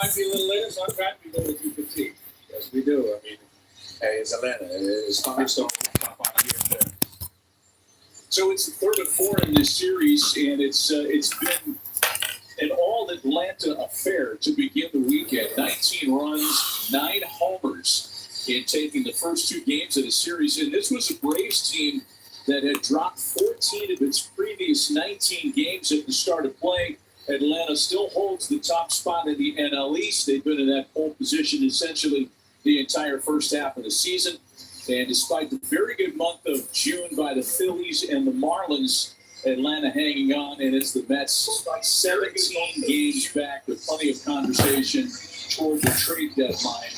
might be a little later, so I'm glad we go with 2:15. Yes, we do. I mean, hey, it's Atlanta. It's fine. So pop out here and there. So it's the third of four in this series, and it's been an all-Atlanta affair to begin the weekend. 19 runs, 9 homers in taking the first 2 games of the series. And this was a Braves team that had dropped 14 of its previous 19 games at the start of play. Atlanta still holds the top spot in the NL East. They've been in that pole position essentially the entire first half of the season. And despite the very good month of June by the Phillies and the Marlins, Atlanta hanging on, and it's the Mets 17 games back with plenty of conversation toward the trade deadline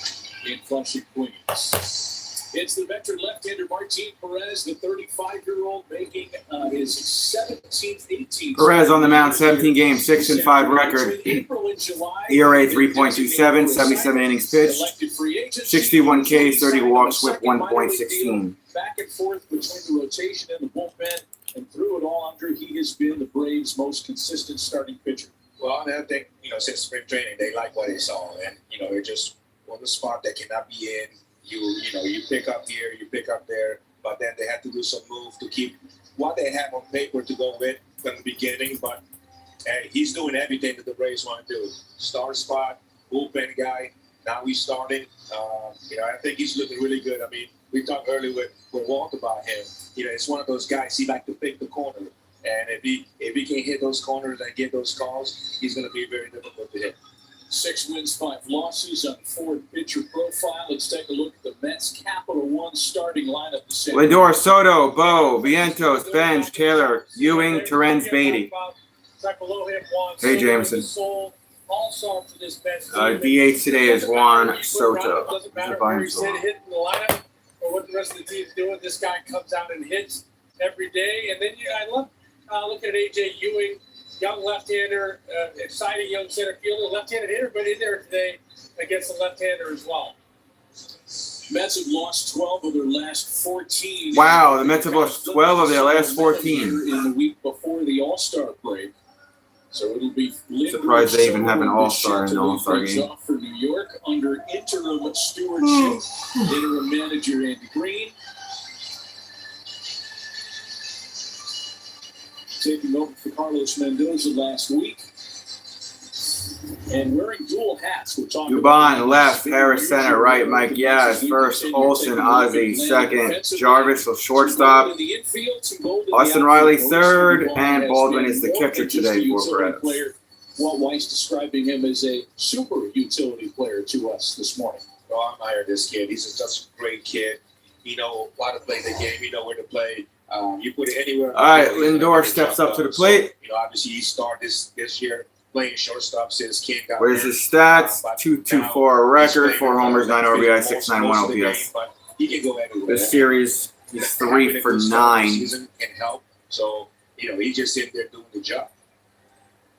in Flushing, Queens. It's the veteran left-hander Martin Perez, the 35-year-old, making his 17th, 18th. Perez on the mound, 17 games, 6-5 record. ERA 3.27, 77 innings pitched, 61 Ks, 30 walks, whip 1.16. Back and forth between the rotation and the bullpen, and through it all, Andre, he has been the Braves' most consistent starting pitcher. Well, I think, since spring training, they like what they saw. And, it just was a spot that cannot be in. You pick up here, you pick up there, but then they had to do some move to keep what they have on paper to go with from the beginning. But he's doing everything that the Braves want to do. Star spot, bullpen guy. Now he's starting. I think he's looking really good. I mean, we talked earlier with Walt about him. It's one of those guys, he like to pick the corner. And if he can hit those corners and get those calls, he's going to be very difficult to hit. 6 wins, 5 losses on Ford pitcher profile. Let's take a look at the Mets Capital One starting lineup. Lindor, Soto, Bo, Vientos, Bench, Taylor, Ewing, Terrence, Beatty. Hey, Jameson. DH today is Juan Soto. Doesn't matter where he's hitting the lineup or what the rest of the team's doing. This guy comes out and hits every day. And then I love looking at A.J. Ewing. Young left-hander, exciting young center fielder, left-handed hitter, but in there today against the left-hander as well. Mets have lost 12 of their last 14. Wow, the Mets have lost 12 of their last 14. In the week before the All-Star break. So it'll be surprised they even have an All-Star in the All-Star game. Off for New York under interim stewardship, interim manager Andy Green. Taking over for Carlos Mendoza last week. And wearing dual hats. We're talking Dubon, left, Harris, center, right, Mike Yaz, first, Olsen, Ozzie, second, Jarvis, the shortstop, Austin Riley, third, and Baldwin is the catcher today for Perez. Walt Weiss describing him as a super utility player to us this morning. I admire this kid. He's just a great kid. He knows how to play the game. He knows where to play. You put it anywhere. All right, Lindor steps up to the plate. So, obviously he started this year playing shortstop since King got Where's his stats? 2.24 record, 4 homers, 9 RBI, 6.91 OPS. He can go anywhere. This series, he's 3 for 9. Can help. So he's just sitting there doing the job.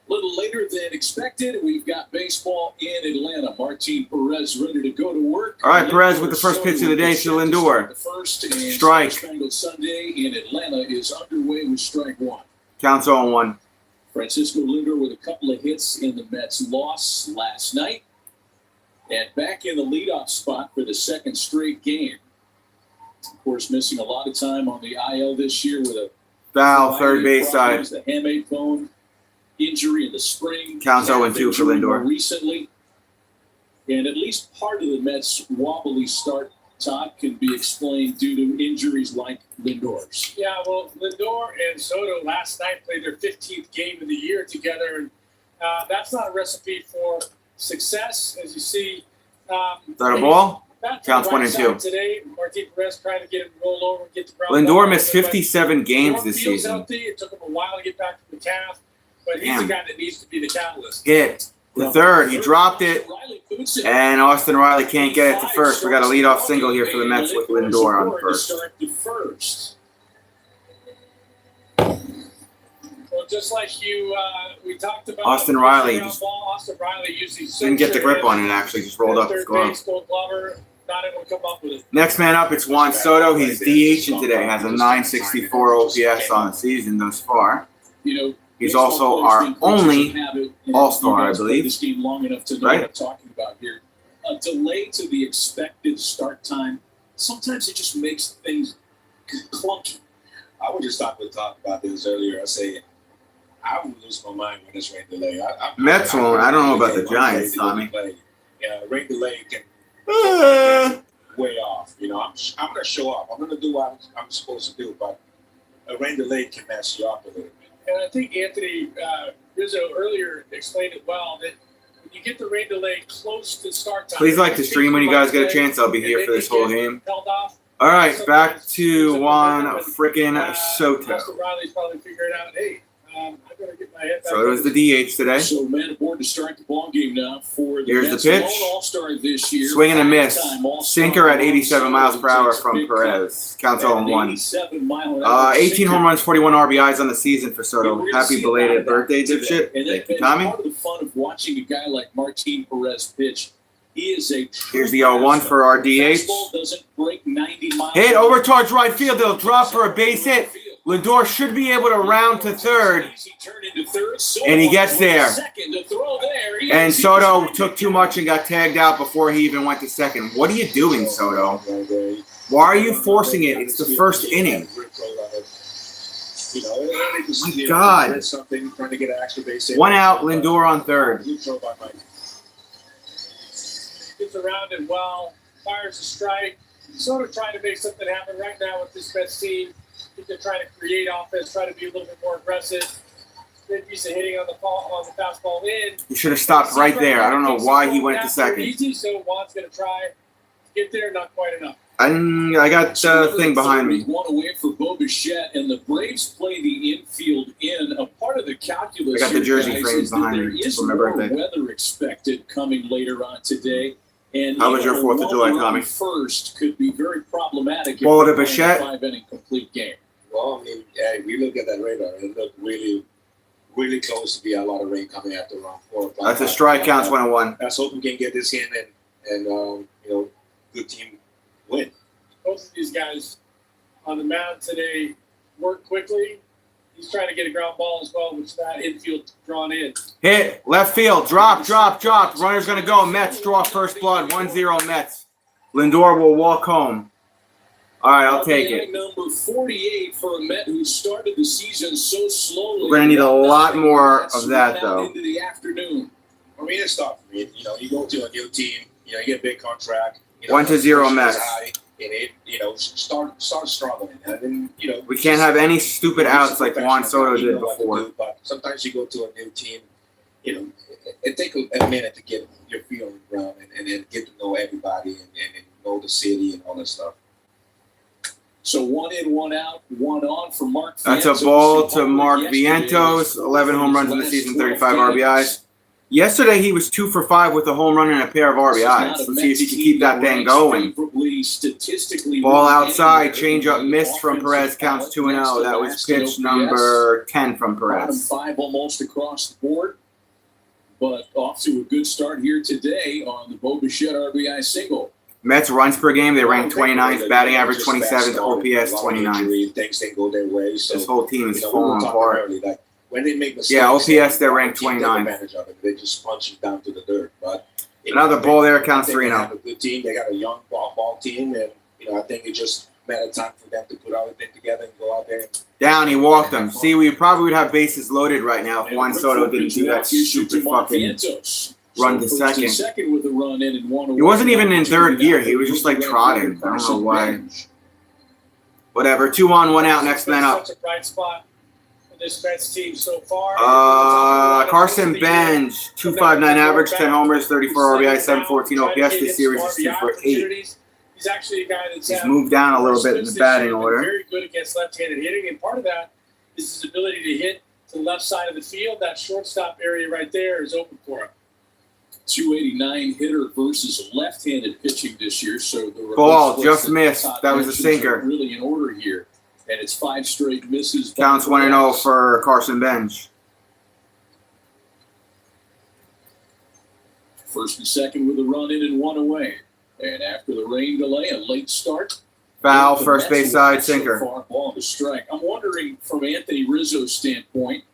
A little later than expected, we've got baseball in Atlanta. Martin Perez ready to go to work. All right, Perez with the first pitch of the day to Lindor. Strike. Sunday in Atlanta is underway with strike 1. Counts 0-1. Francisco Lindor with a couple of hits in the Mets' loss last night. And back in the leadoff spot for the second straight game. Of course, missing a lot of time on the IL this year with a foul third base side. The hamate bone injury in the spring. Counts 0-2 for Lindor. Recently. And at least part of the Mets' wobbly start, Todd, can be explained due to injuries like Lindor's. Yeah, well, Lindor and Soto last night played their 15th game of the year together, and that's not a recipe for success, as you see. Is that a ball? Counts 1-2. Today, Martin Perez trying to get him to roll over and get the ground. Lindor missed 57 games this season. Healthy. It took him a while to get back to the calf, but he's the guy that needs to be the catalyst. Hit. The third, he dropped it, and Austin Riley can't get it to first. We got a leadoff single here for the Mets with Lindor on first. Well, just like we talked about, Austin Riley just Austin Riley usually didn't get the grip on it. Actually, just rolled up his glove. Next man up, it's Juan Soto. He's DHing today. Has a 964 OPS on the season thus far. He's also our only All-Star, I believe. This game long enough to know right? what I'm talking about here. A delay to the expected start time. Sometimes it just makes things clunky. I would just stop and talk about this earlier. I say I would lose my mind when it's rain delay. Mets won't. I don't know about the Giants, Tommy. Yeah, rain delay can way off. You know, I'm gonna show up. I'm gonna do what I'm supposed to do, but a rain delay can mess you up a little bit. And I think Anthony Rizzo earlier explained it well that when you get the rain delay close to start time. Please like to stream when you guys get a chance. I'll be here for this whole game. Held off. All right, back to Juan freaking Soto. Austin Riley's probably figured out, hey, I better get my head back. So it was the DH today. So man aboard to start the ball game now for the Here's the Mets pitch. lone All-Star this year. Swing and a miss. Five-time All-Star. Sinker at 87 miles per hour Takes a from big Perez. Counts cut. 0-1. 87-mile-an-hour 18 sinker. home runs, 41 RBIs on the season for Soto. We're gonna Happy see belated a lot of birthday, that today. dipshit. And Thank you, and Tommy. part of the fun of watching a guy like Martin Perez pitch, he is a Here's the 0-1 for our DH. Fastball doesn't break 90 miles. Hit over towards right field. They'll drop for a base hit. Lindor should be able to round to third. And he gets there. And Soto took too much and got tagged out before he even went to second. What are you doing, Soto? Why are you forcing it? It's the first inning. My God. One out, Lindor on third. Gets around it well, fires a strike. Sort of trying to make something happen right now with this Mets team. I think they're trying to create offense, try to be a little bit more aggressive. Good piece of hitting on the fastball in. He should have stopped right there. I don't know why he went to second. Easy, so Juan's going to try to get there, not quite enough. I got the thing behind me. One away for Bo Bichette, and the Braves play the infield in. A part of the calculus. I got the jersey here, guys, frames is that behind there me is for my more birthday. Weather expected coming later on today. And How was your 4th of July, Tommy? First could be very problematic. Ball to if we're playing Bichette. a 5-inning complete game. Well, I mean, yeah, we look at that radar. It looked really, really close to be a lot of rain coming after around 4 o'clock. That's a strike. Counts 1-1. Let's hope we can get this in and you know, good team win. Both of these guys on the mound today work quickly. He's trying to get a ground ball as well, which that infield drawn in. Hit. Left field. Drop. Runner's going to go. Mets draw first blood. 1-0 Mets. Lindor will walk home. All right, I'll take it. Number 48 for a Met who started the season so slowly. We're going to need a lot more of that, though. Into the afternoon. I mean, it's tough. You know, you go to a new team. You know, you get a big contract. You know, 1-0 Mets. And it, you know, start struggling, and then you know We can't have any stupid outs like Juan Soto did before. But sometimes you go to a new team, you know, it takes a minute to get your feeling around and then get to know everybody and know the city and all that stuff. So 1 in, 1 out, 1 on for Mark Vientos. That's a ball to Mark Vientos. 11 home runs in the season, 35 RBIs. Yesterday, he was 2 for 5 with a home run and a pair of RBIs. Let's see if he can keep that thing going. Ball outside, changeup missed from Perez, counts 2-0. That was pitch number 10 from Perez. 5 almost across the board, but off to a good start here today on the Bo Bichette RBI single. Mets runs per game, they rank 29th, batting average 27th, OPS 29th. Things didn't go their way. So, This whole team is you know, falling apart. early, like, when they make mistakes, Yeah, OPS, they're ranked they take 29th. advantage of it. They just punch you down to the dirt. But Another ball there, counts I think they 3-0. have a good team. They got a young ball team, and you know I think it just matter of time for them to put everything together and go out there. Down, he walked him. See, we probably would have bases loaded right now if Juan Soto didn't do that stupid fucking run to second. With a run in and 1 He wasn't even in third gear. He was just like trotting. I don't know why. Whatever. 2 on, 1 out. Next man up. Such a bright spot for this Mets team so far. Carson Bench, 2.59 average, 10 homers, 34 RBI, 714 OPS. This series is 2 for 8. He's actually a guy that's He's moved down a little bit in the batting order. Very good against left-handed hitting, and part of that is his ability to hit to the left side of the field. That shortstop area right there is open for him. 289 hitter versus left-handed pitching this year, so the Ball just missed. That was a sinker. Really in order here, and it's 5 straight misses. Counts 1-0 for Carson Bench. First and second with a run in and 1 away, and after the rain delay, a late start. Foul, The first Mets base side, so sinker. far, ball to strike. I'm wondering from Anthony Rizzo's standpoint,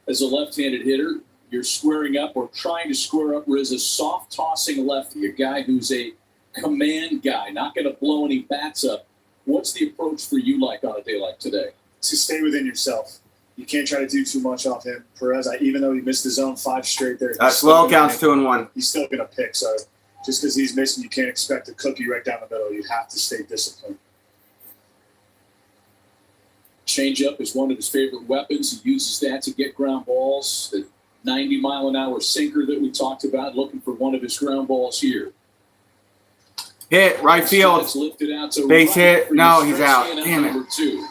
as a left-handed hitter, you're squaring up or trying to square up with a soft-tossing lefty, a guy who's a command guy, not going to blow any bats up. What's the approach for you like on a day like today? To stay within yourself. You can't try to do too much off him. Perez, even though he missed his own 5 straight there, That's low, counts 2-1. he's still going to pick. So just because he's missing, you can't expect a cookie right down the middle. You have to stay disciplined. Changeup is one of his favorite weapons. He uses that to get ground balls. The 90-mile-an-hour sinker that we talked about, looking for one of his ground balls here. Hit, right field. It's lifted out to Base right hit. for No, his he's first out. and Damn it. number 2.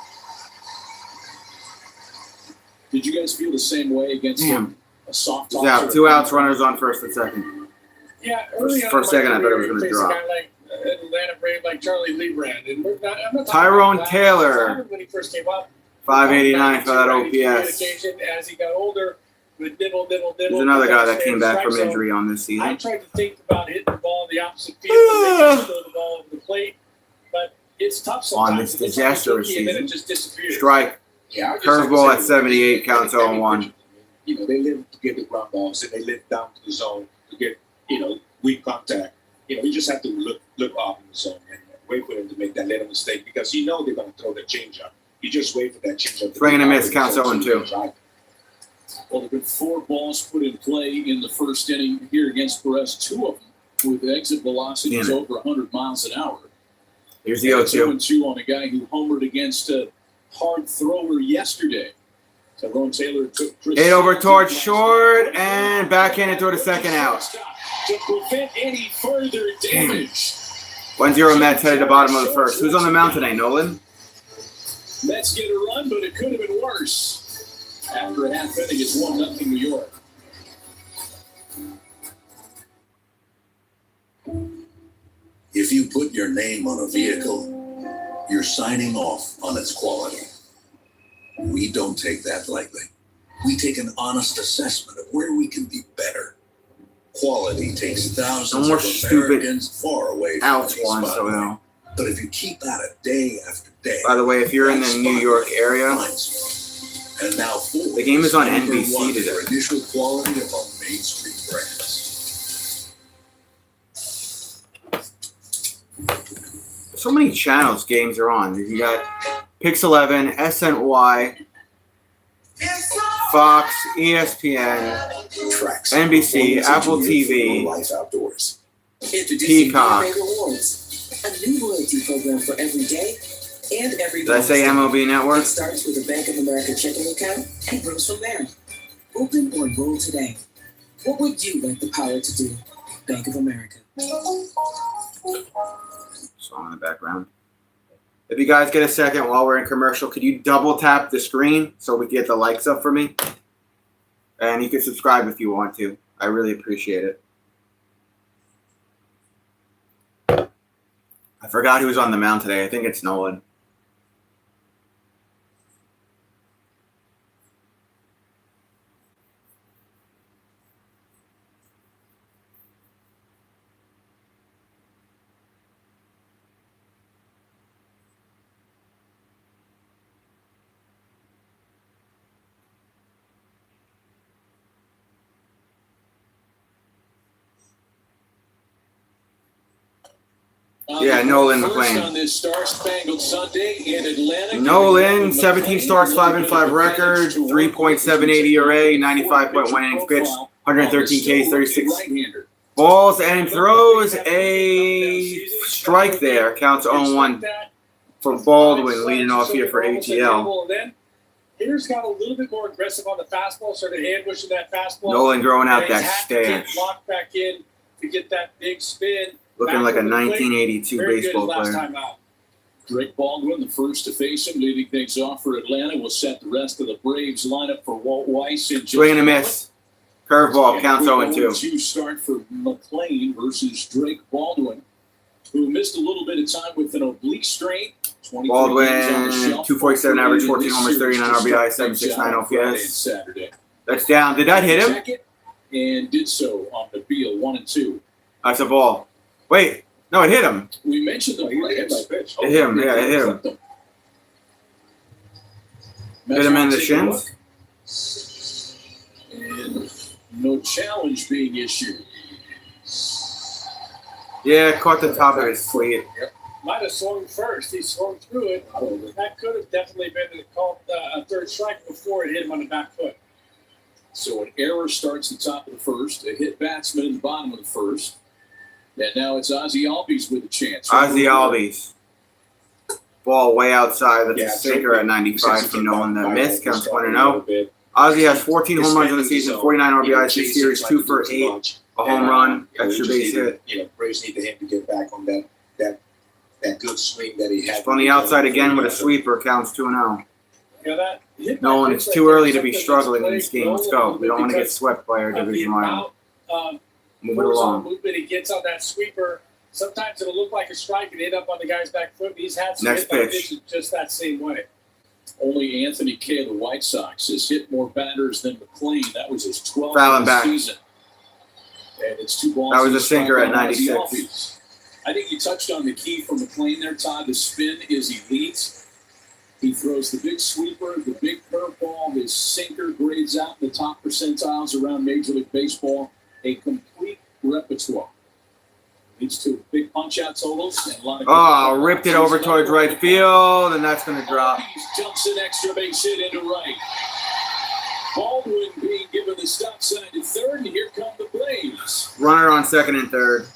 Did you guys feel the same way against Damn. a soft He's tosser? out. 2 outs, runners on first and second. Yeah, early on First in my second, I thought it was career, gonna you face drop. a guy like Atlanta Brave, like Charlie Lebrand, and I'm not talking Tyrone about Taylor. when he first came up. 589 for that OPS. OPS. As he got older, would nibble. There's another guy that came back from injury on this I season. tried to think about hitting the ball in the opposite field and making throw the ball over the plate, but it's tough sometimes. On this It looks like a disastrous cookie and then season. it just disappears. Strike. Yeah, I just have to Curveball say, at 78, counts 0-1. You know, they live to get the ground balls and they live down to the zone to get, weak contact. You just have to look up in the zone and wait for them to make that little mistake because they're going to throw the changeup. You just wait for that changeup. Swing and a miss, counts 0-2. Well, there have been 4 balls put in play in the first inning here against Perez, 2 of them with exit velocities Damn it. over 100 miles an hour. Here's the And 0-2. 2-2 on a guy who homered against a hard thrower yesterday. Tyrone Taylor took Chris Hit over Sale towards last short night. and backhanded toward the second out. To prevent any further damage. 1-0 Mets headed to bottom of the first. Who's on the mound today, Nolan? Mets get a run, but it could have been worse. After a half inning, it's 1-0 New York. If you put your name on a vehicle, you're signing off on its quality. We don't take that lightly. We take an honest assessment of where we can be better. Quality takes thousands more of stupid Americans far away from Outs the one, so spotlight. no. But if you keep at it day after day, By the way, if you're in the that New York spotlight area, finds you. And now Ford the game is on number NBC one today. for initial quality among mainstream brands. so many channels games are on. You got Pix 11, SNY, Fox, ESPN, Tracks. NBC, Apple TV, Life outdoors. Introducing Peacock. Pay Rewards, a new loyalty program for every day and every Did I say MLB It Network? starts with a Bank of America checking account and grows from there. Open or enroll today. What would you like the power to do? Bank of America. Song in the background. If you guys get a second while we're in commercial, could you double tap the screen so we can get the likes up for me? And you can subscribe if you want to. I really appreciate it. I forgot who was on the mound today. I think it's Nolan. Yeah, Nolan McLean. On this Star-Spangled Sunday in Atlanta. Nolan, 17 starts, 5-5 record, 3.78 ERA, 95.1 innings pitched, 113 Ks, 36 right-hander. balls, and throws a strike there. Counts 0-1 for Baldwin, leading off here for ATL. And then Hitter's got a little bit more aggressive on the fastball, started ambushing that fastball. Nolan growing out And he's that had to get stash. locked back in to get that big spin. Looking like a 1982 Very good baseball last player. time out. Drake Baldwin, the first to face him, leading things off for Atlanta, will set the rest of the Braves lineup for Walt Weiss. And Swing and a miss. Curveball, counts 0-2. 0-2 start for McLean versus Drake Baldwin, who missed a little bit of time with an oblique strain. 23 Baldwin, games on the shelf. 247 average, In 14 this homers, series 39 to RBI, start 769 things out on Friday and OPS. Saturday. That's down. Did that hit him? Check it, and did so on the field, 1-2. That's a ball. Wait, no, it hit him. We mentioned the He hit Braves. by pitch. It hit him, yeah, it hit him. Hit him in the shins. And no challenge being issued. Yeah, caught the top of his cleat. Might have swung first. He swung through it. That could have definitely been called a third strike before it hit him on the back foot. So an error starts the top of the first, a hit batsman in the bottom of the first. And now it's Ozzie Albies with a chance. Ozzie Albies. Ball way outside. That's Yeah, a sinker at 95 since he from Nolan. came The back, miss Michael counts was 1 struggling a 0. bit. Ozzie has 14 home runs in the His season, zone, 49 you know, RBIs this chasing series, like 2 he for does 8, much. a home And, run, you know, extra we just base needed, hit. you know, Braves needed him to get back on that good swing that he had. On the outside again with a sweeper, counts 2 0. You know, that hit Nolan, back it's hits too right early there, to be something struggling in that's this game. Let's go. We don't want to get swept by our of the division rival. amount Move it horizontal along. movement he gets on that sweeper. Sometimes it'll look like a strike and end up on the guy's back foot. He's had some Next hit by pitch. pitches just that same way. Only Anthony Kay of the White Sox has hit more batters than McLean. That was his 12th Fouling of the back. season. And it's 2 balls. That was and a sinker strike at on Ozzie 96. Albies. I think you touched on the key for McLean there, Todd. The spin is elite. He throws the big sweeper, the big curveball, his sinker grades out in the top percentiles around Major League Baseball. A complete repertoire. Leads to big punch-out totals and a lot of. Oh, ripped it over towards right field, and that's going to drop. Albies jumps an extra base hit into right. Baldwin being given the stop sign to third, and here come the Braves. Runner on second and third.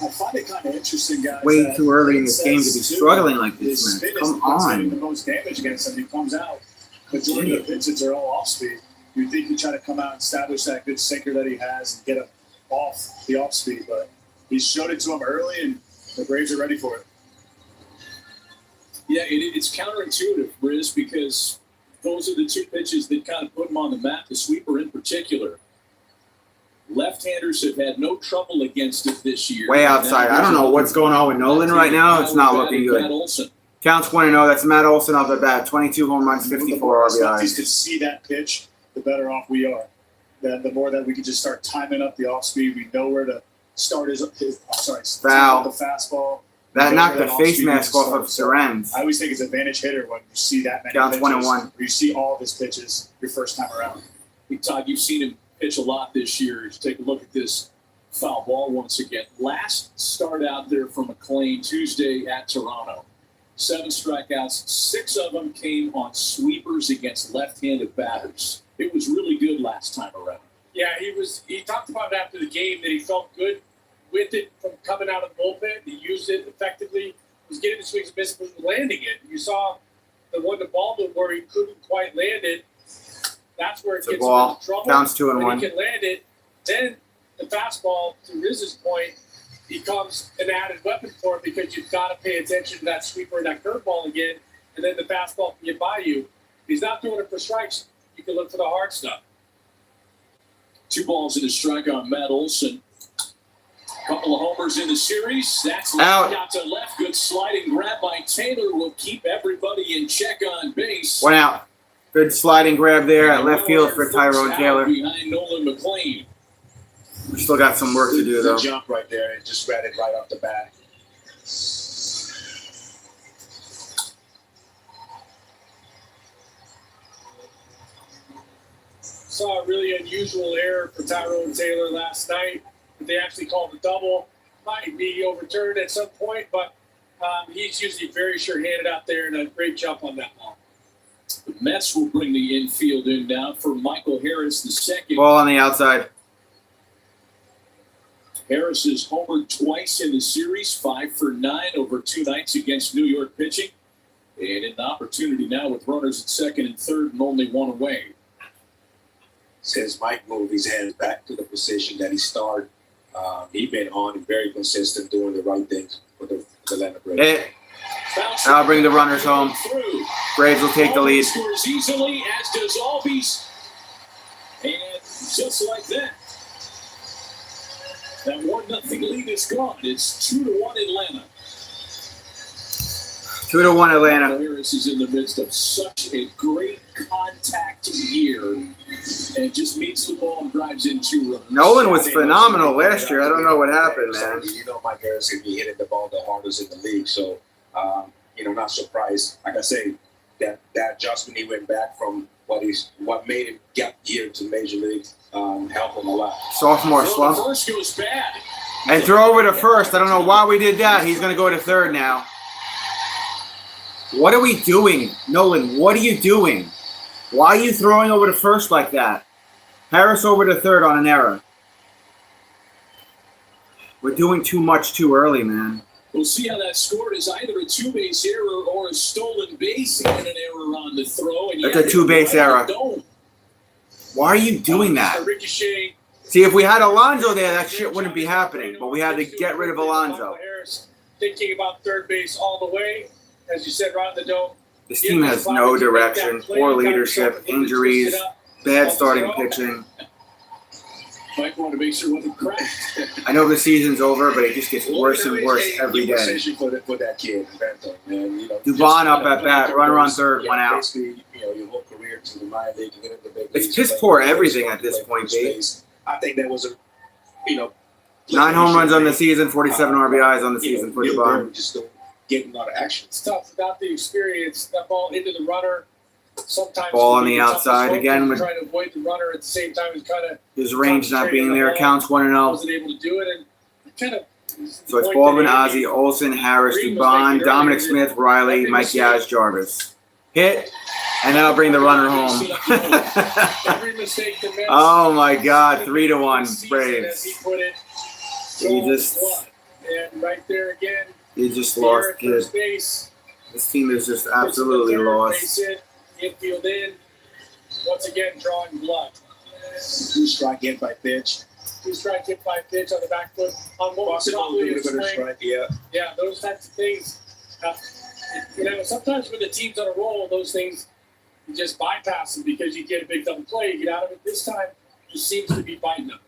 I find it kind of interesting, guys. Way that too early in it this game to be says, too, struggling like his this, spin man. is Come what's getting the on. most damage against him. He comes out. Majority of the pitches are all off speed. You'd think he'd try to come out and establish that good sinker that he has and get him off the off speed, but he showed it to him early, and the Braves are ready for it. Yeah, it's counterintuitive, Briz, because those are the two pitches that kind of put him on the map, the sweeper in particular. Left-handers have had no trouble against it this year. Way outside. I don't know what's going on with Nolan right now. It's not looking Matt good. Olson. Counts 1 0. That's Matt Olson off the bat. 22 home runs, The 54 more lefties RBIs. can see that pitch, the better off we are. The more that we can just start timing up the off speed, we know where to start his Foul. the fastball. That We know knocked where the that face off-speed mask off of needs to start. Surrenz. I always think it's an advantage hitter when you see that many Counts pitches. 1-1. Where you see all of his pitches your first time around. Todd, you've seen him pitch a lot this year. Take a look at this foul ball once again. Last start out there for McLean Tuesday at Toronto. 7 strikeouts, 6 of them came on sweepers against left-handed batters. It was really good last time around. Yeah, he talked about it after the game that he felt good with it from coming out of the bullpen. He used it effectively. He was getting the swings and misses, was landing it. You saw the one to Baldwin where he couldn't quite land it. That's where it It's a gets him ball. into trouble. Counts 2 and When 1. he can land it, then the fastball, to Riz's point, becomes an added weapon for him because you've got to pay attention to that sweeper and that curveball again, and then the fastball can get by you. He's not doing it for strikes. You can look for the hard stuff. 2 balls and a strike on Matt Olson. Couple of homers in the series. That's Out. out to left. Good sliding grab by Taylor will keep everybody in check on base. 1 out. Good sliding grab there at left field for Tyrone Out Taylor. behind Nolan McLean. We still got some work to do, The though. jump right there, it just read it right off the bat. Saw a really unusual error for Tyrone Taylor last night. They actually called a double. Might be overturned at some point, but he's usually very sure-handed out there and a great jump on that ball. The Mets will bring the infield in now for Michael Harris the second. Ball on the outside. Harris has homered twice in the series, 5 for 9 over 2 nights against New York pitching. And an opportunity now with runners at second and third and only 1 away. Since Mike moved his hands back to the position that he started, he's been on and very consistent, doing the right things for the Atlanta Braves. Hit. I'll bring the runners home. Through. Braves will take the lead. Scores easily, as does Albies. And just like that, that 1-0 lead is gone. It's 2-1 Atlanta. 2-1 Atlanta. Harris is in the midst of such a great contact year and just meets the ball and drives into runners. Nolan was phenomenal last year. I don't know what happened, man. You know, Mike Harris can be hitting the ball the hardest in the league, so not surprised. Like I say, that adjustment he went back from what made him get here to Major League help him a lot. Sophomore slump. First goes bad. And throw over to first. I don't know why we did that. He's going to go to third now. What are we doing? Nolan, what are you doing? Why are you throwing over to first like that? Harris over to third on an error. We're doing too much too early, man. We'll see how that scored is either a two-base error or a stolen base and an error on the throw. And That's a two-base error. Don't. Why are you doing that? Ricochet. See, if we had Alonso there, that shit wouldn't be happening. But we had to get rid of Alonso. Harris thinking about third base all the way, as you said, right in the dome. This team has no direction, poor leadership, injuries, bad starting pitching. Might want to make sure it wasn't cracked. I know the season's over, but it just gets worse and worse every day. For that kid, Vento, man. You know, Dubon up at bat, runner on third, one out. Basically, your whole career to the minor league, to get into the big It's leagues, piss play poor first everything base, at this play point, first Dave. base. I think that was a, 9 home runs on the season, 47 RBIs on the season for Dubon. Just don't get a lot of action. It's tough without the experience. That ball into the runner. Sometimes Ball on it can the be tough outside to again with- trying to avoid the runner at the same time as kind of His range not being there, counts 1-0. wasn't able to do it, and kind of. So it's Baldwin, Ozzie, Olsen, Harris, Dubon, Dominic Smith, Riley, Mike Yaz, Jarvis. Hit, and then I'll bring the runner home. Every mistake the Mets Oh my God, 3-1 as he Braves. put it. You just- And right there again. You just here lost, at kid. first base. This team is just absolutely Base lost. hit, infield in. Once again, drawing blood. 2-strike hit by pitch. 2-strike hit by pitch on the back foot. On what was Possible probably a little bit of swing. strike, yeah. Yeah, those types of things. Sometimes when the team's on a roll, those things you just bypass them because you get a big double play, you get out of it. This time, it seems to be biting them.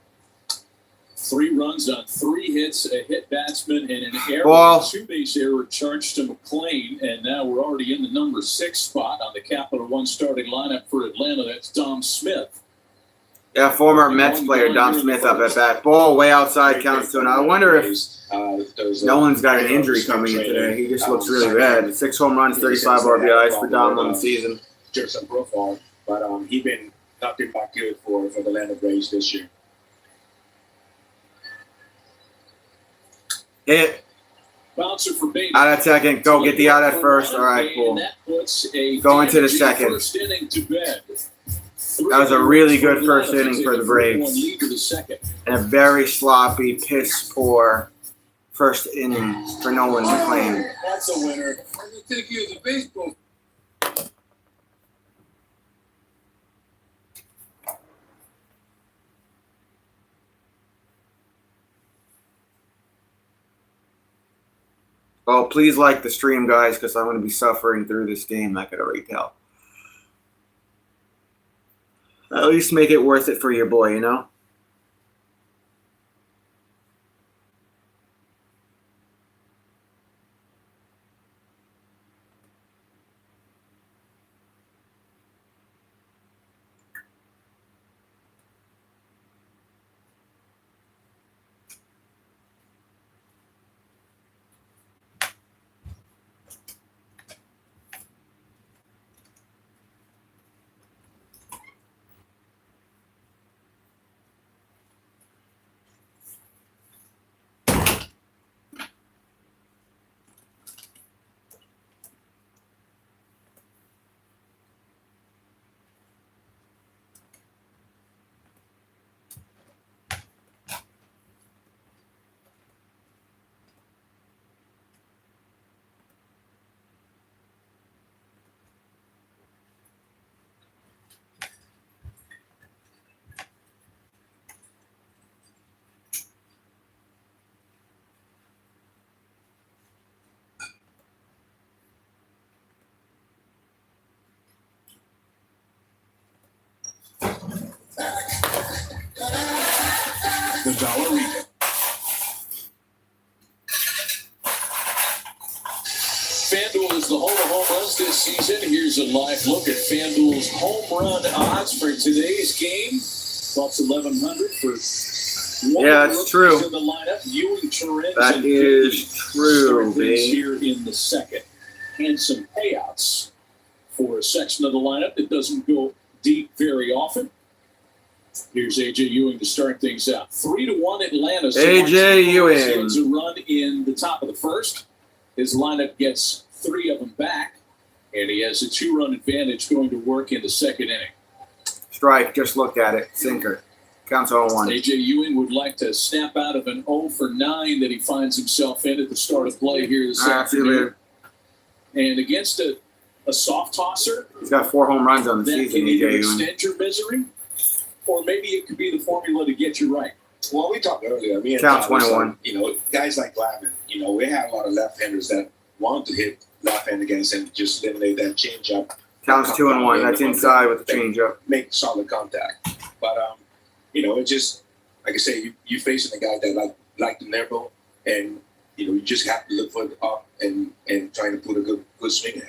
3 runs on 3 hits, a hit batsman, and an error. Ball. 2-base error charged to McLean, and now we're already in the number 6 spot on the Capital One starting lineup for Atlanta. That's Dom Smith. Yeah, former Mets player Dom Smith up at bat. Ball way outside, counts 2-0. I wonder if Nolan's got an injury coming in today. He just looks really bad. 6 home runs, 35 RBIs for Dom on the season. Jerson profile, but he been nothing but good for the Atlanta Braves this year. Hit. Bouncer for base. Out at second. Go get the out at first. All right, cool. And that puts a Go into the damaging second. First inning to bed. That was a really good first inning for the Braves. Lead to the second. And a very sloppy, piss poor first inning for Nolan McLean. That's a winner. I can take you as a baseball. Well, please like the stream, guys, because I'm going to be suffering through this game. I could already tell. At least make it worth it for your boy, you know? The Dollarita. FanDuel is the home of home runs this season. Here's a live look at FanDuel's home run odds for today's game. Plus 1,100 for one Yeah, that's rookie true. in the lineup. Ewing Torrens That and is 50 true, start things babe. here in the second. And some payouts for a section of the lineup that doesn't go deep very often. Here's A.J. Ewing to start things out. 3-1 Atlanta. So A.J. Ewing. He ends a run in the top of the first. His lineup gets 3 of them back, and he has a 2-run advantage going to work in the second inning. Strike. Just looked at it. Sinker. Counts 0-1. A.J. Ewing would like to snap out of an 0 for 9 that he finds himself in at the start of play here this afternoon. And against a soft tosser, He's got 4 home runs on the that season, can either A.J. Ewing. extend your misery, or maybe it could be the formula to get you right. Well, we talked earlier. Me and Count Tom, 21. You know, guys like Glavine, you know, we have a lot of left-handers that want to hit left-hand against him, just eliminate that changeup. Counts 2-1. That's inside with the changeup. Make solid contact. But, you know, it's just, like I say, you facing a guy that like the nibble, and, you know, you just have to look for it up and trying to put a good swing in.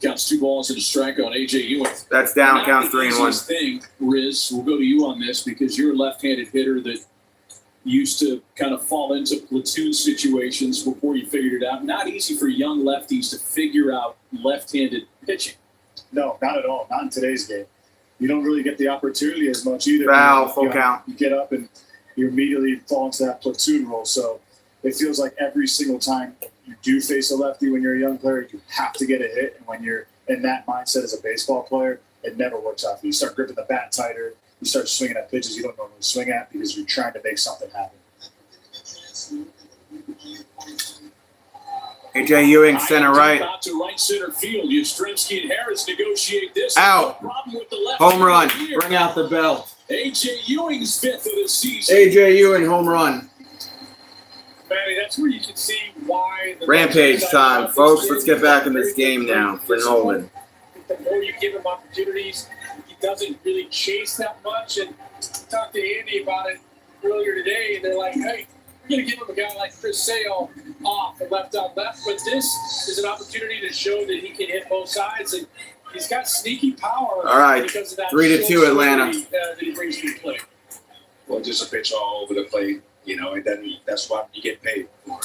Counts 2 balls and a strike on A.J. Ewing. That's down. Not Counts the 3-1. easiest thing, Riz, we'll go to you on this because you're a left-handed hitter that used to kind of fall into platoon situations before you figured it out. Not easy for young lefties to figure out left-handed pitching. No, not at all. Not in today's game. You don't really get the opportunity as much either. Foul, full count. You get up and you immediately fall into that platoon role. So it feels like every single time you do face a lefty when you're a young player, you have to get a hit. And when you're in that mindset as a baseball player, it never works out for you. You start gripping the bat tighter. You start swinging at pitches you don't normally swing at because you're trying to make something happen. A.J. Ewing, center right. Out to right center field. Yastrzemski and Harris negotiate this. Out. No problem with the left Home run. here. Bring out the belt. A.J. Ewing's 5th of the season. A.J. Ewing, home run. Manny, that's where you can see why. The Rampage time, folks. Let's get back in this game now for Nolan. The more you give him opportunities, he doesn't really chase that much. And I talked to Andy about it earlier today, and they're like, hey, we're going to give him a guy like Chris Sale off and left on left. But this is an opportunity to show that he can hit both sides. And he's got sneaky power. All right, because of that 3-2 Atlanta. that he brings to the plate. Well, just a pitch all over the plate, you know, and then that's what you get paid for.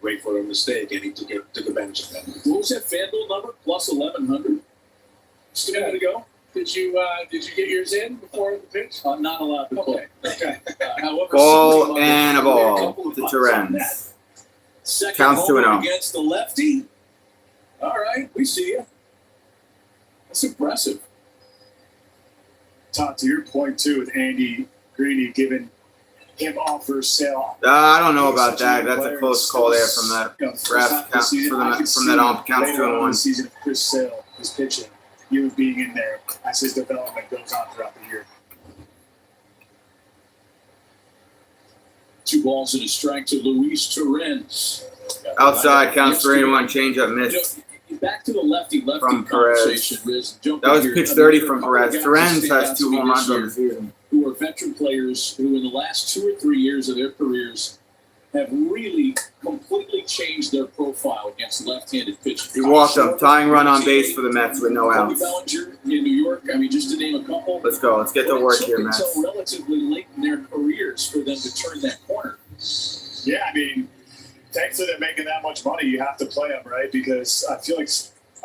Wait for a mistake, and he took advantage of that. What was that FanDuel number? Plus 1,100? Still got to go. Did you get yours in before the pitch? Not allowed to play. Okay. However, Ball and a ball couple of to putts on that. Terrence. Second Counts home 2-0. run against the lefty. All right, we see you. That's impressive. Todd, to your point too, with Andy Greeny giving him offers Sale. I don't know about that. That's a close call there from that ref. Count, from that ump. Counts 2-1. Season of Chris Sale is pitching, you being in there as his development goes on throughout the year. 2 balls and a strike to Luis Torrens. Outside, counts 3-1. Changeup missed. Back to the lefty From Perez. conversation, Riz. Jump That was in here. pitch I mean, 30 there are from a couple of Perez. guys Terrence that stand has out 2 to me home this runs on year the season. who are veteran players who in the last 2 or 3 years of their careers have really completely changed their profile against left-handed pitchers. He walked up, tying run on base for the Mets with no Cody outs. Bellinger in New York, I mean, just to name a couple. Let's go. Let's get to But it work took here, until Mets. relatively late in their careers for them to turn that corner. Yeah, I mean, thanks to them making that much money, you have to play them, right? Because I feel like,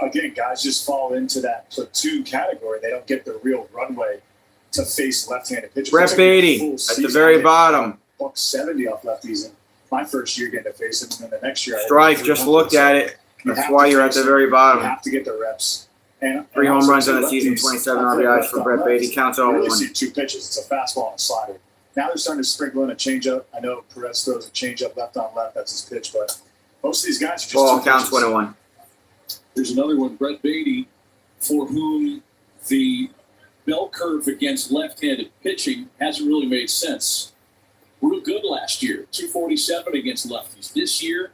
again, guys just fall into that platoon category. They don't get the real runway to face left-handed pitchers. Brett It's like a Beatty full at the season. very I did bottom. $170 off lefties in my first year getting to face him, and then the next year I Strike. Just looked at it. That's why you're at the very You bottom. have to get the reps. And 3 home also runs on the lefties, season, 27 I play RBIs left for on Brett left. Beatty. Counts You really 0-1. see 2 pitches. It's a fastball and a slider. Now they're starting to sprinkle in a changeup. I know Perez throws a changeup left on left. That's his pitch, but most of these guys are just Ball 2 counts pitches. 1-1. There's another one, Brett Beatty, for whom the bell curve against left-handed pitching hasn't really made sense. Real good last year, 247 against lefties. This year,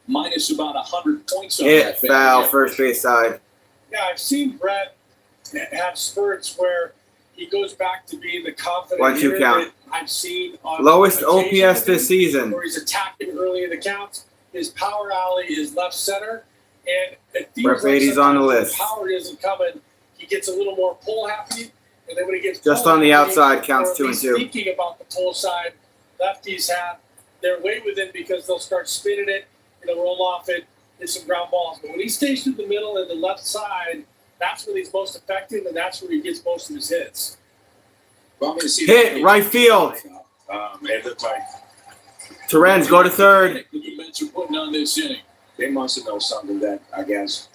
minus about 100 points on Hit, that. foul, Yeah. first base side. Yeah, I've seen Brett have spurts where he goes back to being the confident 1-2 hitter count. that I've seen on Lowest occasion OPS with him, this season. where he's attacking early in the counts. His power alley is left center, and it feels Brett like Beatty's on the sometimes when list. power isn't coming, he gets a little more pull happy, and then when he gets Just pull on the happy, outside, counts or at 2 and least 2. Thinking about the pull side, lefties have their way with it because they'll start spinning it, and they'll roll off it, hit some ground balls. But when he stays through the middle and the left side, That's where he's most effective, and that's where he gets most of his hits. Well, I'm gonna see Hit, that. right field. It looked like Terrence, go to third. The Mets are putting on this inning. they must have known something that I guess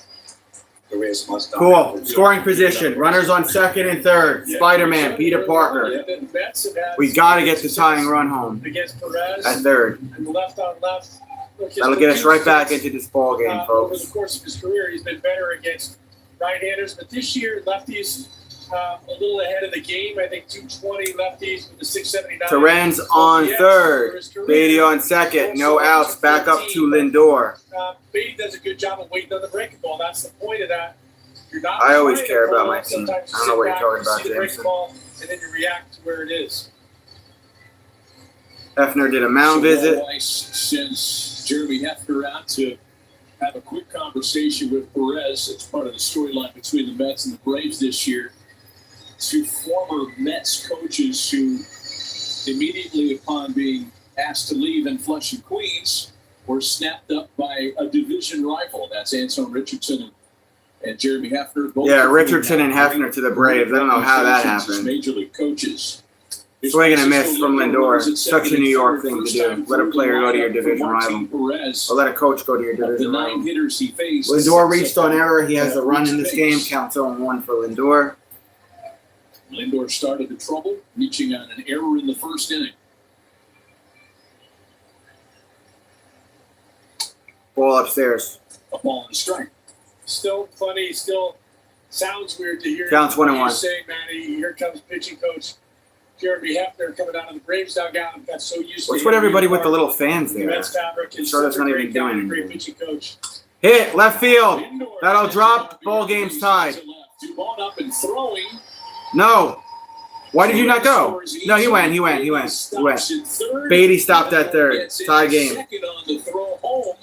the Reds must not Cool. have. Scoring position. Runners on second and third. Spider-Man, Peter Parker. The Mets have had We got to get the tying run home against Perez at third. and left on left. Look, his That'll get us right back statistics, into this ball game, over the folks. course of his career, he's been better against right-handers, but this year lefties a little ahead of the game. I think 220 lefties with the 679. Terrence on Yes, third. for his career. Beatty on second. No outs. Back up to Lindor. Beatty does a good job of waiting on the breaking ball. That's the point of that. You're not I always trying to care about pull my up. team. Sometimes I you don't know sit what you're back, talking you about, see the breaking Jameson. ball, and then you react to where it is. Hefner did a mound visit. Weiss sends Jeremy Hefner out to have a quick conversation with Perez. It's part of the storyline between the Mets and the Braves this year. Two former Mets coaches who, immediately upon being asked to leave in Flushing, Queens, were snapped up by a division rival. That's Anton Richardson and Jeremy Hefner. Both Yeah, of whom Richardson and have Hefner to the Braves. I don't know how that reputations as happened. Major league coaches. Swing and a miss from Lindor. Such a New York thing to do. Let a player go to your division rival. Perez. Or let a coach go to your Of the division 9 rival. hitters he faced, Lindor reached on error. He has a run in this game. Counts 0-1 for Lindor. Lindor started the trouble, reaching on an error in the first inning. Ball upstairs. A ball and a strike. Still funny. Still sounds weird to hear. Counts 1-1. You say, Manny, here comes pitching coach Jeremy Hefner coming out of the Braves dugout. Got so used to. What's with everybody with the little fans there? Mets fabric. And Sure, that's such a not great even guy, doing great anything. pitching coach. Hit, left field. Lindor That'll has drop. it. Ball game's tied. Dubon up and throwing. No. Why did you not go? No, he went. Beatty stopped at third. Tie game. Second on the throw home.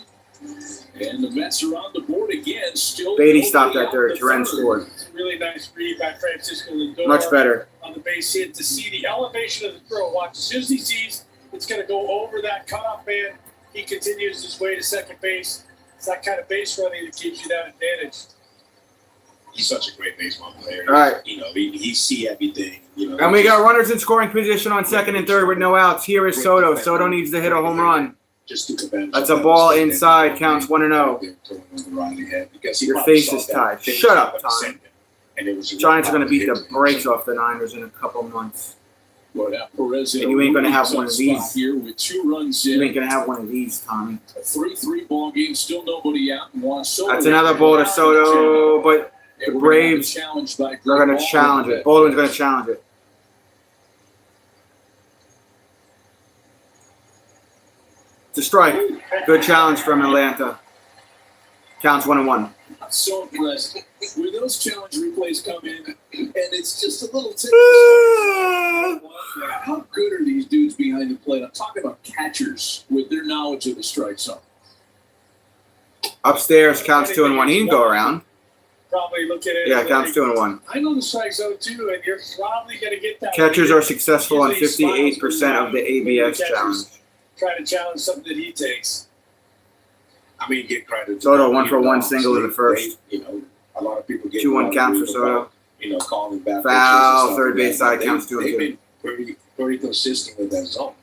And the Mets are on the board again. Still Beatty nobody stopped at out third. the Terrence scored. It's a really nice read by Francisco Lindor. Much better. On the base hit to see the elevation of the throw. Watch, as soon as he sees it's going to go over that cutoff man, he continues his way to second base. It's that kind of base running that gives you that advantage. He's such a great baseball player. All right. You know, he see everything. You know, And we got runners in scoring position on second and third with no outs. Here is Soto. Soto needs to hit a home run. just took advantage. That's of a that ball mistake. inside, counts 1-0. Because he Your probably face saw is that tied. pitch Shut up, up Tom. center, and it was a Giants are going to beat hit. the brakes off the Niners in a couple months. Well, now Perez in And you a ain't gonna really have tough one of spot these. here with 2 runs You in. ain't going to have one of these, Tommy. A 3-3 ball game, still nobody out. And Juan Soto. That's another ball to Soto, but And the we're gonna have a Braves challenge by they're Greg going to Baldwin. challenge it. Baldwin's going to challenge it. It's a strike. Good challenge from Atlanta. Counts 1-1. I'm so impressed. When those challenge replays come in, and it's just a little tip. How good are these dudes behind the plate? I'm talking about catchers with their knowledge of the strike zone. Upstairs counts 2-1. He can go around. Probably look at it. Yeah, counts 2-1. I know the strike zone too, and you're probably going to get that. Catchers are successful on 58% of the ABS challenge. Try to challenge something that he takes. I mean, get credit. to Soto, them, 1 for 1 know, single in the first. You know, a lot of people get 2-1 count for Soto. You know, calling back. Foul, pitches and stuff third like base that. side They- counts 2-2. They've been very consistent with that zone.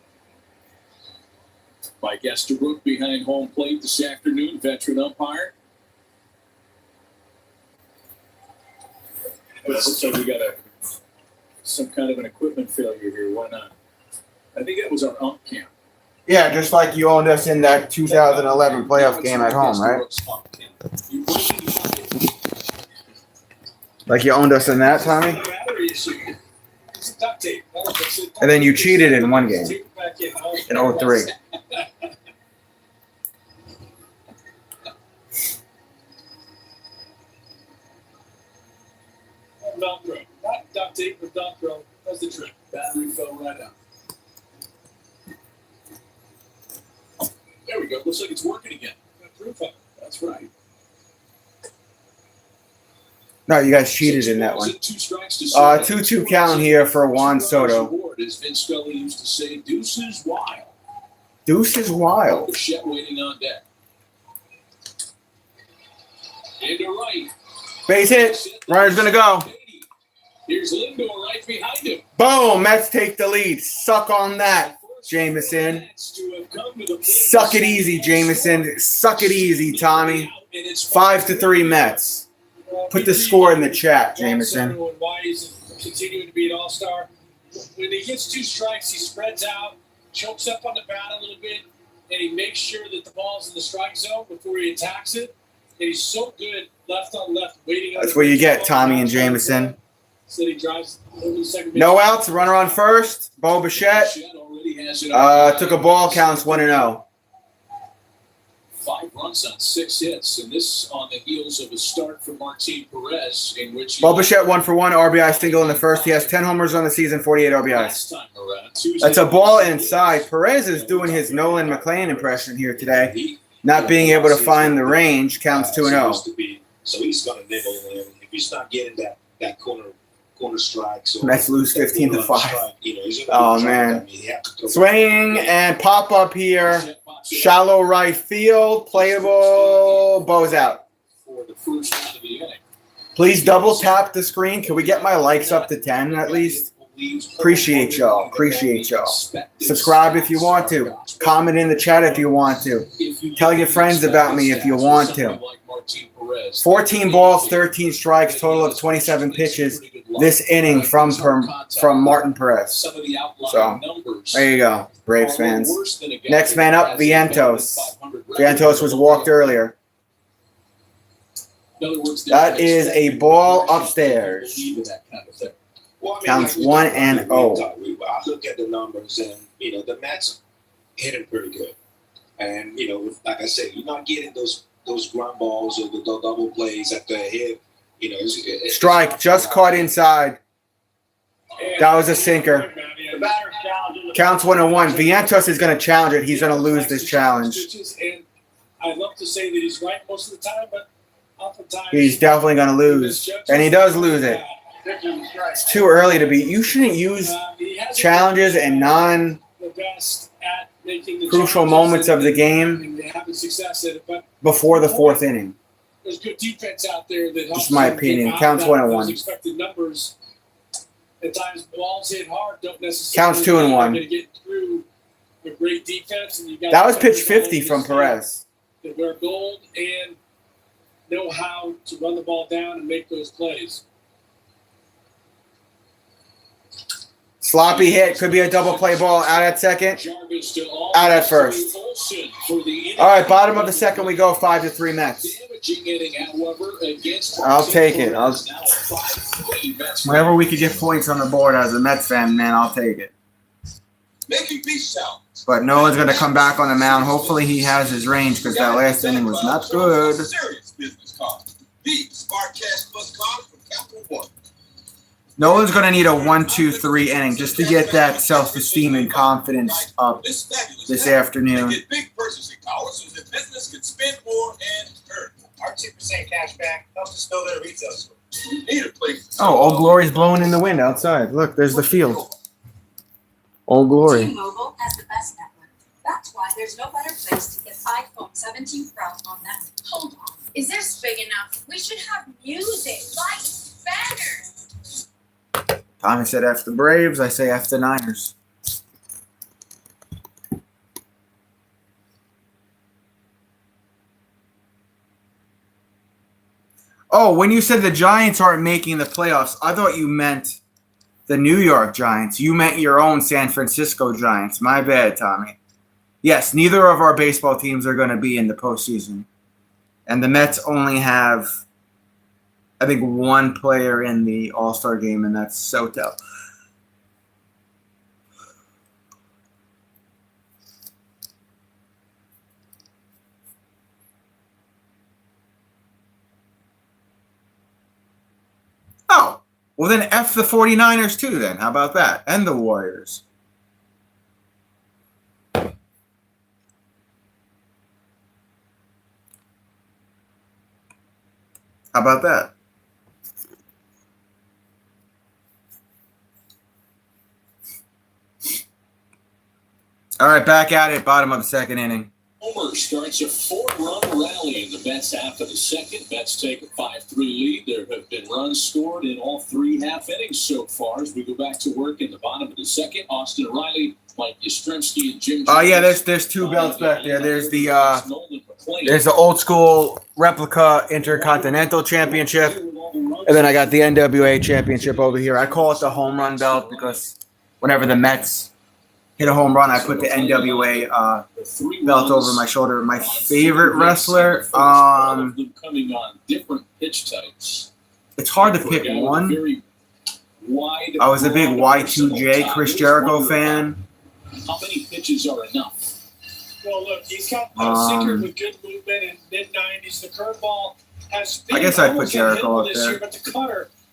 Mike Estabrook behind home plate this afternoon, veteran umpire. But it looks like we got some kind of an equipment failure here. Why not? I think that was our ump cam. Yeah, just like you owned us in that 2011 playoff game at home, right? Like you owned us in that, Tommy? It's duct tape. And then you cheated in one game. In 03. Velcro. Not duct tape, but Velcro. That's the trick. Battery fell right out. There we go. Looks like it's working again. Got proof of it. That's right. No, you guys cheated in that one. 2 strikes to Soto. 2-2 count here for Juan Soto. As Vince Scully used to say, deuces wild. Deuce is wild. Bichette waiting on deck. Into right. Base hit. Runner's going to go. Here's Lindor right behind him. Boom. Mets take the lead. Suck on that, Jameson. Suck it easy, Jameson. Suck it easy, Tommy. 5-3 Mets. Put the score in the chat, Jameson. Why he's continuing to be an all-star. When he gets 2 strikes, he spreads out, chokes up on the bat a little bit, and he makes sure that the ball's in the strike zone before he attacks it. And he's so good left on left, waiting. That's what you get, Tommy and Jameson. So he drives over the second base. No outs, runner on first. Bo Bichette took a ball, counts 1-0. 5 runs on 6 hits, and this on the heels of a start from Martin Perez, in which Bo Bichette 1 for 1 RBI single in the first. He has 10 homers on the season, 48 RBIs. last time around, Tuesday, That's a ball inside. Perez is doing his Nolan McLean impression here today. Not being able to find the range, counts 2-0. So he's going to nibble him. If he's not getting that corner strikes. Mets lose 15-5. He's Oh, man. Swing and pop up here. Shallow right field. Playable. Bo's out. for the first round of the inning. Please double tap the screen. Can we get my likes up to 10 at least? Appreciate y'all. Appreciate y'all. Subscribe if you want to. Comment in the chat if you want to. Tell your friends about me if you want to. 14 balls, 13 strikes, total of 27 pitches this inning from Martin Perez. So, there you go, Braves fans. Next man up, Vientos. Vientos was walked earlier. That is a ball upstairs. Well, I mean, Counts like 1 and 0. I look at the numbers, and the Mets hit him pretty good. And like I said, you're not getting those ground balls or the double plays at the hip. Strike, just caught inside. That was a sinker. Counts 1-1. Vientos is going to challenge it. He's going to lose this challenge. And I'd love to say that he's right most of the time, but oftentimes He's definitely going to lose. And he does lose it. It's too early to be. You shouldn't use challenges and non-crucial moments of the game before the 4th inning. There's good defense out there that helps. Just my opinion. Counts 1-1. Expected numbers. At times, balls hit hard don't necessarily. Counts 2-1. Going to get through a great defense, and you got. That was pitch 50 from Perez. That wear gold and know how to run the ball down and make those plays. Sloppy hit. Could be a double play ball. Out at second. Out at first. All right, bottom of the second we go. 5-3 Mets. I'll take it. Whenever we could get points on the board as a Mets fan, man, I'll take it. But Nolan's going to come back on the mound. Hopefully he has his range because that last inning was not good. Nolan's going to need a 1-2-3 inning just to get that self-esteem and confidence up this afternoon. Our 2% cash back helps us build a retail store. Oh, Old Glory's blowing in the wind outside. Look, there's the field. Old Glory. T-Mobile has the best network. That's why there's no better place to get iPhone 17 Pro on them. Hold on. Is this big enough? We should have music, lights, banners. Tommy said F the Braves. I say F the Niners. Oh, when you said the Giants aren't making the playoffs, I thought you meant the New York Giants. You meant your own San Francisco Giants. My bad, Tommy. Yes, neither of our baseball teams are going to be in the postseason. And the Mets only have, I think, one player in the All-Star game, and that's Soto. Oh, well then F the 49ers too then. How about that? And the Warriors. How about that? All right, back at it, bottom of the second inning. Homer starts a 4-run rally in the Mets half of the second. Mets take a 5-3 lead. There have been runs scored in all 3 half innings so far. As we go back to work in the bottom of the second, Austin Riley, Mike Yastrzemski, and Jim. Oh yeah, there's 2 belts back there. There's the old school replica Intercontinental Championship, and then I got the NWA Championship over here. I call it the home run belt because whenever the Mets hit a home run, I put the NWA belt over my shoulder. My favorite wrestler, coming on different pitch types. It's hard to pick one. I was a big Y2J Chris Jericho fan. How many pitches are enough? Well, look, he's got a sinker with good movement in mid-90s. The curveball has been I guess I'd put almost Jericho unhittable up this there. year, but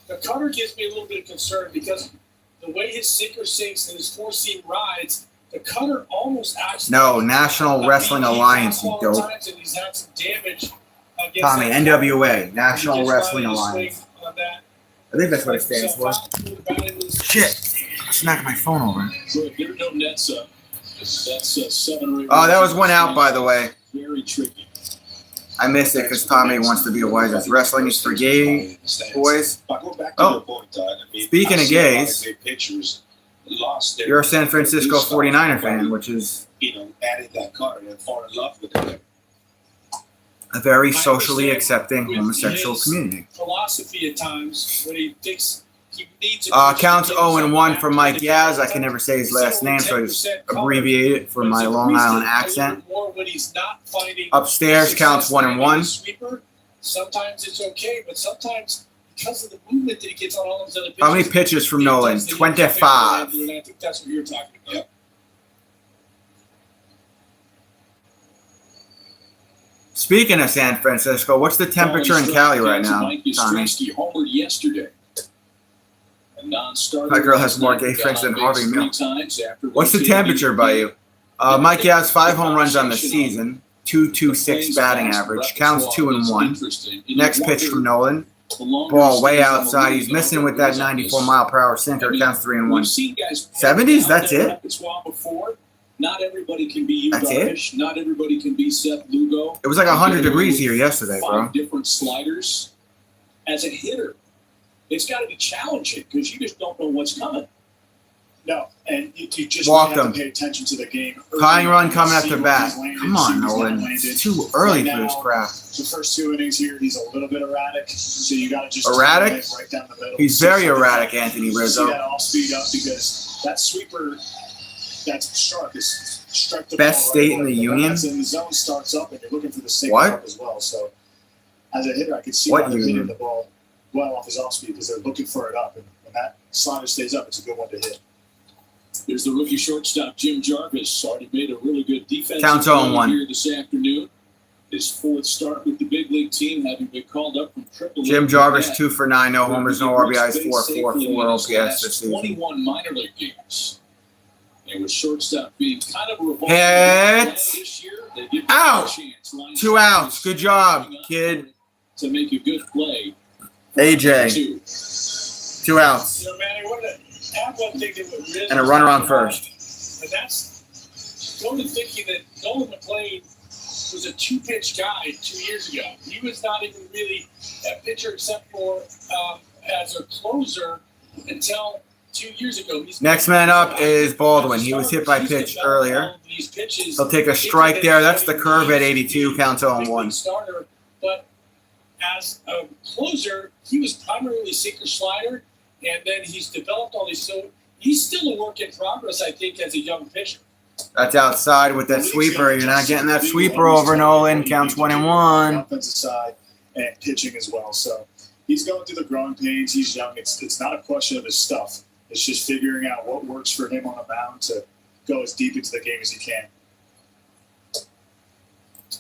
the cutter gives me a little bit of concern because the way his sinker sinks and his four-seam rides, the cutter almost acts. No, National Wrestling Alliance, you dope. And he's had some damage against Tommy, that NWA, cutter. National He just Wrestling riding his Alliance. swing on that. I think that's what it stands for. Shit, I smacked my phone over. So if there are no nets up, that's 7 or 8. Oh, that was 1 out, by the way. Very tricky. I missed it because Tommy wants to be a wise ass. Wrestling is for gay boys. But go back to Oh, your point, I mean, speaking I of see a lot gays, great pitchers lost their- you're a San Francisco their 49er stuff, fan, which is added that card and fall in love with it. a very socially accepting homosexual community. Philosophy at times when he thinks he needs. Counts 0-1 for Mike Yaz. I can never say his last name, so I just abbreviate it for my Long Island accent. Upstairs counts 1-1. Sometimes it's okay, but sometimes because of the movement that he gets on all those other pitches. How many pitches from Nolan? 25. And I think that's what you're talking about. Yep. Speaking of San Francisco, what's the temperature in Cali right now, Mike Tommy? Yastrzemski homered yesterday. My girl has more gay friends than Harvey Milk. What's the temperature by you? Mike has 5 home runs on the season, 2.26 batting average, counts 2-1. Next pitch from Nolan, ball way outside. He's missing with that 94-mile-per-hour sinker, counts 3-1. 70s, that's it? Not everybody can be you, That's Darvish. Not everybody can be Seth Lugo. It was like 100 degrees here yesterday, bro. 5 different sliders. As a hitter, it's got to be challenging because you just don't know what's coming. No, and you just Walked have him. to pay attention to the game. Tying run coming up See to where bat. he's landed, Come see on, where he's not Nolan. landed. It's too early Right for this now, crap. The first 2 innings here, he's a little bit erratic, so you got to just Erratic? right down the middle. He's very erratic, Anthony See Rizzo. that off speed up because that sweeper, that's sharp. Is struck the Best ball state right in the away. But when union? that's in the zone starts up, and you're looking for the single What? up as well. So as a hitter, I can see What why they're union? hitting the ball well off his off speed because they're looking for it up, and when that slider stays up, it's a good one to hit. There's the rookie shortstop, Jim Jarvis. Already made a really good defensive Counts play 0-1. here this afternoon. His 4th start with the big league team, having been called up from Triple A. Jim Jarvis, 2 for 9, no homers, no RBIs, 4.44 OPS this season. 21 minor league games. And with shortstop being kind of a revolving Hits. this year, they give him Out. a chance. Line 2 outs. Good job, kid. To make a good play. AJ, 2 outs. You know, man, I want to have one thing that would really And a runner on first. And that's going to thinking that Nolan McLean was a 2-pitch guy 2 years ago. He was not even really a pitcher except for as a closer until 2 years ago. Next man up is Baldwin. He was hit by pitch earlier. He'll take a strike there. That's the curve at 82, counts 0-1. Starter, but as a closer, he was primarily sinker slider, and then he's developed all these. So he's still a work in progress, I think, as a young pitcher. That's outside with that sweeper. You're not getting that sweeper over Nolan. Counts 1-1. Offensive side and pitching as well. So he's going through the growing pains. He's young. It's not a question of his stuff. It's just figuring out what works for him on a mound to go as deep into the game as he can.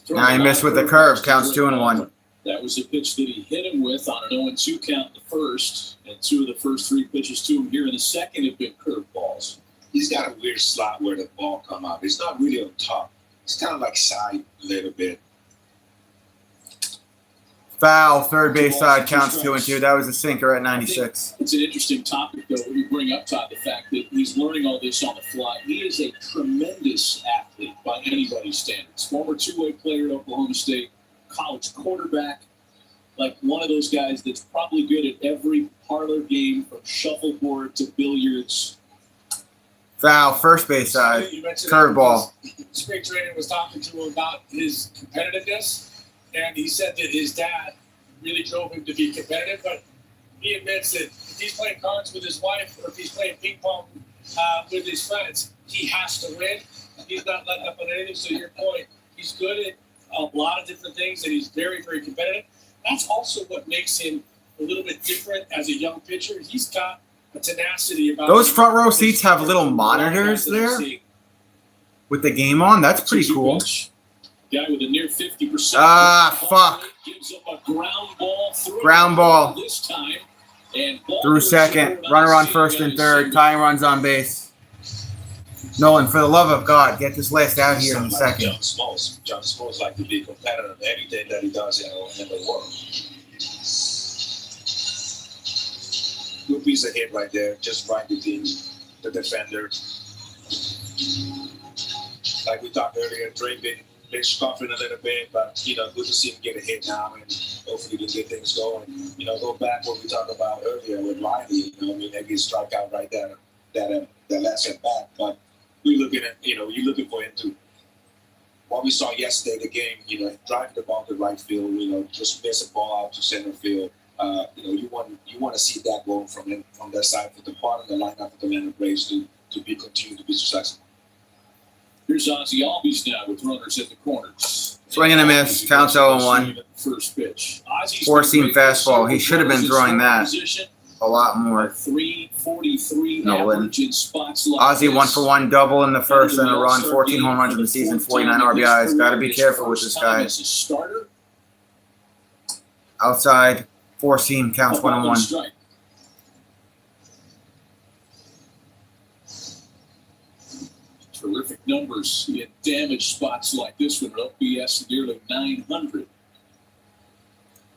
Now he missed with the curve. Counts 2-1. That was the pitch that he hit him with on an 0-2 count in the first, and 2 of the first 3 pitches to him here in the second have been curveballs. He's got a weird slot where the ball come out. It's not really on top. It's kind of like side a little bit. Foul, third base side, counts 2-2. That was a sinker at 96. It's an interesting topic, though. You bring up, Todd, the fact that he's learning all this on the fly. He is a tremendous athlete by anybody's standards. Former two-way player at Oklahoma State, college quarterback, like one of those guys that's probably good at every parlor game from shuffleboard to billiards. Foul, first base side, You mentioned curveball. spring training was talking to him about his competitiveness, and he said that his dad really drove him to be competitive. But he admits that if he's playing cards with his wife or if he's playing ping pong with his friends, he has to win. He's not letting up on anything. So to your point, he's good at a lot of different things, and he's very, very competitive. That's also what makes him a little bit different as a young pitcher. He's got a tenacity about Those him. front row seats have little monitors there with the game on. That's pretty cool. Guy with a near 50%. Fuck. Gives up a ground ball. Ground ball. This time. And Through second. Runner on first and third. Tying runs on base. Nolan, for the love of God, get this last out here in a second. John Smoltz like to be competitive in anything that he does in the world. Good piece of hit right there, just right between the defender. Like we talked earlier, Dre been scuffing a little bit, but good to see him get a hit now, and hopefully we can get things going. Go back what we talked about earlier with Riley. Maybe a strikeout right there, that last at bat, but we're looking at you're looking for him to. What we saw yesterday, the game, driving the ball to right field, just miss a ball out to center field. You want to see that going from that side for the part of the lineup of the Atlanta Braves to continue to be successful. Here's Ozzie Albies now with runners at the corners. Swing and a miss. Counts 0-1. First pitch. Four-seam fastball. He should have been throwing that a lot more. 343 Nolan. average in spots like Ozzie this. 1-for-1 double in the first and a run. 14 home runs in the season. 49 RBIs. Got to be careful with this guy. As a starter, Outside. Four-seam. Counts 1-1. strike. Terrific numbers. He had damaged spots like this one. OPS nearly 900.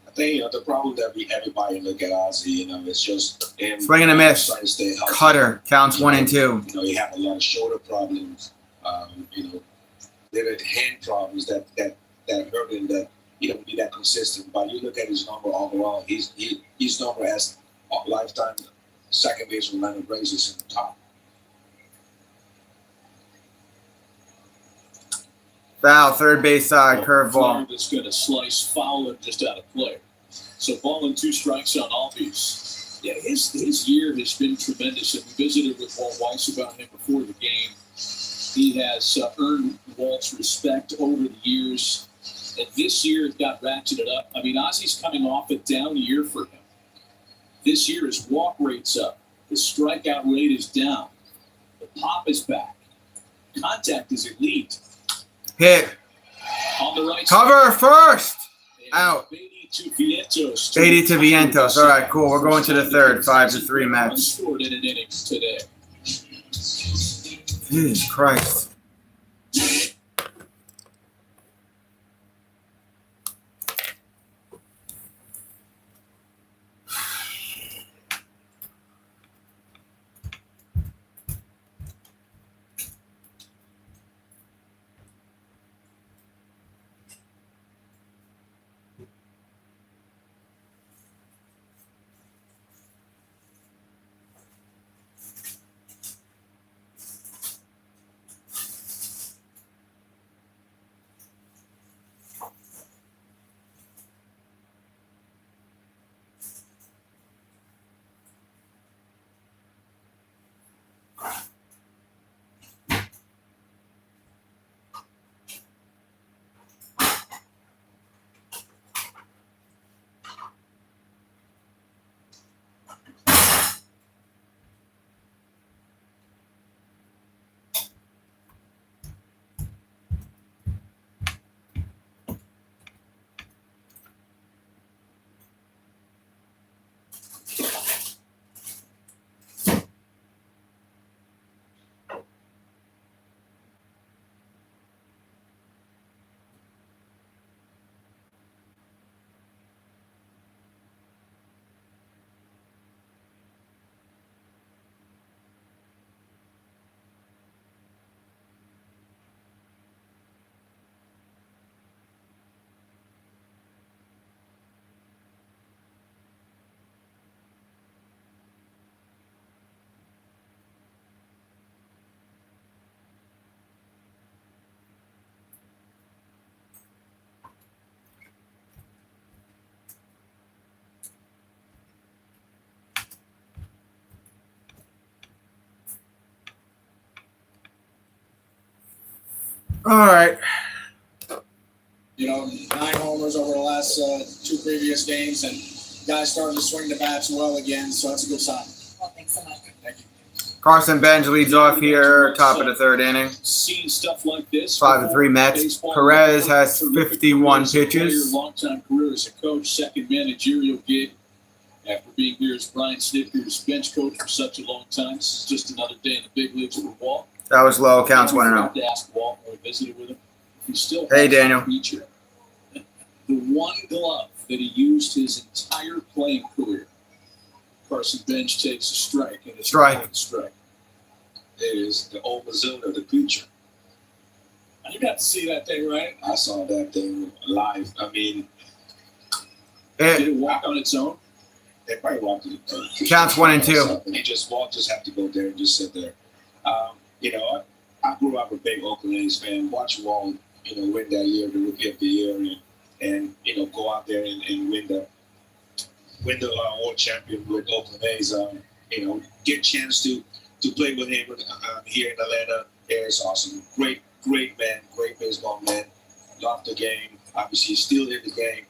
I think the problem that everybody look at Ozzie, it's just him. Swing and a miss. trying to stay healthy. Cutter. Counts 1 and 2. He had a lot of shoulder problems. There are hand problems that hurt him, that he don't be that consistent. But you look at his number overall, his number as a lifetime second baseman Atlanta Braves is in the top. Foul. Third base side. Curveball. That's going to slice foul and just out of play. So ball and 2 strikes on Albies. Yeah, his year has been tremendous. And we visited with Walt Weiss about him before the game. He has earned Walt's respect over the years. And this year it got ratcheted up. I mean, Ozzie's coming off a down year for him. This year his walk rate's up. His strikeout rate is down. The pop is back. Contact is elite. Hit. On the right Cover first. side, Out. Beatty to Vientos. Beatty to Vientos. All right, cool. We're going to the third. 5-3 Mets. Scored in an inning today. Jesus Christ. All right. You know, 9 homers over the last 2 previous games, and guys starting to swing the bats well again, so that's a good sign. Well, thanks so much. Thank you. Carson Bench leads off here, top of the 3rd inning. Seeing stuff like this. 5-3 Mets. Perez has 51 pitches. Long-time career as a coach, second managerial gig. After being here as Brian Snitker's bench coach for such a long time, this is just another day in the big leagues for Walt. That was low. Counts 1-0. To ask Walt when we visited with him. He still Hey, has Daniel. a feature. The one glove that he used his entire playing career. Carson Bench takes a strike, and it's Strike. a strike. It is the Omazuna, the creature. You got to see that thing, right? I saw that thing live. I mean, Did It it walk on its own? they probably walked it. Counts 1-2. Walt just have to go there and just sit there. You know, I grew up a big Oakland A's fan. Watch Walt, you know, win that year, the Rookie of the Year, and you know, go out there and win the world champion with Oakland A's. You know, get a chance to play with him here in Atlanta. Yeah, it's awesome. Great man, great baseball man. Loved the game. Obviously, still in the game.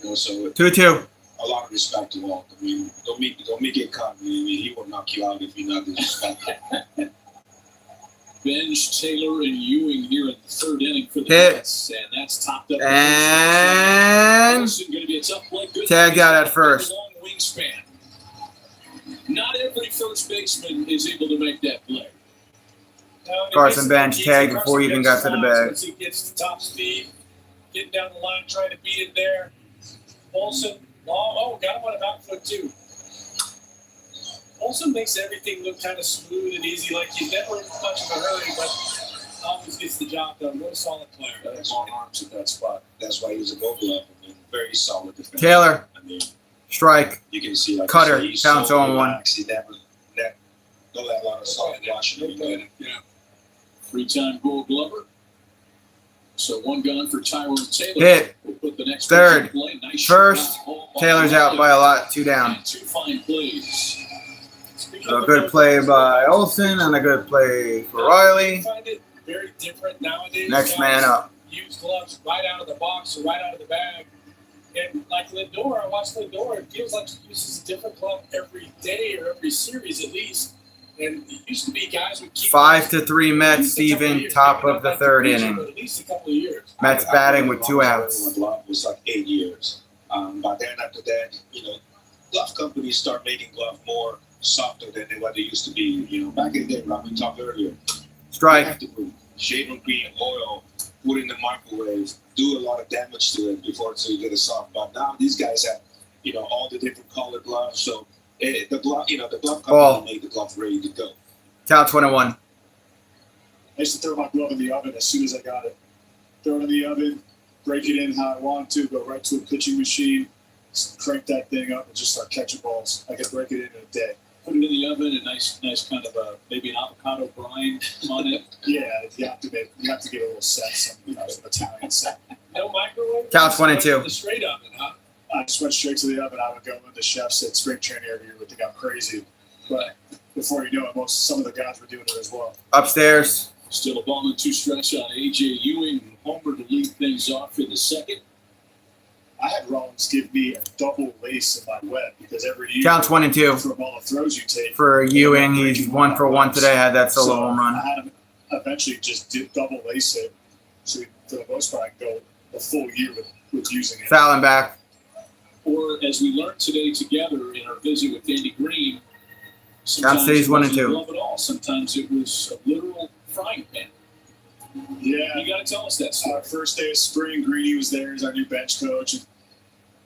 You know, so 2-2. a lot of respect to Walt. I mean, don't make it come. I mean, he will knock you out if you're not disrespectful. Bench, Taylor, and Ewing here in the 3rd inning for the Hit. Mets, and that's topped up. And Going to be a tough play. Good tagged out at play, first. Long wingspan. Not every first baseman is able to make that play. Carson Bench tagged before he even got to the bag. Once he gets to top speed, getting down the line, trying to beat it there. Olsen, got him on a back foot too. Olsen makes everything look kind of smooth and easy, like he's never in much of a hurry, but always gets the job done. What a solid player. That's long arms at that spot. That's why he was a Gold Glove. I mean, very solid defense. Taylor. I mean, Strike. you can see like Cutter. he's Counts so 0-1. relaxed. He never don't have a lot of solid washing. Yeah. 3-time Gold Glover. So 1 gone for Tyrone Taylor. Hit. We'll put the next 3rd. play. Nice First. shot home by Taylor's out by a lot. 2 down. And 2 fine plays. So a good play by Olsen and a good play for Riley. I find it very different nowadays. Next man up. Use gloves right out of the box or right out of the bag. And like Lindor, I watched Lindor. It feels like he uses a different glove every day or every series at least. And it used to be guys would keep 5-3 Mets, Steven, top of the 3rd inning. At least a couple of years. Mets batting with 2 outs. Glove was like 8 years. But then after that, you know, glove companies start making glove more softer than what they used to be. You know, back in the day, like we talked earlier, you Strike. have to put shaving cream, oil, put it in the microwave, do a lot of damage to it before to get it soft. But now these guys have, you know, all the different colored gloves. So the glove, you know, the glove company made the glove ready to go. Counts 1-1. I used to throw my glove in the oven as soon as I got it. Throw it in the oven, break it in how I want to, go right to a pitching machine, crank that thing up, and just start catching balls. I could break it in a day. Put it in the oven, a nice kind of maybe an avocado brine on it. Yeah, you have to get a little set, some Italian set. No microwave? Counts 1 and 2. The straight oven, huh? I just went straight to the oven. I would go when the chefs at spring training every year would think I'm crazy. But before you know it, some of the guys were doing it as well. Upstairs. Still a ball and 2 strikes on A.J. Ewing. Homer to lead things off in the 2nd. I had Rollins give me a double lace in my wet because every year Counts 1 and 2. from all the throws you take. For Ewing, he's 1 for 1 today. Had that solo home run. I had him eventually just double lace it. So for the most part, I can go a full year with using it. Fouling back. Or as we learned today together in our visit with Andy Green, Count stays 1 and 2. Glove at all. Sometimes it was a literal frying pan. Yeah. You got to tell us that story. Our first day of spring, Greeny was there as our new bench coach. And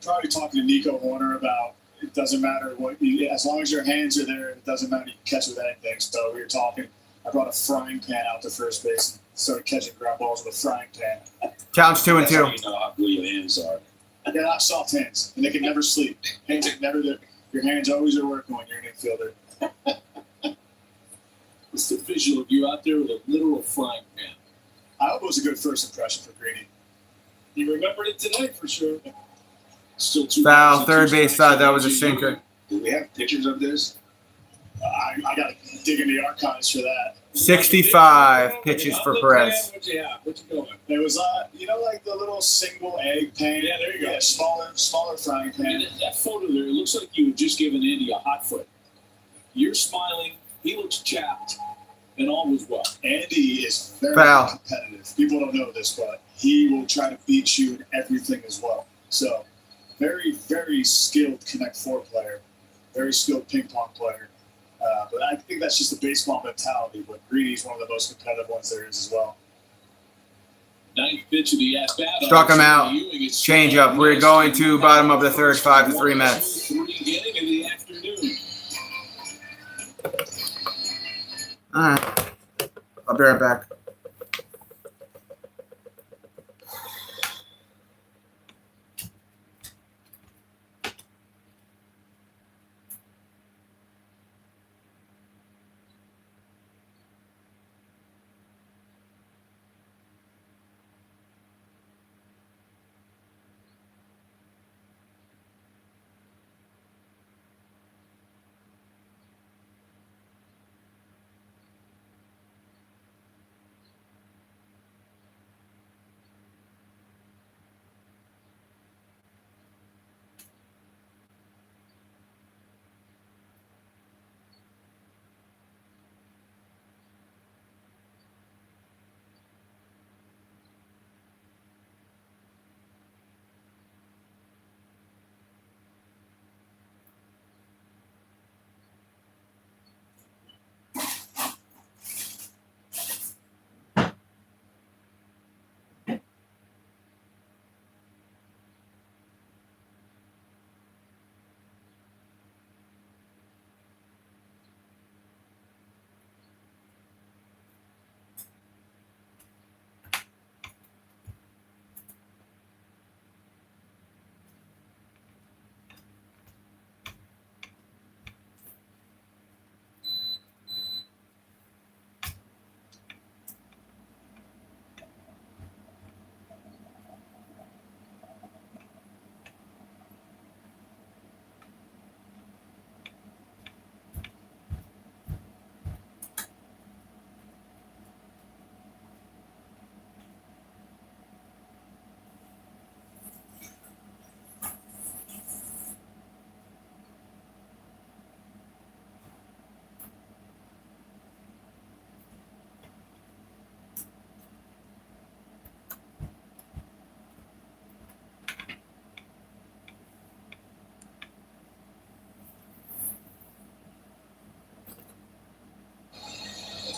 probably talking to Nico Warner about it doesn't matter as long as your hands are there, it doesn't matter. You can catch with anything. So we were talking. I brought a frying pan out to first base and started catching ground balls with a frying pan. Counts 2 and 2. That's how you know how good your hands are. And they're not soft hands, and they can never sleep. Hands are never there. Your hands always are working when you're an infielder. It's the visual of you out there with a literal frying pan. I hope it was a good first impression for Greeny. You remembered it tonight for sure. Still 2 Foul. balls and 2 Third base strikes thought on that was a A.J. sinker. Ewing. Do we have pictures of this? I got to dig in the archives for that. 65 pitches for Perez. What you have? What you going? It was, like the little single egg pan. Yeah, there you go. Yeah, smaller frying pan. And that photo there, it looks like you had just given Andy a hot foot. You're smiling. He looks chapped, and all was well. Andy is very Foul. competitive. People don't know this, but he will try to beat you in everything as well. So, very, very skilled Connect Four player, very skilled ping pong player. But I think that's just a baseball mentality. But Greeny's one of the most competitive ones there is as well. Ninth pitch of the at-bat. Struck him out. Change up. We're going to bottom of the third, 5-3 Mets. 3 inning of the afternoon. All right. I'll be right back.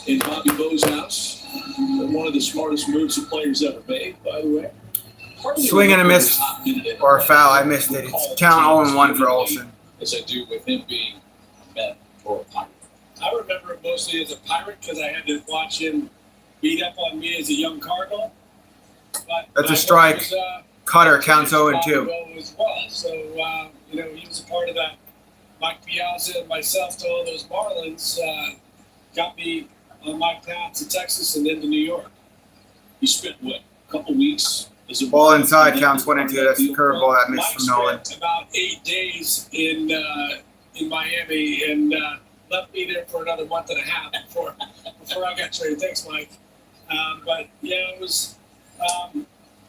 In Bobby Bo's house, one of the smartest moves the players ever made, by the way. Swing and a miss or a foul. I missed it. It's count 0-1 for Olsen. As I do with him being a Met or a Pirate. I remember it mostly as a Pirate because I had to watch him beat up on me as a young Cardinal. But That's a strike. Was, Cutter counts 0-2. As well. So, he was a part of that. Mike Piazza and myself to all those Marlins got me on my path to Texas and then to New York. He spent, a couple weeks as a Ball inside counts 1-2. That's the curveball that missed Mike from Nolan. spent about 8 days in Miami and left me there for another month and a half before I got traded. Thanks, Mike. But yeah, it was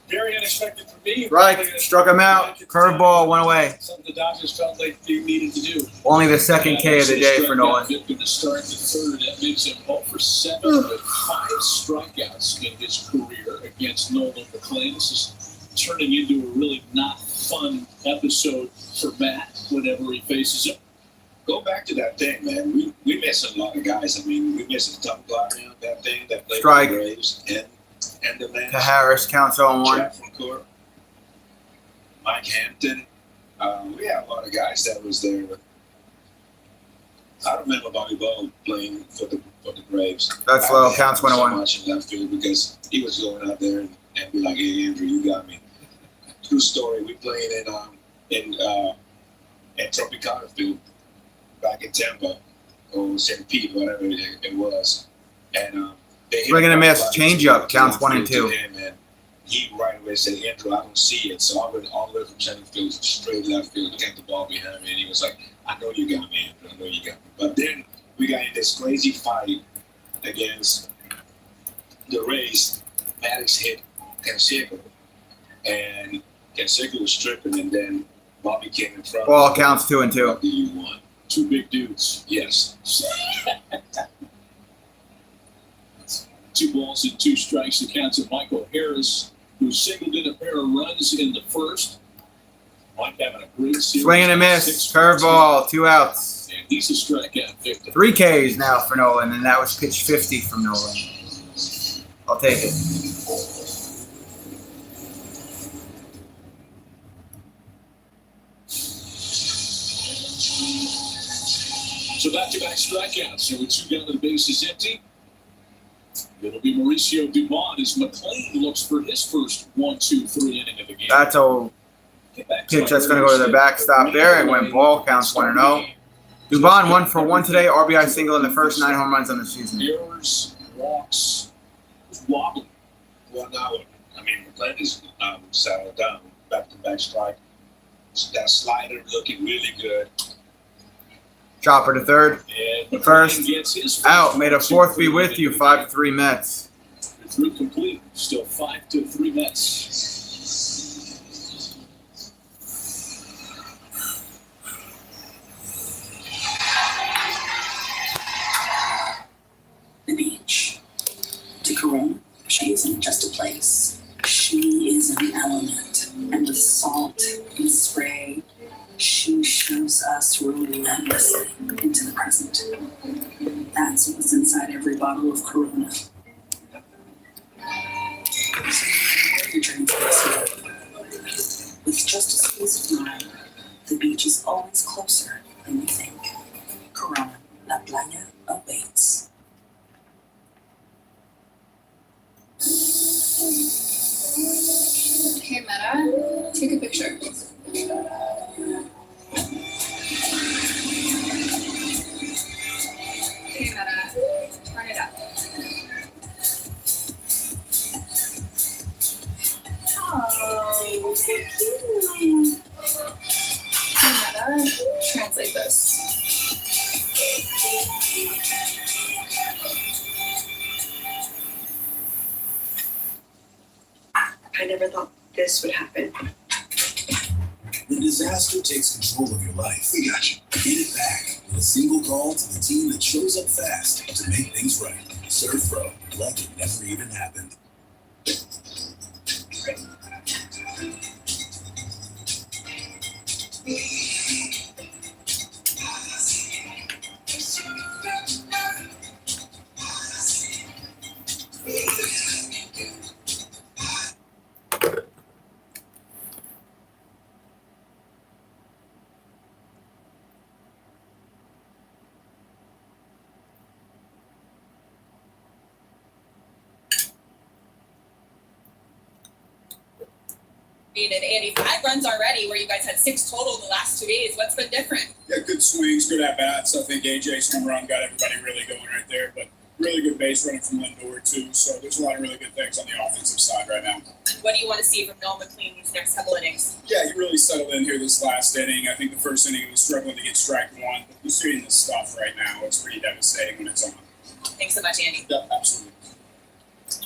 very unexpected for me. Right, struck him out. Curveball went away. Something the Dodgers felt like they needed to do. Only the second K of the day for Nolan. Going to start the third. That makes him 0 for 7 with 5 strikeouts in his career against Nolan McLean. This is turning into a really not fun episode for Matt whenever he faces him. Go back to that thing, man. We missed a lot of guys. I mean, we missed a tough guy around that thing that played Strike. for the Braves and the man. To Harris counts 0-1. Jack from Court, Mike Hampton. We had a lot of guys that was there. But I remember Bobby Bo playing for the Braves. That's I low. hated Counts him so 1-1. much in left field because he was going out there and be like, "Hey, Andrew, you got me." True story. We played in Tropicana Field back in Tampa or St. Pete, whatever it was, and they hit Swing and a miss. ball Change up. Counts to 1-2. him, and he right away said, "Andrew, I don't see it." So I went all the way from center field to straight left field to get the ball behind me, and he was like, "I know you got me, Andrew. I know you got me." But then we got in this crazy fight against the Rays, Maddox hit Canseco, and Canseco was tripping, and then Bobby came in front. Ball counts 2-2. What do you want? Two big dudes. Yes. 2 balls and 2 strikes. The count to Michael Harris, who singled in a pair of runs in the first. Mike having a great series. Swing and a miss. Curveball. 2 outs. And he's a strikeout victim. 3 Ks now for Nolan, and that was pitch 50 from Nolan. I'll take it. So back-to-back strikeouts. So with 2 down, the base is empty. It'll be Mauricio Dubon as McLean looks for his first 1-2-3 inning of the game. That's a pitch that's going to go to the backstop there, and when ball counts 1-0. Dubon 1 for 1 today. RBI single in the first 9 home runs on the season. Errors, walks, wobbly. Well, now, I mean, McLean is settled down, back-to-back strike. That slider looking really good. Chopper to third. And McLean First gets his out. Made a fourth be with you. 5-3 Mets. Through complete. Still 5-3 Mets. The beach. To Corona, she isn't just a place. She is an element. And with salt and spray, she shows us relentlessly into the present. That's what's inside every bottle of Corona. So no matter where your drink is, with just a squeeze of lime, the beach is always closer than you think. Corona, La Playa awaits. Okay, Meta, take a picture. Okay, Meta, turn it up. Oh, so cute. Okay, Meta, translate this. I never thought this would happen. When disaster takes control of your life, we got you. Get it back with a single call to the team that shows up fast to make things right. Serve Pro, like it never even happened. And Andy, 5 runs already where you guys had 6 total in the last 2 days. What's been different? Yeah, good swings, good at-bats. I think AJ's home run got everybody really going right there, but really good base running from Lindor, too. So there's a lot of really good things on the offensive side right now. What do you want to see from Noel McLean these next couple innings? Yeah, he really settled in here this last inning. I think the first inning he was struggling to get strike 1, but he's seeing this stuff right now. It's pretty devastating when it's on. Thanks so much, Andy. Yeah, absolutely.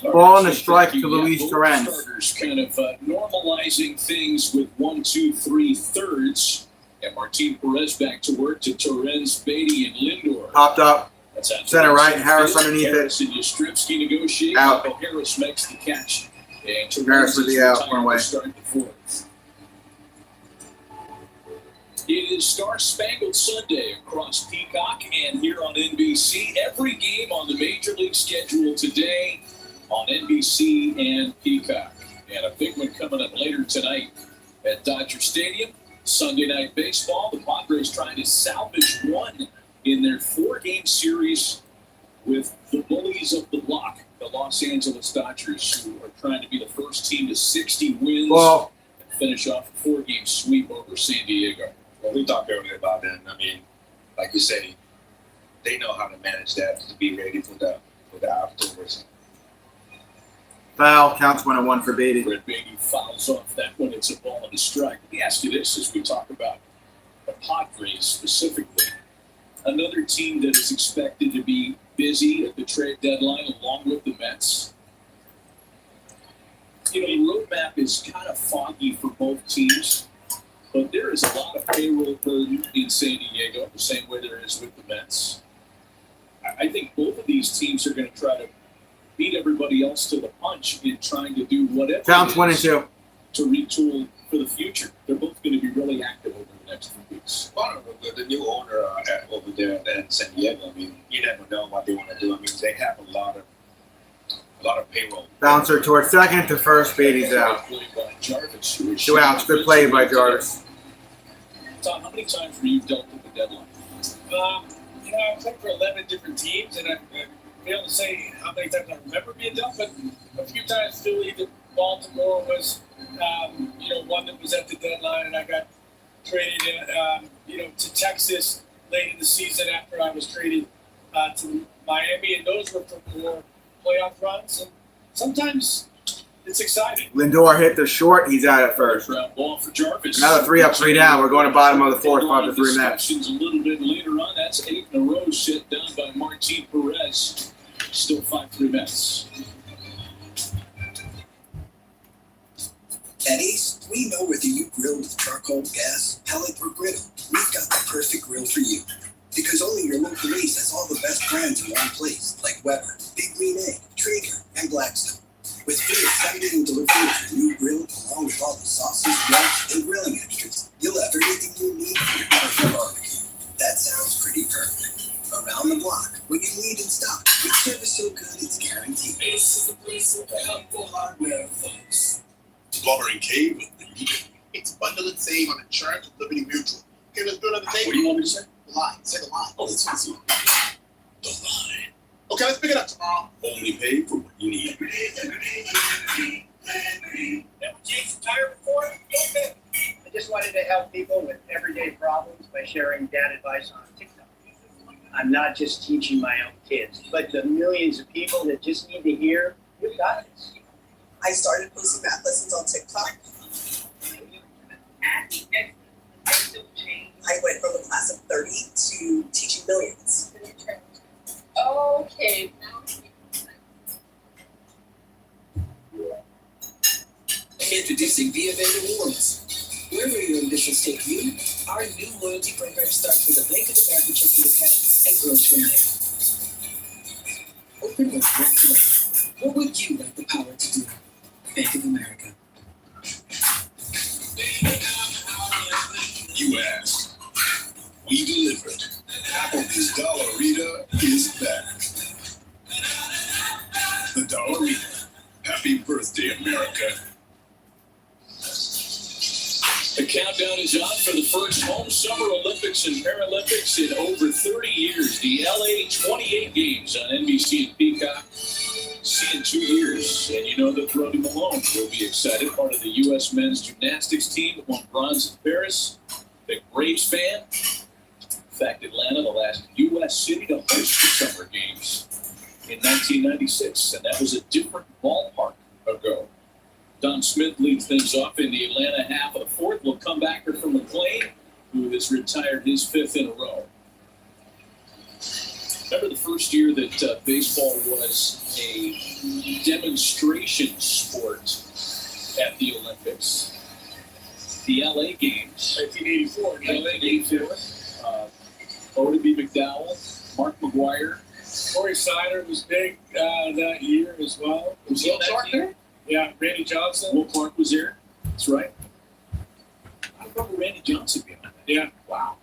Ball and a strike to Luis Torrens. Starters kind of normalizing things with 1, 2, 3 thirds. And Martin Perez back to work to Torrens, Beatty, and Lindor. Popped up. That's out Center right, Harris underneath it. Harris and Yastrzemski negotiate. Out. Michael Harris makes the catch. And Torrens Harris with is the out, retired one away. to start the 4th. It is Star Spangled Sunday across Peacock and here on NBC. Every game on the Major League schedule today on NBC and Peacock. And a big one coming up later tonight at Dodger Stadium. Sunday Night Baseball. The Padres trying to salvage one in their 4-game series with the bullies of the block, the Los Angeles Dodgers, who are trying to be the first team to 60 wins Ball. and finish off a 4-game sweep over San Diego. Well, we talked earlier about them. I mean, like you say, they know how to manage that to be ready for the October. Foul. Counts 1-1 for Beatty. Brett Beatty fouls off that one. It's a ball and a strike. Let me ask you this as we talk about the Padres specifically. Another team that is expected to be busy at the trade deadline along with the Mets. You know, the roadmap is kind of foggy for both teams, but there is a lot of payroll burden in San Diego, the same way there is with the Mets. I think both of these teams are going to try to beat everybody else to the punch in trying to do whatever Down it is 22. to retool for the future. They're both going to be really active over the next few weeks. Well, the new owner over there in San Diego, I mean, you never know what they want to do. I mean, they have a lot of payroll. Bouncer towards second to first. Beatty's out. Two outs. Good play by Jarvis. Tom, how many times were you dealt with the deadline? You know, I played for 11 different teams, and I'd be able to say how many times I remember being dealt, but a few times Philly, Baltimore was, you know, one that was at the deadline, and I got traded, you know, to Texas late in the season after I was traded to Miami, and those were for more playoff runs. And sometimes it's exciting. Lindor hit the short. He's out at first. Ground ball for Jarvis. Another 3 up, 3 down. We're going to bottom of the fourth, 5-3 Mets. A little bit later on. That's 8 in a row set down by Martin Perez. Still 5-3 Mets. At Ace, we know whether you grill with charcoal, gas, pellet, or griddle, we've got the perfect grill for you. Because only your local Ace has all the best brands in one place, like Weber, Big Green Egg, Traeger, and Blackstone. With free exciting delivery of your new grill, along with all the sauces, rubs, and grilling extras, you'll have everything you need for your perfect barbecue. That sounds pretty perfect. Around the block, what you need in stock, with service so good it's guaranteed. Ace is the place with the helpful hardware, folks. Plumber and Cave with the Beacon. It's bundle and save on insurance with Liberty Mutual. Okay, let's do another What do you want me to say? The line. Say the line. Oh, it's easy. The line. Okay, let's pick it up tomorrow. Only pay for what you need. Jason Tire before? Okay. I just wanted to help people with everyday problems by sharing dad advice on TikTok. I'm not just teaching my own kids, but the millions of people that just need to hear, you got this. I started posting math lessons on TikTok. I went from a class of 30 to teaching millions. Okay. Introducing Via Veda Rewards. Wherever your ambitions take you, our new loyalty program starts with a Bank of America checking account and grows from there. Open one right away. What would you like the power to do? Bank of America. You asked. We delivered. Applebee's Dollarita is back. The Dollarita. Happy birthday, America. The countdown is on for the first home Summer Olympics and Paralympics in over 30 years. The LA 28 Games on NBC and Peacock. See in 2 years, and you know that Brody Malone will be excited. Part of the U.S. men's gymnastics team that won bronze in Paris. Big Braves fan. In fact, Atlanta, the last U.S. city to host the Summer Games in 1996, and that was a different ballpark ago. Don Smith leads things off in the Atlanta half of the fourth. We'll come back here from McLean, who has retired his 5th in a row. Remember the first year that baseball was a demonstration sport at the Olympics? The LA Games. 1984. LA Games. Odie B. McDowell, Mark McGuire. Corey Sider was big that year as well. Was he on that team? Yeah, Randy Johnson. Will Clark was there. That's right. I remember Randy Johnson being on that. Yeah. Wow.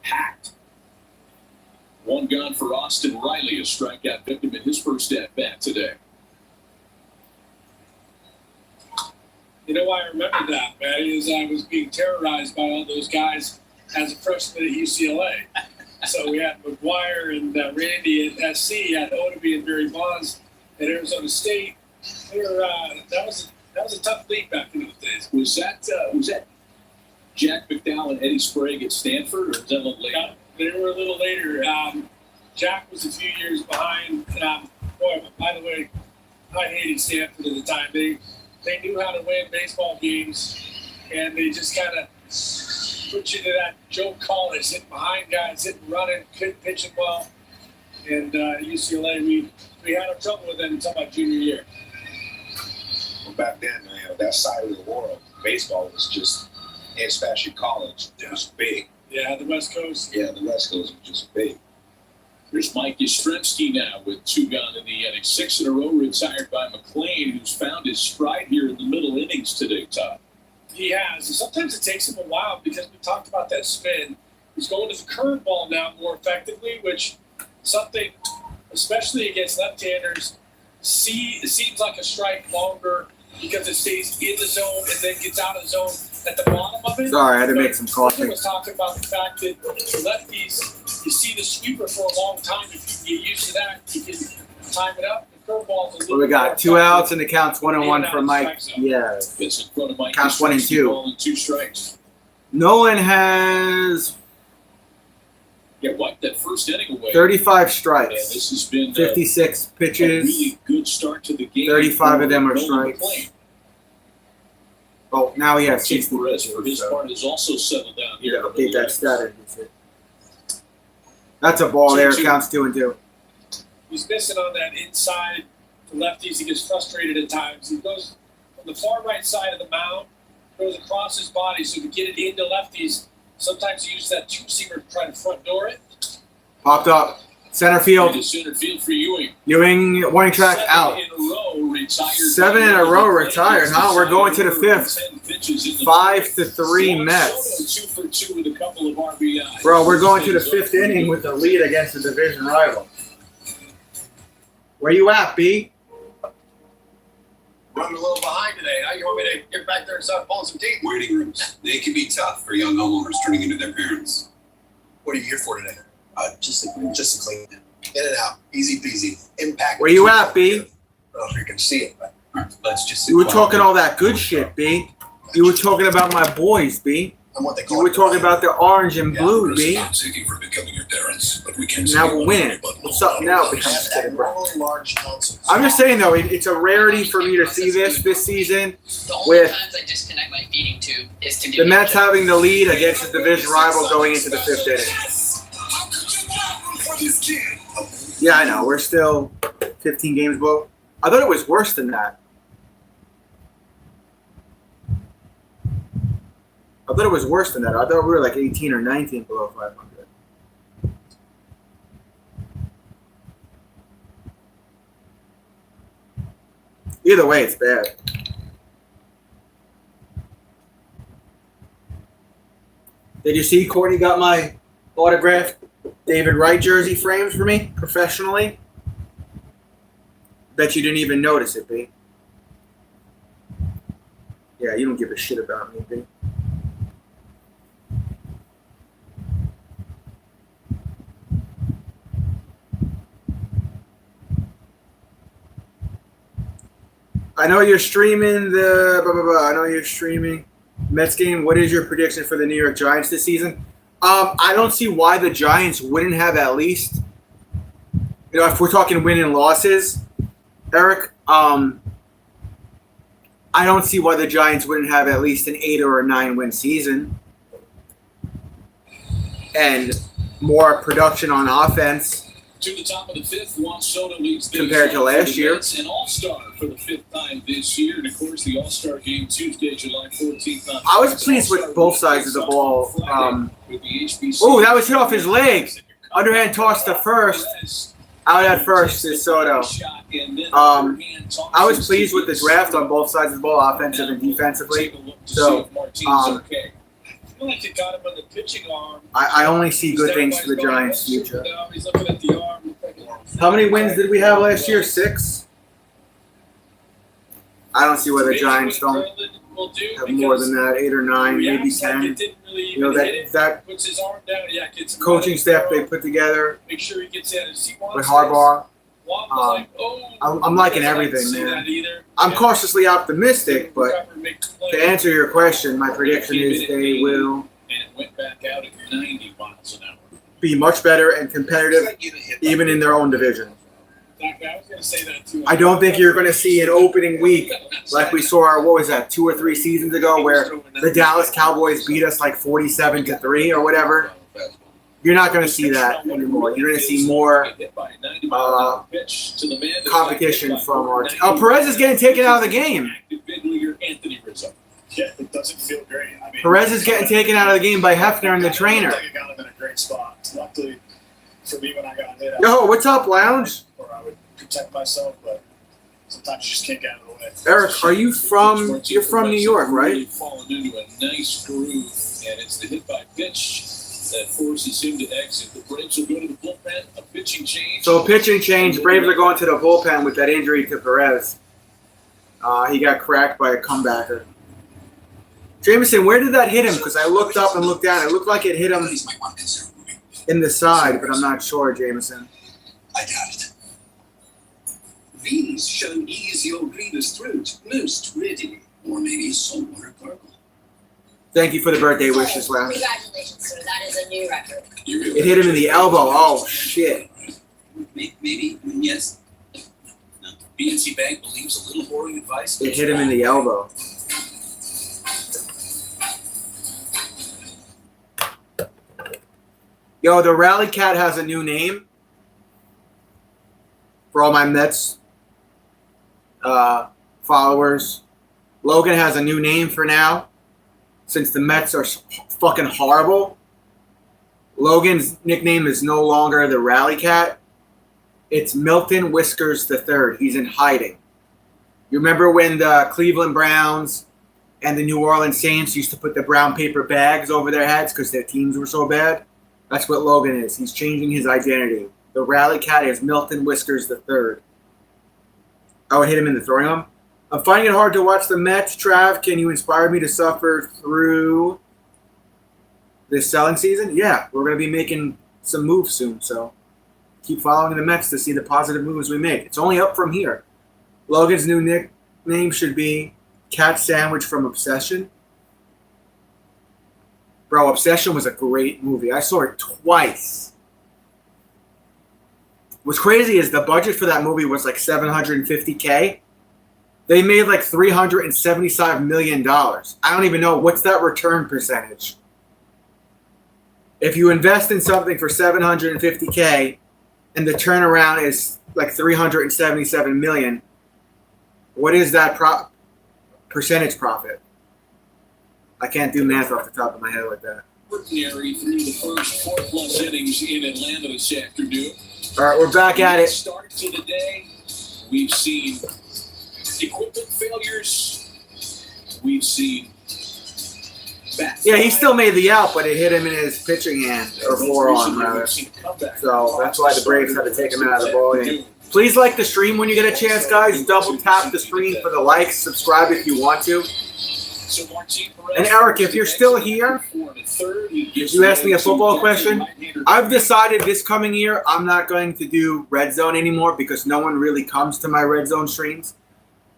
Packed. One gone for Austin Riley, a strikeout victim in his first at-bat today. You know why I remember that, man, is I was being terrorized by all those guys as a freshman at UCLA. So we had McGuire and Randy at SC, had Odeby and Barry Bonds at Arizona State. They were, that was a tough league back in those days. Was that Jack McDowell and Eddie Sprague at Stanford, or was that a little later? They were a little later. Jack was a few years behind. Boy, by the way, I hated Stanford at the time. They knew how to win baseball games, and they just kind of put you to that Joe Collins, hitting behind guys, hitting, running, pitching well. And UCLA, we had our trouble with them until my junior year. Well, back then, that side of the world, baseball was just, especially college, it was big. Yeah, the West Coast. Yeah, the West Coast was just big. There's Mike Yastrzemski now with 2 gone in the inning. 6 in a row retired by McLean, who's found his stride here in the middle innings today, Todd. He has. And sometimes it takes him a while because we talked about that spin. He's going to the curveball now more effectively, which something, especially against left-handers, seems like a strike longer because it stays in the zone and then gets out of the zone at the bottom of it. Sorry, I had to make some coffee. I was talking about the fact that the lefties, you see the sweeper for a long time. If you get used to that, you can time it up. The curveball's a little Well, we got 2 outs and the count's 1-1 for Mike. Yeah. It's in front of Mike Counts 1 and Yastrzemski, 2. ball and 2 strikes. Nolan has Yeah, wiped that first inning away. 35 And strikes, this has been 56 a pitches. really good start to the game. 35 of them are for Nolan strikes. McLean. Oh, now he has Jake 60 Perez, for his pitches. So part, has also settled down you here. gotta update that stat. That's a ball there. 2-2. Counts 2 and 2. He's missing on that inside to lefties. He gets frustrated at times. He goes from the far right side of the mound, goes across his body so to get it into lefties. Sometimes he uses that two-seamer to try to front door it. Popped up. Center field. Into center field for Ewing. Ewing, warning track out. 7 in a row retired. 7 in a row retired, huh? We're going to the 5th. 5-3 Mets. 2 for 2 with a couple of RBIs. Bro, we're going to the 5th inning with the lead against the division rival. Where you at, B? Running a little behind today. How you want me to get back there and start pulling some teeth? Waiting rooms. They can be tough for young homeowners turning into their parents. What are you here for today? Just to clean it. In and out. Easy peasy. Impact. Where you at, B? I don't know if you can see it, but All right, let's just. You were talking all that good shit, B. You were talking about my boys, B. I'm what they You call were talking about the orange and blue, B. Not seeking for becoming your parents, but we can. Now we're winning. What's up now? They have abnormally large tonsils. I'm just saying, though, it's a rarity for me to see this season. The only With times I disconnect my feeding tube is to the Mets having the lead against the division rival going into the 5th inning. Yeah, I know. We're still 15 games below. I thought it was worse than that. I thought we were like 18 or 19 below 500. Either way, it's bad. Did you see Courtney got my autographed David Wright jersey frames for me professionally? Bet you didn't even notice it, B. Yeah, you don't give a shit about me, B. I know you're streaming I know you're streaming Mets game. What is your prediction for the New York Giants this season? I don't see why the Giants wouldn't have at least, if we're talking win and losses, Eric, I don't see why the Giants wouldn't have at least an 8 or a 9 win season and more production on offense. To the top of the 5th, Juan Soto leads things Compared to off last for the year. Mets, an all-star for the 5th time this year. And, of course, the all-star game Tuesday, July 14th. I was pleased with both sides of the ball. With the HBC. Oh, that was hit off his leg. Underhand toss to first. Out at first is Soto. I was pleased with the draft on both sides of the ball, offensive and defensively. So, I feel like it got him on the pitching arm. I only see good things for the Giants' future. He's looking at the arm. How many wins did we have last year? 6? I don't see why the Giants don't have more than that. 8 or 9, maybe 10. That puts his arm down. Yeah, gets him coaching staff they put together make sure he gets in. with Harbaugh. I'm liking everything, man. I'm cautiously optimistic, but to answer your question, my prediction is they will And it went back out at 90 miles an hour. be much better and competitive, even in their own division. Exactly. I was going to say that too. I don't think you're going to see an opening week like we saw, 2 or 3 seasons ago, where the Dallas Cowboys beat us like 47-3 or whatever. You're not going to see that anymore. You're going to see more competition from our team. Oh, Perez is getting taken out of the game. Yeah, it doesn't feel great. I mean, Perez is getting taken out of the game by Hefner and the trainer. I got him in a great spot. Luckily for me, when I got hit, Yo, what's up, Lounge? or I would protect myself, but sometimes you just can't get out of the way. Eric, are you from? You're from New York, right? Fallen into a nice groove, and it's the hit by pitch that forces him to exit. The Braves will go to the bullpen. A pitching change. So pitching change. Braves are going to the bullpen with that injury to Perez. He got cracked by a comebacker. Jameson, where did that hit him? Because I looked up and looked down. It looked like it hit him in the side, but I'm not sure, Jameson. I got it. These shall ease your grievous throat most readily. Or maybe a saltwater gargle. Thank you for the birthday wishes, Lounge. Congratulations, sir. That is a new record. It hit him in the elbow. Oh, shit. Maybe, yes. No. BNC Bank believes a little boring advice. It hit him in the elbow. Yo, the Rally Cat has a new name for all my Mets followers. Logan has a new name for now, since the Mets are fucking horrible. Logan's nickname is no longer the Rally Cat. It's Milton Whiskers III. He's in hiding. You remember when the Cleveland Browns and the New Orleans Saints used to put the brown paper bags over their heads because their teams were so bad? That's what Logan is. He's changing his identity. The Rally Cat is Milton Whiskers III. I would hit him in the throwing arm. I'm finding it hard to watch the Mets. Trav, can you inspire me to suffer through this selling season? Yeah, we're going to be making some moves soon, so keep following the Mets to see the positive moves we make. It's only up from here. Logan's new nickname should be Cat Sandwich from Obsession. Bro, Obsession was a great movie. I saw it twice. What's crazy is the budget for that movie was like $750K. They made like $375 million. I don't even know. What's that return percentage? If you invest in something for $750K and the turnaround is like $377 million, what is that percentage profit? I can't do math off the top of my head like that. Ordinary through the first 4+ innings in Atlanta this afternoon. All right, we're back at it. Start to the day. We've seen equipment failures. We've seen Yeah, he still made the out, but it hit him in his pitching hand, or forearm, rather. So that's why the Braves had to take him out of the ball game. Please like the stream when you get a chance, guys. Double tap the screen for the likes. Subscribe if you want to. And Eric, if you're still here, if you ask me a football question, I've decided this coming year I'm not going to do Red Zone anymore because no one really comes to my Red Zone streams.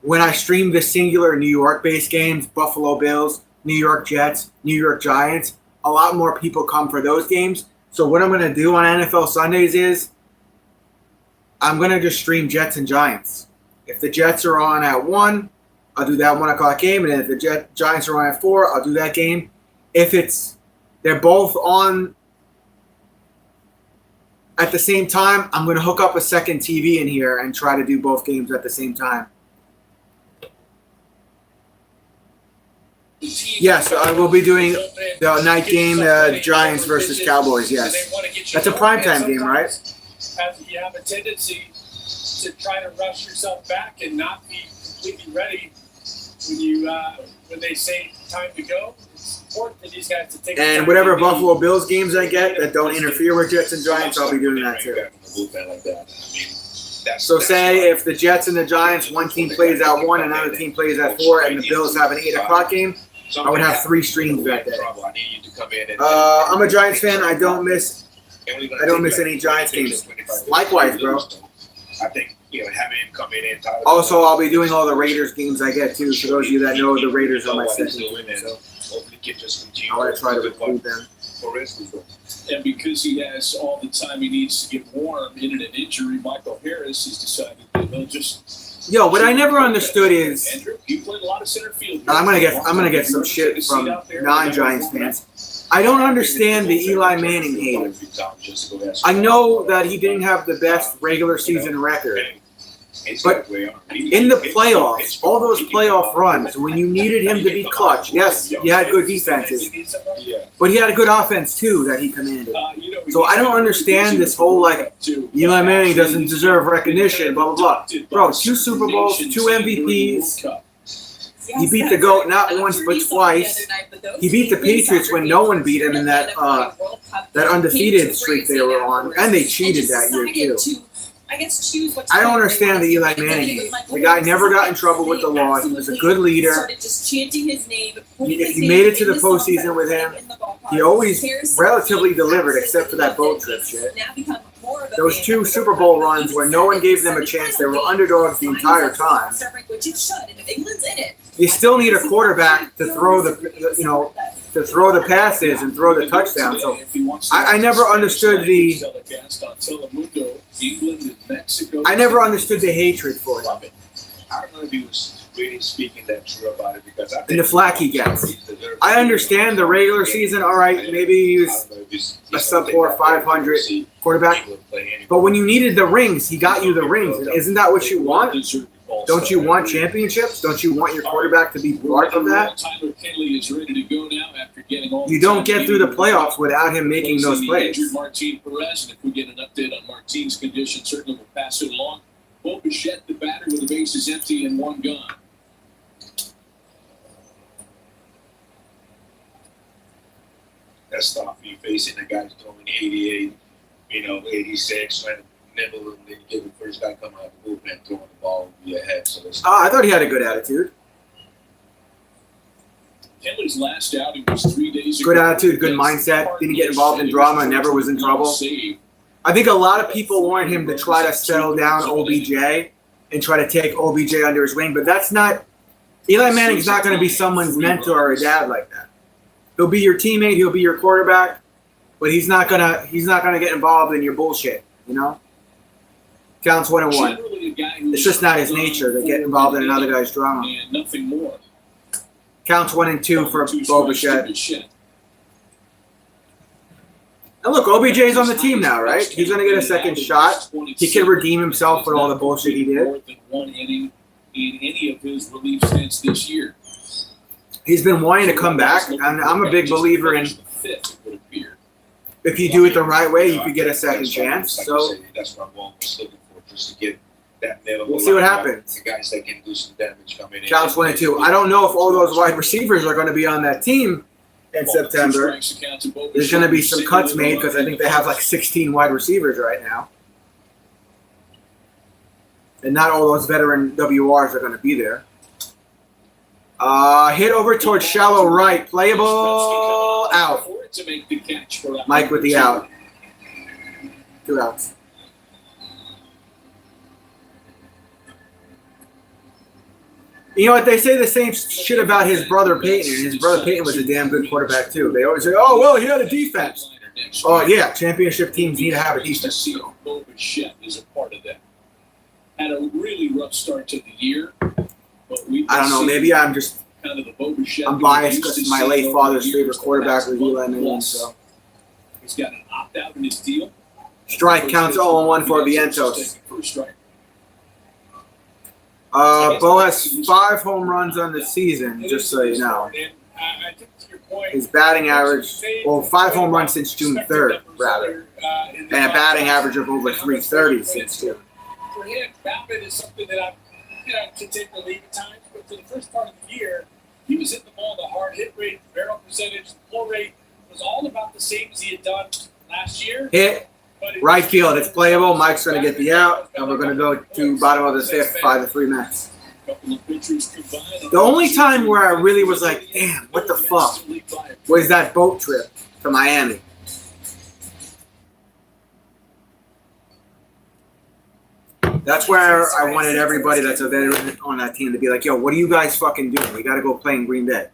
When I stream the singular New York-based games, Buffalo Bills, New York Jets, New York Giants, a lot more people come for those games. So what I'm going to do on NFL Sundays is I'm going to just stream Jets and Giants. If the Jets are on at 1, I'll do that 1 o'clock game. And if the Giants are on at 4, I'll do that game. If they're both on at the same time, I'm going to hook up a second TV in here and try to do both games at the same time. Yes, I will be doing the night game, Giants versus Cowboys, yes. That's a primetime game, right? You have a tendency to try to rush yourself back and not be completely ready when they say time to go. It's important for these guys to take and whatever Buffalo Bills games I get that don't interfere with Jets and Giants, I'll be doing that too. So say if the Jets and the Giants, one team plays at 1, another team plays at 4, and the Bills have an 8 o'clock game, I would have 3 streams that day. I'm a Giants fan. I don't miss any Giants games. Likewise, bro. I think having him come in. Also, I'll be doing all the Raiders games I get too. For those of you that know, the Raiders are my second team, so I want to try to include them. And because he has all the time he needs to get warm in an injury, Michael Harris has decided that he'll just. Yo, what I never understood is, Andrew, you played a lot of center field. I'm gonna get some shit from non-Giants fans. I don't understand the Eli Manning hate. I know that he didn't have the best regular season record, but in the playoffs, all those playoff runs, when you needed him to be clutch, yes, he had good defenses, but he had a good offense too that he commanded. So I don't understand this whole like Eli Manning doesn't deserve recognition, blah blah blah. Bro, 2 Super Bowls, 2 MVPs. He beat the GOAT not once but twice. He beat the Patriots when no one beat him in that undefeated streak they were on, and they cheated that year too. I don't understand the Eli Manning. The guy never got in trouble with the law. He was a good leader. If you made it to the postseason with him, he always relatively delivered, except for that boat trip shit. Those 2 Super Bowl runs where no one gave them a chance, they were underdogs the entire time. You still need a quarterback to throw the passes and throw the touchdowns. So I never understood the hatred for him. I don't know if he was really speaking that true about it because and the flack he gets. I understand the regular season. All right, maybe he was a sub-4 500 quarterback, but when you needed the rings, he got you the rings. Isn't that what you want? Don't you want championships? Don't you want your quarterback to be part of that? You don't get through the playoffs without him making those plays. Martin Perez, and if we get an update on Martin's condition, certainly we'll pass it along. Bo Bichette, the batter, with the bases empty and 1 gone. That's tough. You facing the guy throwing 88, 86, trying to nibble and then give the first guy coming out the movement throwing the ball over your head. So I thought he had a good attitude. Kelly's last outing was 3 days ago. Good attitude, good mindset. Didn't get involved in drama. Never was in trouble. I think a lot of people want him to try to settle down OBJ and try to take OBJ under his wing, but that's not. Eli Manning's not going to be someone's mentor or a dad like that. He'll be your teammate. He'll be your quarterback, but he's not gonna get involved in your bullshit. Counts 1 and 1. It's just not his nature to get involved in another guy's drama. And nothing more. Counts 1 and 2 for Bo Bichette. And look, OBJ's on the team now, right? He's going to get a second shot. He can redeem himself for all the bullshit he did. More than 1 inning in any of his relief stints this year. He's been wanting to come back, and I'm a big believer in if you do it the right way, you could get a second chance. So that's what I'm always looking for, just to get that middle. We'll see what happens. The guys that can do some damage come in. Counts 1 and 2. I don't know if all those wide receivers are going to be on that team in September. There's going to be some cuts made because I think they have like 16 wide receivers right now. And not all those veteran WRs are going to be there. Hit over towards shallow right. Playable out. Mike with the out. 2 outs. You know what? They say the same shit about his brother Peyton, and his brother Peyton was a damn good quarterback too. They always say, "Oh well, he had a defense." Oh yeah, championship teams need to have a defense. Bo Bichette is a part of that. Had a really rough start to the year, but I don't know. Maybe I'm just kind of the Bo Bichette. I'm biased because my late father's favorite quarterback was Eli Manning. So he's got an opt-out in his deal. Strike counts 0-1 for Vientos. Bo has 5 home runs on the season, just so you know. His batting average, 5 home runs since June 3rd, rather. And a batting average of over 330 since June. For him, BABIP is something that I can take the lead at times, but for the first part of the year, he was hitting the ball, the hard hit rate, the barrel percentage, the pull rate was all about the same as he had done last year. Hit. Right field, it's playable. Mike's going to get the out, and we're going to go to bottom of the 5th, 5-3 Mets. The only time where I really was like, damn, what the fuck, was that boat trip to Miami. That's where I wanted everybody that's a veteran on that team to be like, yo, what are you guys fucking doing? We got to go play in Green Bay.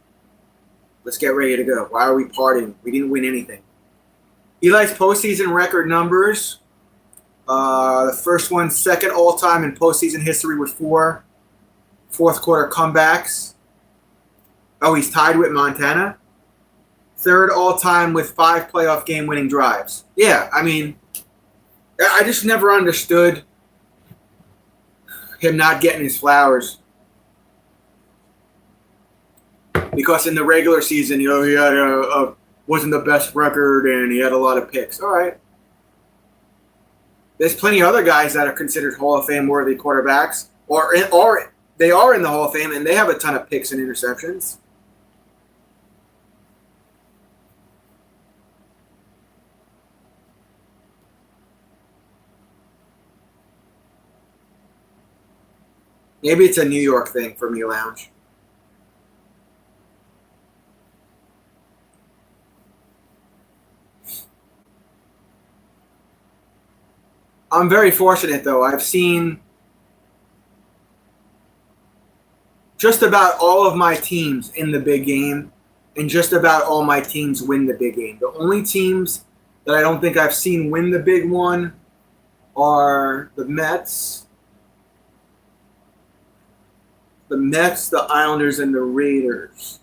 Let's get ready to go. Why are we partying? We didn't win anything. Eli's postseason record numbers. The first one, second all-time in postseason history with 4 fourth-quarter comebacks. Oh, he's tied with Montana Third all-time with 5 playoff game-winning drives. Yeah, I mean, I just never understood him not getting his flowers. Because in the regular season, he had wasn't the best record and he had a lot of picks. All right. There's plenty of other guys that are considered Hall of Fame worthy quarterbacks, or they are in the Hall of Fame and they have a ton of picks and interceptions. Maybe it's a New York thing for me, Lounge. I'm very fortunate, though. I've seen just about all of my teams in the big game, and just about all my teams win the big game. The only teams that I don't think I've seen win the big one are the Mets, the Islanders, and the Raiders.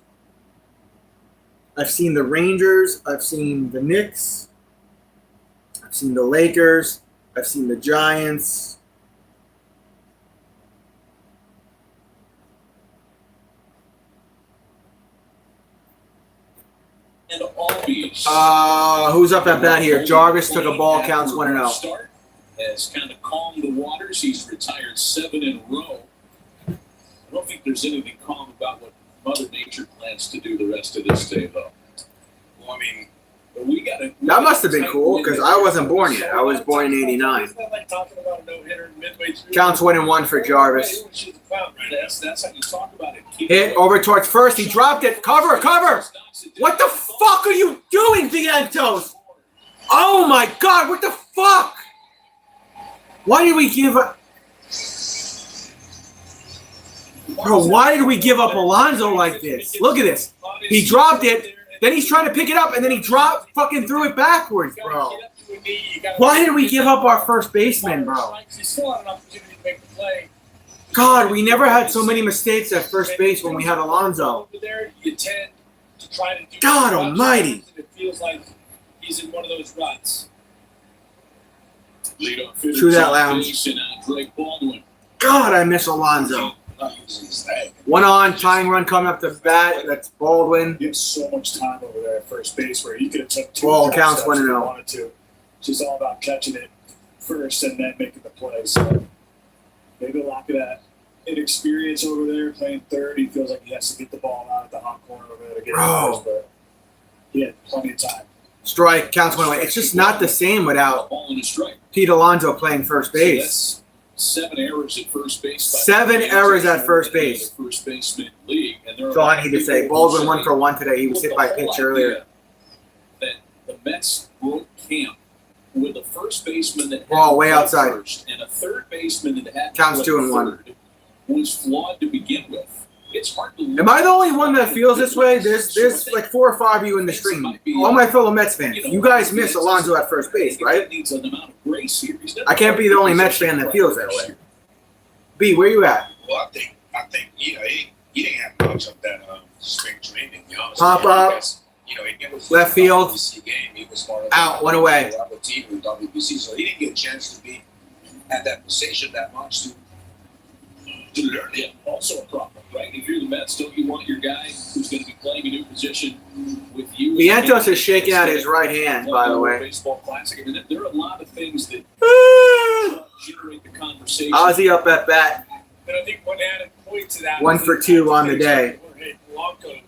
I've seen the Rangers. I've seen the Knicks. I've seen the Lakers. I've seen the Giants. And always. Who's up at bat here? Jarvis took a ball, counts 1-0. Has kind of calmed the waters. He's retired 7 in a row. I don't think there's anything calm about what Mother Nature plans to do the rest of this day, though. Well, I mean, that must have been cool because I wasn't born yet. I was born in '89. Counts 1-1 for Jarvis. That's how you talk about it. Hit over towards first. He dropped it. Cover. What the fuck are you doing, Vientos? Oh my God! What the fuck? Why did we give up? Bro, why did we give up Alonso like this? Look at this. He dropped it. Then he's trying to pick it up, and then he fucking threw it backwards, bro. Why did we give up our first baseman, bro? God, we never had so many mistakes at first base when we had Alonso. God almighty. It feels like he's in one of those ruts. True that, Lounge. God, I miss Alonso. One on, tying run coming up the bat. That's Baldwin. You have so much time over there at first base where you could have took 2 ball counts steps if you 1-0. wanted to. It's just all about catching it first and then making the play. So maybe a lack of that inexperience over there playing third. He feels like he has to get the ball out at the hot corner over there to get it first, but he had plenty of time. Strike counts 1-1. It's just not the same without Pete Alonso playing first base. 7 errors at first base. 7 errors at first base. First baseman league. That's all I need to say. Baldwin 1 for 1 today. He was hit by pitch earlier. That the Mets broke camp with a first baseman that ball way outside first and a third baseman that had counts 2-1. Was flawed to begin with. It's hard to. Am I the only one that feels this way? There's like 4 or 5 of you in the stream. All my fellow Mets fans. You guys miss Alonso at first base, right? I can't be the only Mets fan that feels that way. B, where you at? Well, I think he didn't have much of that spring training. Pop up. It was Left field. Game. He was more out, one away. Team with WBC, so he didn't get a chance to be at that position that much to learn it. Also a problem, right? If you're the Mets, don't you want your guy who's going to be playing a new position with you? Vientos is shaking out his right hand, by the way. Baseball Classic. I mean, there are a lot of things that generate the conversation. Ozzy up at bat. And I think one added point to that. 1 for 2 on the day. Polanco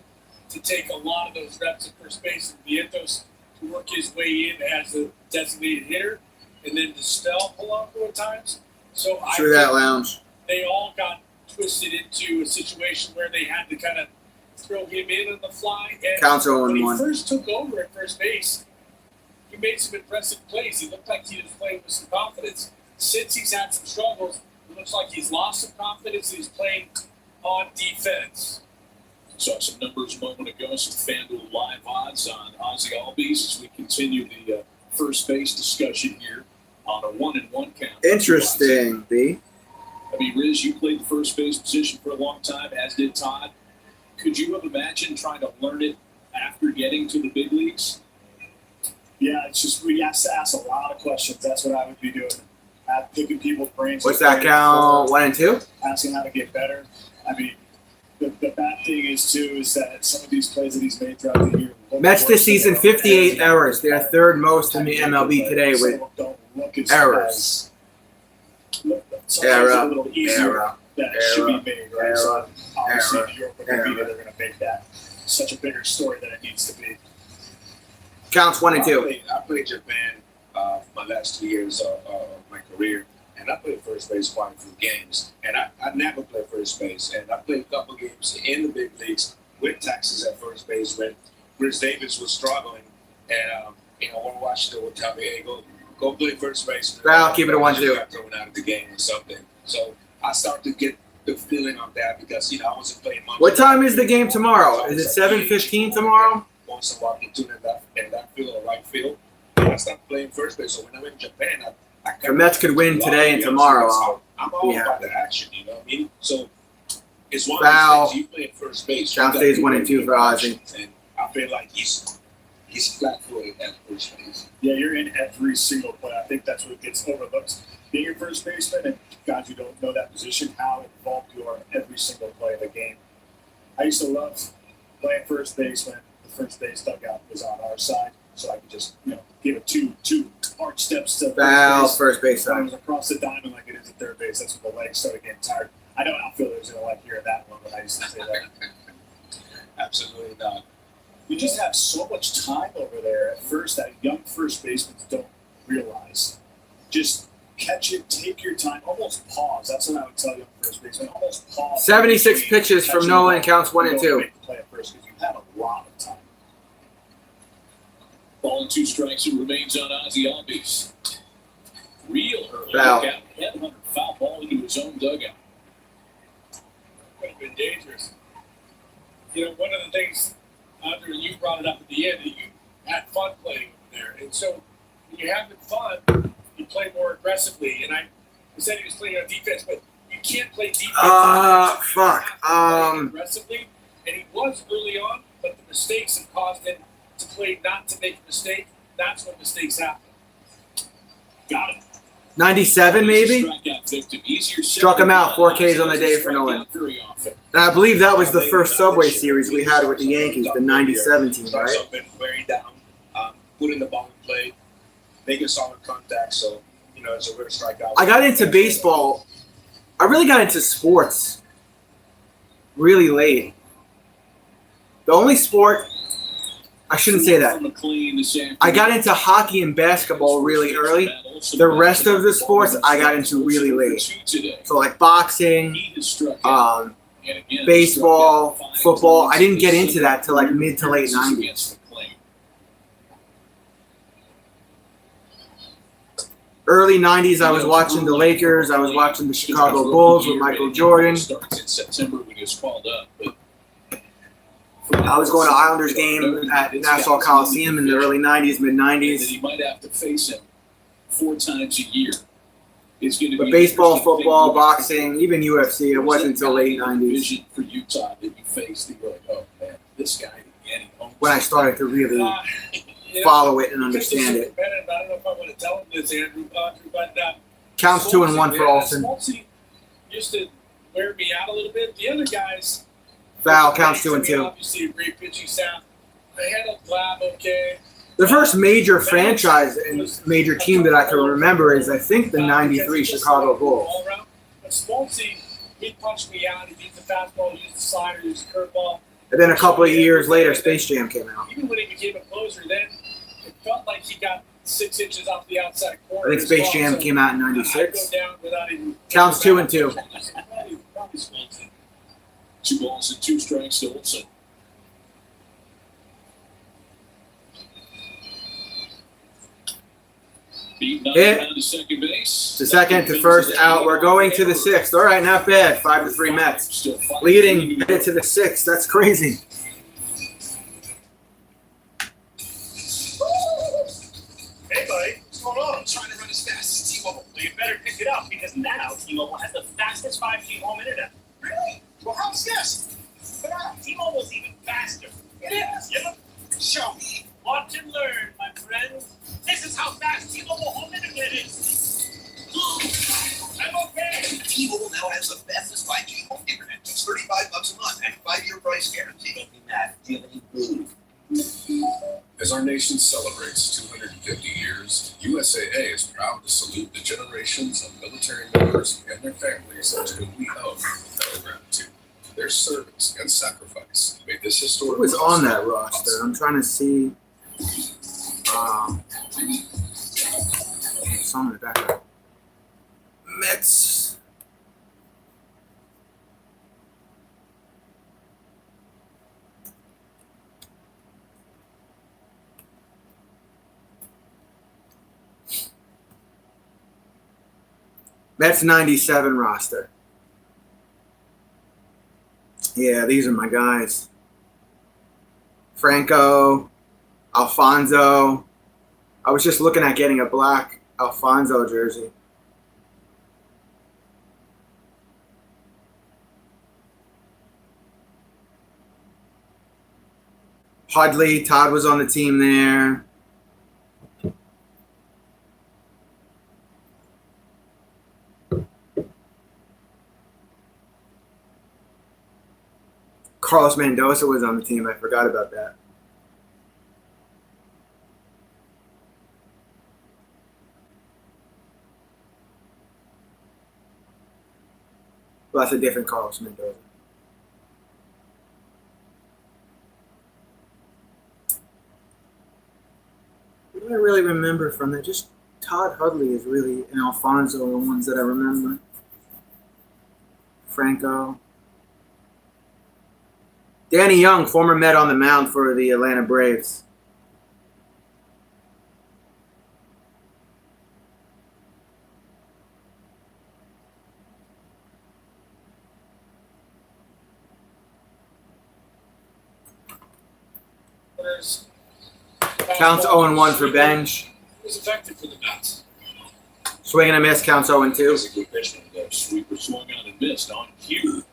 to take a lot of those reps at first base, and Vientos to work his way in as a designated hitter, and then to spell Polanco at times. So True that, Lounge. They all got twisted into a situation where they had to kind of throw him in on the fly. And counts 0-1. When he first took over at first base, he made some impressive plays. He looked like he was playing with some confidence. Since he's had some struggles, it looks like he's lost some confidence and he's playing on defense. Saw some numbers a moment ago, some FanDuel live odds on Ozzy Albies as we continue the first base discussion here on a 1-1 count. Interesting, B. I mean, Riz, you played the first base position for a long time, as did Todd. Could you have imagined trying to learn it after getting to the big leagues? Yeah, it's just we have to ask a lot of questions. That's what I would be doing. Picking people's brains. What's that count? 1 and 2? Asking how to get better. I mean, the bad thing is too is that some of these plays that he's made throughout the year. Mets this season 58 errors. They're third most in the MLB today with errors. Error. That should be made, right? So obviously, New York, they're going to make that such a bigger story than it needs to be. Counts 1 and 2. I played Japan my last 2 years of my career, and I played first base quite a few games. And I never played first base, and I played a couple games in the big leagues with Texas at first base when Chris Davis was struggling, and when Washington would tell me, "Hey, go play first base." I'll keep it a 1-2. Got thrown out of the game or something. So I started to get the feeling of that because I wasn't playing much. What time is the game tomorrow? Is it 7:15 tomorrow? Once in a while, platoon in that field or right field. And I started playing first base. So when I'm in Japan, The Mets could win today and tomorrow. I'm all about the action, you know what I mean? So it's one Foul. of those things. You play first base. Count stays 1 and 2 for Ozzie. And I feel like he's flat-footed at first base. Yeah, you're in every single play. I think that's what gets overlooked. Being a first baseman, and guys who don't know that position, how involved you are in every single play of the game. I used to love playing first base when the first base dugout was on our side, so I could just give it two hard steps to Foul, first base When it side. was across the diamond like it is at third base. That's when the legs started getting tired. I know outfielders are going to like hearing that one, but I used to say that. Absolutely not. You just have so much time over there at first that young first basemen don't realize. Just catch it, take your time, almost pause. That's what I would tell young first basemen. Almost pause. 76 pitches from Nolan, counts 1 and 2. Make the play at first because you have a lot of time. Ball and 2 strikes. It remains on Ozzie Albies. Real early. Foul. Headhunter foul ball into his own dugout. Could have been dangerous. One of the things, Andre, you brought it up at the end, that you had fun playing over there. And so when you're having fun, you play more aggressively. And I said he was playing on defense, but you can't play defense. Aggressively. And he was early on, but the mistakes have caused him to play not to make a mistake. That's when mistakes happen. Got it. 97 maybe? Struck him out, 4 Ks on the day for Nolan. And I believe that was the first Subway Series we had with the Yankees, the 97 team, right? Been very down, putting the ball in play, making solid contact. So, it's a rare strikeout. I got into baseball. I really got into sports really late. The only sport, I shouldn't say that. I got into hockey and basketball really early. The rest of the sports I got into really late. So like boxing, baseball, football. I didn't get into that till like mid to late 90s. Early 90s, I was watching the Lakers. I was watching the Chicago Bulls with Michael Jordan. I was going to Islanders game at Nassau Coliseum in the early 90s, mid 90s. You might have to face him 4 times a year. It's going to But be baseball, football, boxing, even UFC, it wasn't until late 90s for Utah that you faced. You're like, oh man, this guy again. when I started to really follow it and understand it. I don't know if I want to tell him this, Andrew, but Counts 2 and 1 for Olsen. Smoltz used to wear me out a little bit. The other guys. Foul, counts 2 and 2. Obviously, a great pitching staff. They handled Glab okay. The first major franchise and major team that I can remember is, I think, the 93 Chicago Bulls. But Smoltz, he punched me out. He used the fastball, he used the slider, he used the curveball. And then a couple of years later, Space Jam came out. Even when he became a closer, then it felt like he got 6 inches off the outside I corner. think Space Jam came out in I'd '96. go down without even. Counts 2 and 2. Probably Smoltz. 2 balls and 2 strikes to Olsen. Hit To second base. to second to first out. We're going to the 6th. All right, not bad. 5-3 Mets. Leading headed to the 6th. That's crazy. Hey, buddy, what's going on? I'm trying to run as fast as T-Mobile. Well, you better pick it up because now T-Mobile has the fastest 5G home internet. Really? Well, how's this? But T-Mobile's even faster. It is. Yeah. twice guaranteed. Don't be mad. Do you have any food? As our nation celebrates 250 years, USAA is proud to salute the generations of military members and their families to whom we owe our gratitude. Their service and sacrifice made this historic. Who was on that roster? I'm trying to see. Some in the background. Mets. Mets 97 roster. Yeah, these are my guys. Franco, Alfonso. I was just looking at getting a black Alfonso jersey. Hudley, Todd was on the team there. Carlos Mendoza was on the team. I forgot about that. Well, that's a different Carlos Mendoza. What do I really remember from that? Just Todd Hudley is really, and Alfonso are the ones that I remember. Franco. Danny Young, former Met on the mound for the Atlanta Braves. Counts 0-1 for Benj. It was effective for the Mets. Swing and a miss, counts 0-2. That's a good pitch. The sweeper swung on and missed on cue.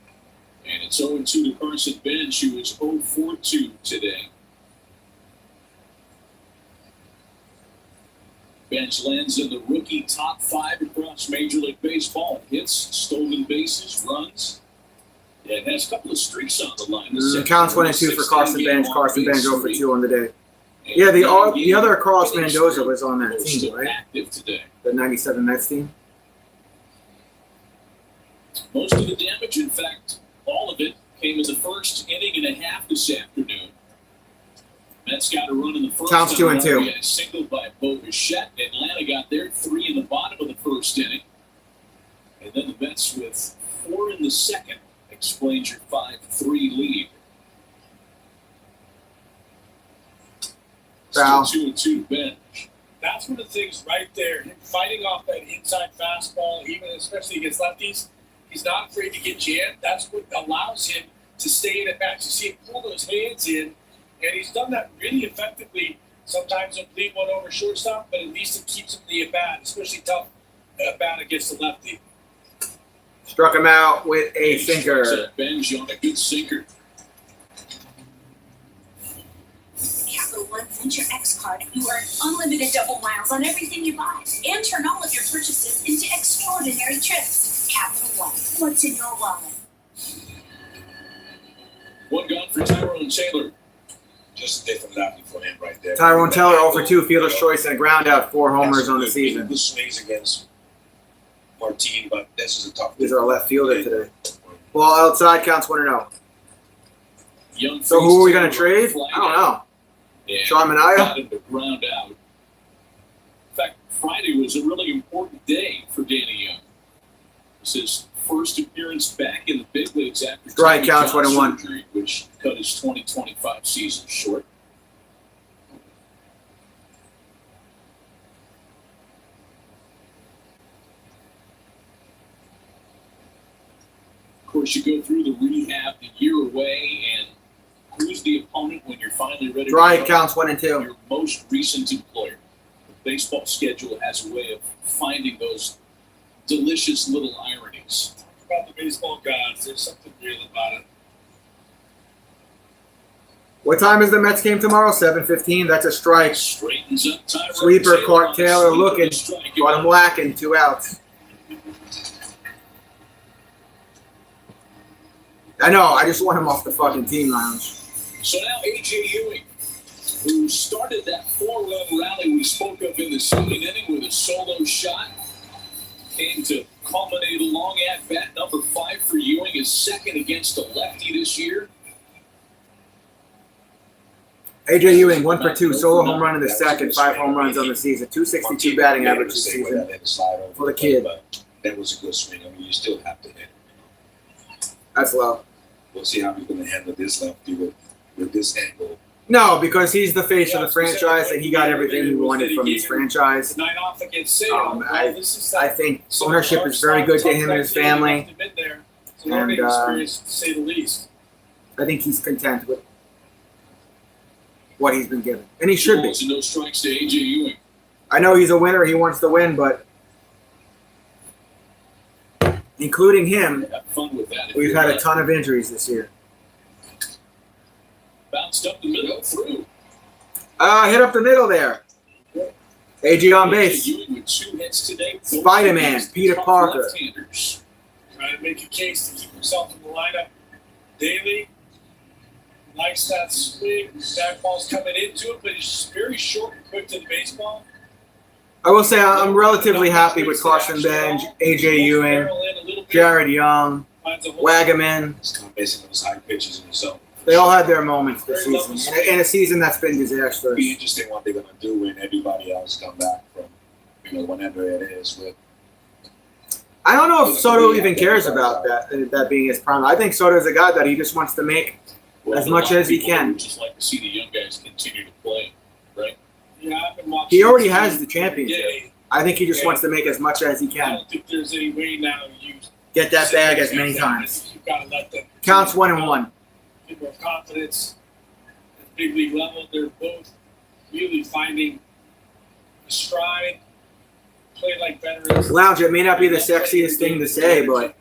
And it's 0-2 to Carson Bench, who is 0-for-2 today. Bench lands in the rookie top 5 across Major League Baseball. Hits, stolen bases, runs. And has a couple of streaks on the line. Counts 1-2 for Carson Bench. Carson Bench 0-for-2 on the day. Yeah, the other Carlos Mendoza was on that team, right? Active today. The 97 Mets team. Most of the damage, in fact, all of it, came in the first inning and a half this afternoon. Mets got a run in the first. Counts 2-2. We had a single by Bo Bichette. Atlanta got their 3 in the bottom of the first inning. And then the Mets with 4 in the second explains your 5-3 lead. Foul. 2-2 Bench. That's one of the things right there. Him fighting off that inside fastball, even especially against lefties. He's not afraid to get jammed. That's what allows him to stay in at bats. You see him pull those hands in, and he's done that really effectively. Sometimes he'll leave one over shortstop, but at least it keeps him in the at bat, especially tough at bat against the lefty. Struck him out with a sinker. Benj on a good sinker. Capital One Venture X card. You earn unlimited double miles on everything you buy, and turn all of your purchases into extraordinary trips. Capital One. What's in your wallet? One gone for Tyrone Taylor. Just a different level for him right there. Tyrone Taylor 0-for-2, fielder's choice and a ground out, 4 homers on the season. Good swings against Martin, but this is a tough. He's our left fielder today. Ball outside, counts 1-0. Young So who are we going to trade? I don't know. Sean Manaea? Got him to ground out. In fact, Friday was a really important day for Danny Young. It's his first appearance back in the big leagues after Strike counts 1-1. surgery, which cut his 2025 season short. Of course, you go through the rehab the year away, and who's the opponent when you're finally ready Strike to counts 1-2. your most recent employer. The baseball schedule has a way of finding those delicious little ironies. About the baseball gods, there's something real about it. What time is the Mets game tomorrow? 7:15. That's a strike. Straightens up Tyrone Sweeper, Taylor Clark on Taylor the looking. strike. Got him lacking, 2 outs. I know. I just want him off the fucking team lounge. So now A.J. Ewing, who started that 4-run rally we spoke of in the second inning with a solo shot, came to culminate a long at-bat. Number 5 for Ewing, his second against a lefty this year. A.J. Ewing, 1 for 2, solo home run in the second, 5 home runs on the season, 262 batting average this season for the kid. That was a good swing. I mean, you still have to hit it. That's low. We'll see how he's going to handle this lefty with this angle. No, because he's the face of the franchise and he got everything he wanted from his franchise. I think ownership is very good to him and his family. And I think he's content with what he's been given. And he should be. No strikes to A.J. Ewing. I know he's a winner. He wants to win, but including him, we've had a ton of injuries this year. Bounced up the middle, through. Hit up the middle there. A.J. on base. Spider-Man, Peter Parker. Trying to make a case to keep himself in the lineup daily. Likes that swing. That ball's coming into it, but he's very short and quick to the baseball. I will say I'm relatively happy with Carson Bench, A.J. Ewing, Jared Young, Wagaman. They all had their moments this season, in a season that's been disastrous. It'll be interesting what they're going to do when everybody else come back from, whenever it is. I don't know if Soto even cares about that being his prime. I think Soto's a guy that he just wants to make as much as he can. Just like to see the young guys continue to play, right? Yeah, I've been watching. He already has the championship. I think he just wants to make as much as he I can. don't think there's any way now you Get that bag as many times. You've got to let them. Counts 1-1. People of confidence at big league level. They're both really finding a stride, play like veterans. Lounge, it may not be the sexiest thing to say, but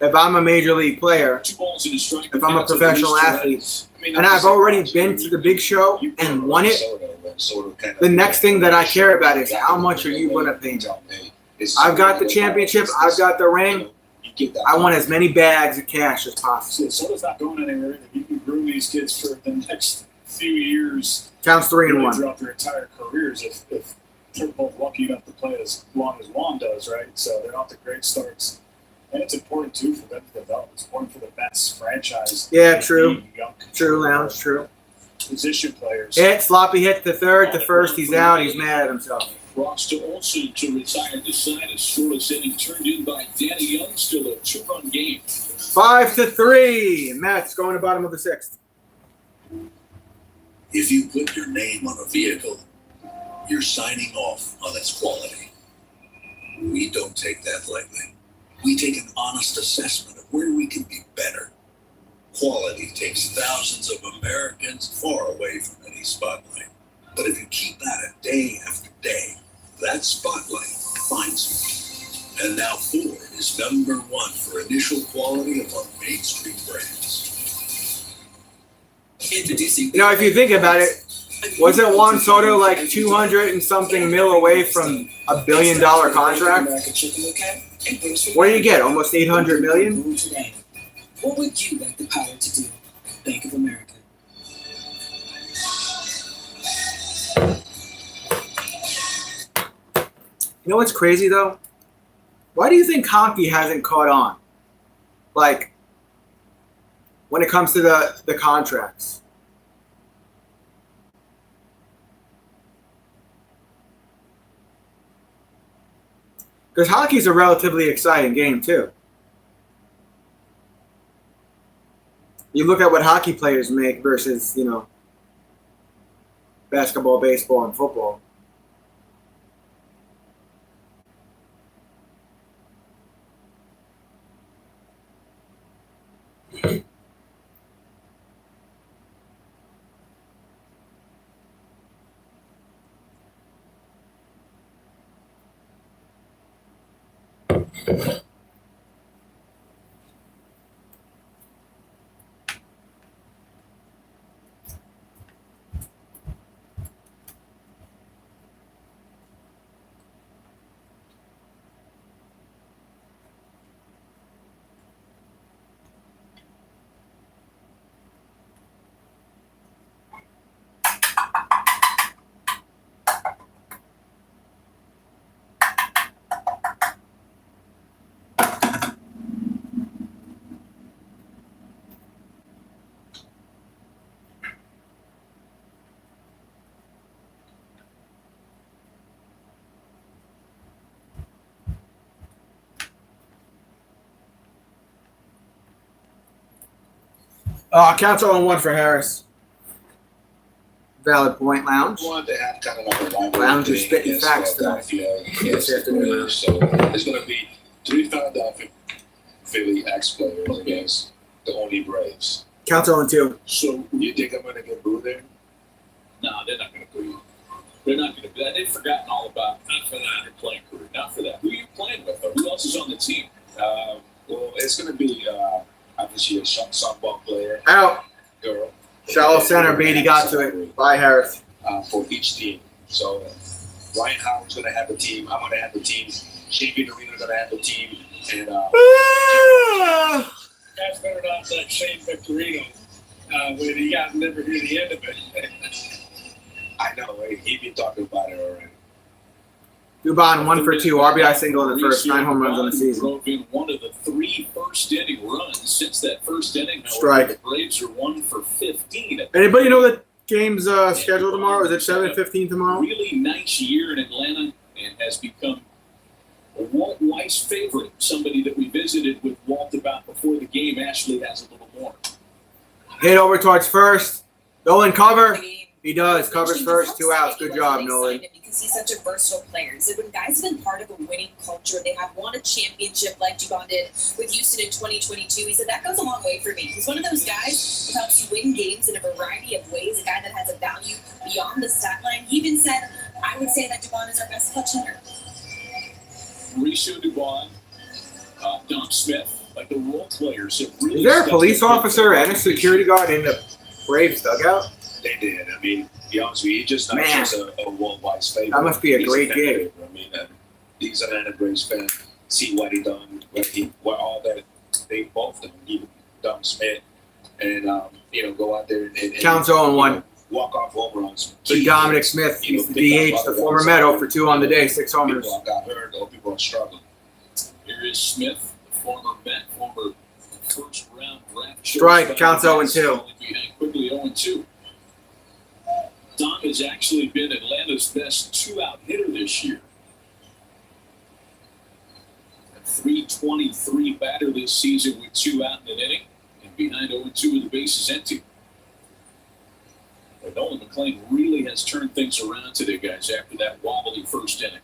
if I'm a major league player, if I'm a professional athlete, and I've already been to the big show and won it, the next thing that I care about is how much are you going to pay me? I've got the championship. I've got the ring. I want as many bags of cash as possible. Soto's not going anywhere. You can groom these kids for the next few years. Counts 3-1. Throughout their entire careers, if they're both lucky enough to play as long as Juan does, right? So they're off to great starts. And it's important, too, for them to develop. It's important for the Mets franchise. Yeah, true. True, Lounge, true. Position players. Sloppy hit to third, to first. He's out. He's mad at himself. Ross to Olsen to retire this side. A scoreless inning turned in by Danny Young. Still a 2-run game. 5-3. Mets going to bottom of the 6th. If you put your name on a vehicle, you're signing off on its quality. We don't take that lightly. We take an honest assessment of where we can be better. Quality takes thousands of Americans far away from any spotlight. But if you keep at it day after day, that spotlight finds you. And now Ford is #1 for initial quality among Main Street brands. Introducing. If you think about it, wasn't Juan Soto like 200 and something mil away from $1 billion contract? What do you get? Almost 800 million? What would you like the power to do? Bank of America. You know what's crazy though? Why do you think Honky hasn't caught on? Like, when it comes to the contracts. Because hockey's a relatively exciting game too. You look at what hockey players make versus, basketball, baseball, and football. Counts 0-1 for Harris. Valid point, Lounge. We wanted to have kind of like a rivalry Lounge is thing spitting against facts tonight. Philadelphia, This against the afternoon. Braves. So there's going to be 3 Philadelphia Philly ex-players against the only Braves. Counts 0-2. So, You think I'm going to get booed there? no, they're not going to boo you. They're not going to do that. They've forgotten all about, not for that, your playing career, not for that. Who are you playing with, though? Who else is on the team? Well, it's going to be obviously a softball player, Out. girl. Shallow center, Beatty got to it. Bye, Harris. For each team. So Ryan Howard's going to have a team. I'm going to have the team. Shane Vitorino's going to have the team. And Guys better not let Shane Victorino when he got never hear the end of it. I know he'd been talking about it already. Dubon 1 for 2. RBI single in the first. 9 home runs on the season. Drove in one of the 3 first-inning runs. Since that first inning, however, Strike. the Braves are 1 for 15. Anybody know the game's scheduled tomorrow? Is it 7:15 tomorrow? Really nice year in Atlanta and has become a Walt Weiss favorite. Somebody that we visited with Walt about before the game. Ashley has a little more. Hit over towards first. Nolan cover. He does. Covers first. 2 outs. Good job, Nolan. Because he's such a versatile player. So when guys have been part of a winning culture, they have won a championship like Dubon did with Houston in 2022. He said that goes a long way for me. He's one of those guys who helps you win games in a variety of ways. A guy that has a value beyond the stat line. He even said, "I would say that Dubon is our best clutch hitter." Mauricio Dubon, Dom Smith, like the role players have really. Is there a stepped police up. officer and a security guard in the Braves dugout? They did. I mean, to be honest with you, he's just not Man. just a worldwide favorite. That must be a He's great fan gig. favorite. I mean, he's an Atlanta Braves fan. See what he done, what all that they both done, even Dom Smith, and go out there and Counts 0-1. walk off home runs. So Dominic Smith, he's the DH, the former Met, 0 for 2 on the day, 6 homers. People got hurt or people are struggling. Here is Smith, the former Met, former first-round draft. Strike, counts 0-2. Behind quickly 0-2. Dom has actually been Atlanta's best 2-out hitter this year. A .323 batter this season with 2 out in an inning, and behind 0-2 with the bases empty. But Nolan McLean really has turned things around today, guys, after that wobbly first inning.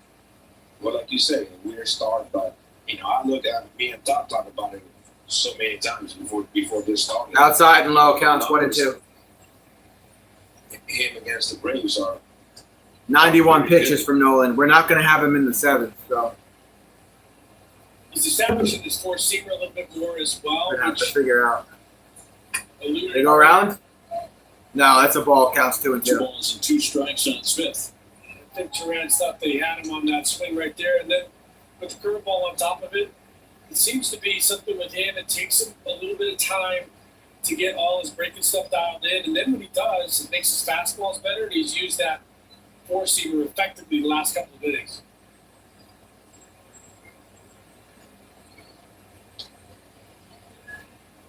Well, like you said, a weird start, but I look at me and Tom talk about it so many times before this started. Outside and low, counts 1-2. Him against the Braves are 91 pitches from Nolan. We're not going to have him in the 7th, so He's establishing his four-seamer a little bit more as well. we're going to have to Which figure out. alluded They go around? No, that's a ball. Counts 2-2. 2 balls and 2 strikes on Smith. I think Turan thought they had him on that swing right there, and then with the curveball on top of it, it seems to be something with him. It takes him a little bit of time to get all his breaking stuff dialed in, and then when he does, it makes his fastballs better, and he's used that four-seamer effectively the last couple of innings.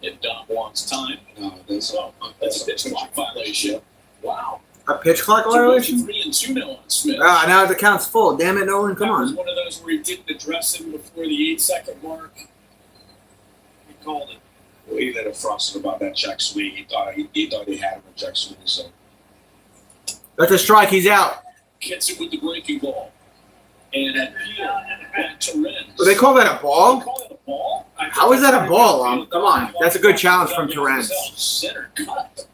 If Dom wants time, no, that's that's a pitch clock violation. Wow. A pitch clock violation? 3-2 now on Smith. Now the count's full. Damn it, Nolan. Come That was on. one of those where he didn't address him before the 8-second mark. He called it. Well, he let it frosted about that check swing. He thought he had him a check swing. So That's a strike. He's out. Gets it with the breaking ball. And at here, back to Renz. Do they call that a They ball? call it a ball? How is that a ball? Come on. That's a good challenge from Torrens. Center cut.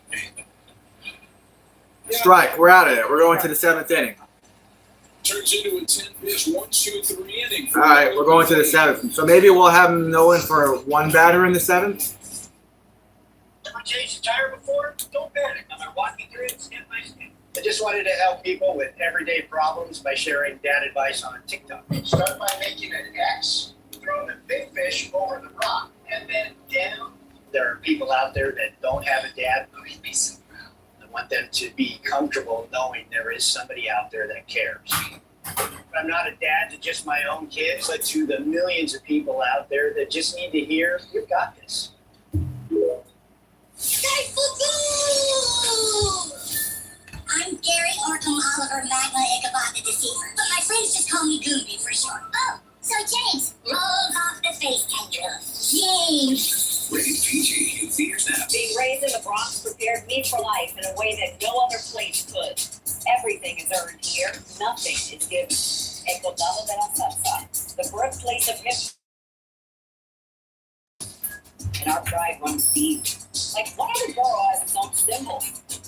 Strike. We're out of there. We're going to the 7th inning. Turns into a 10-pitch 1-2-3 inning. All right, we're going to the 7th. So maybe we'll have Nolan for one batter in the 7th. Ever changed the tire before? Don't panic. I'm walking through it step by step. I just wanted to help people with everyday problems by sharing dad advice on TikTok. Start by making an X, throw the big fish over the rock, and then down. There are people out there that don't have a dad. I want them to be comfortable knowing there is somebody out there that cares. I'm not a dad to just my own kids, but to the millions of people out there that just need to hear, you've got this. I'm Gary Orton Oliver Magna Ichabod the Deceiver, but my friends just call me Gooby for short. Oh, so James, roll off the face tendril. James. Rated PG in theaters now. Being raised in a Eat for life in a way that no other place could. Everything is earned here. Nothing is given. El Condado de la Salsa, the birthplace of hip. And our pride runs deep. Like what other borough has its own symbol?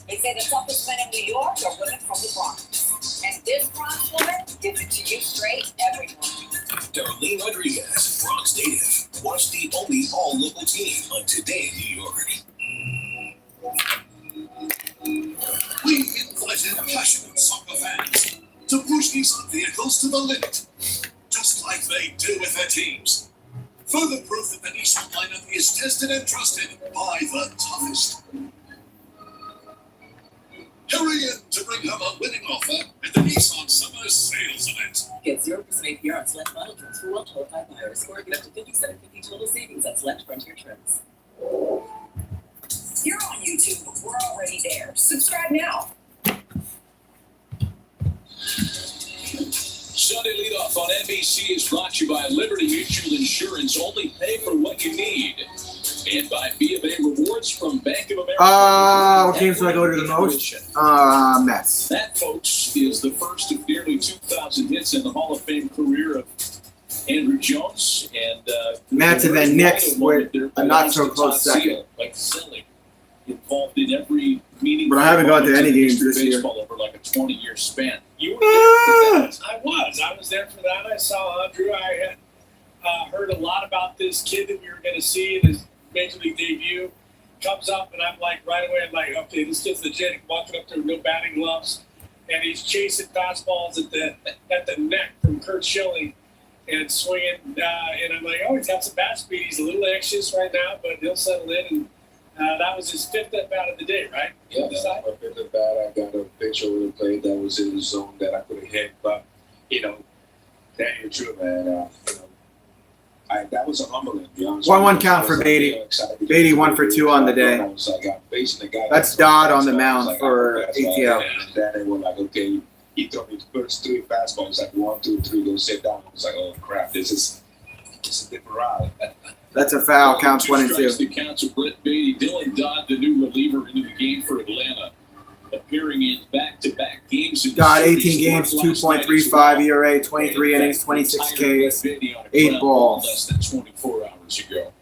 They say the toughest men in New York are women from the Bronx. And this Bronx woman gives it to you straight every morning. Darlene Rodriguez, Bronx native. Watch the only all-local team on Today in New York. We invited passionate soccer fans to push Nissan vehicles to the limit, just like they do with their teams. Further proof that the Nissan lineup is tested and trusted by the toughest. Hurry in to bring home a winning offer at the Nissan Summer Sales Event. Get 0% APR on select model trims for well-qualified buyers, or get up to $5,750 total savings on select Frontier trims. You're on YouTube. We're already there. Subscribe now. Sunday leadoff on NBC is brought to you by Liberty Mutual Insurance. Only pay for what you need. And by B of A Rewards from Bank of America. What games do I go to the most? Mets. That, folks, is the first of nearly 2,000 hits in the Hall of Fame career of Andrew Jones. And Mets and then Knicks with a not-so-close second. Like silly. Involved in every meeting. But I haven't gone to any games this year. Over like a 20-year span. You were there for that. I was there for that. I saw Andrew. I had heard a lot about this kid that we were going to see in his major league debut. Comes up and I'm like right away. I'm like, okay, this kid's legit. Walking up there with no batting gloves, and he's chasing fastballs at the neck from Kurt Schilling and swinging. And I'm like, oh, he's got some bat speed. He's a little anxious right now, but he'll settle in. And that was his fifth at bat of the day, right? Yeah, my fifth at bat. I got a pitch over the plate that was in the zone that I could have hit, but Daniel True, man. That was a humbling, to be honest. 1-1 count for Beatty. Beatty 1 for 2 on the day. That's Dodd on the mound for ATL. And then they were like, okay, he threw me the first 3 fastballs, like 1, 2, 3, go sit down. I was like, oh crap, this is a different ride. That's a foul. Counts 1 and 2. The counts of Brett Beatty. Dylan Dodd, the new reliever, into the game for Atlanta, appearing in back-to-back games. Dodd, 18 games, 2.35 ERA, 23 innings, 26 Ks, 8 balls. Less than 24 hours ago.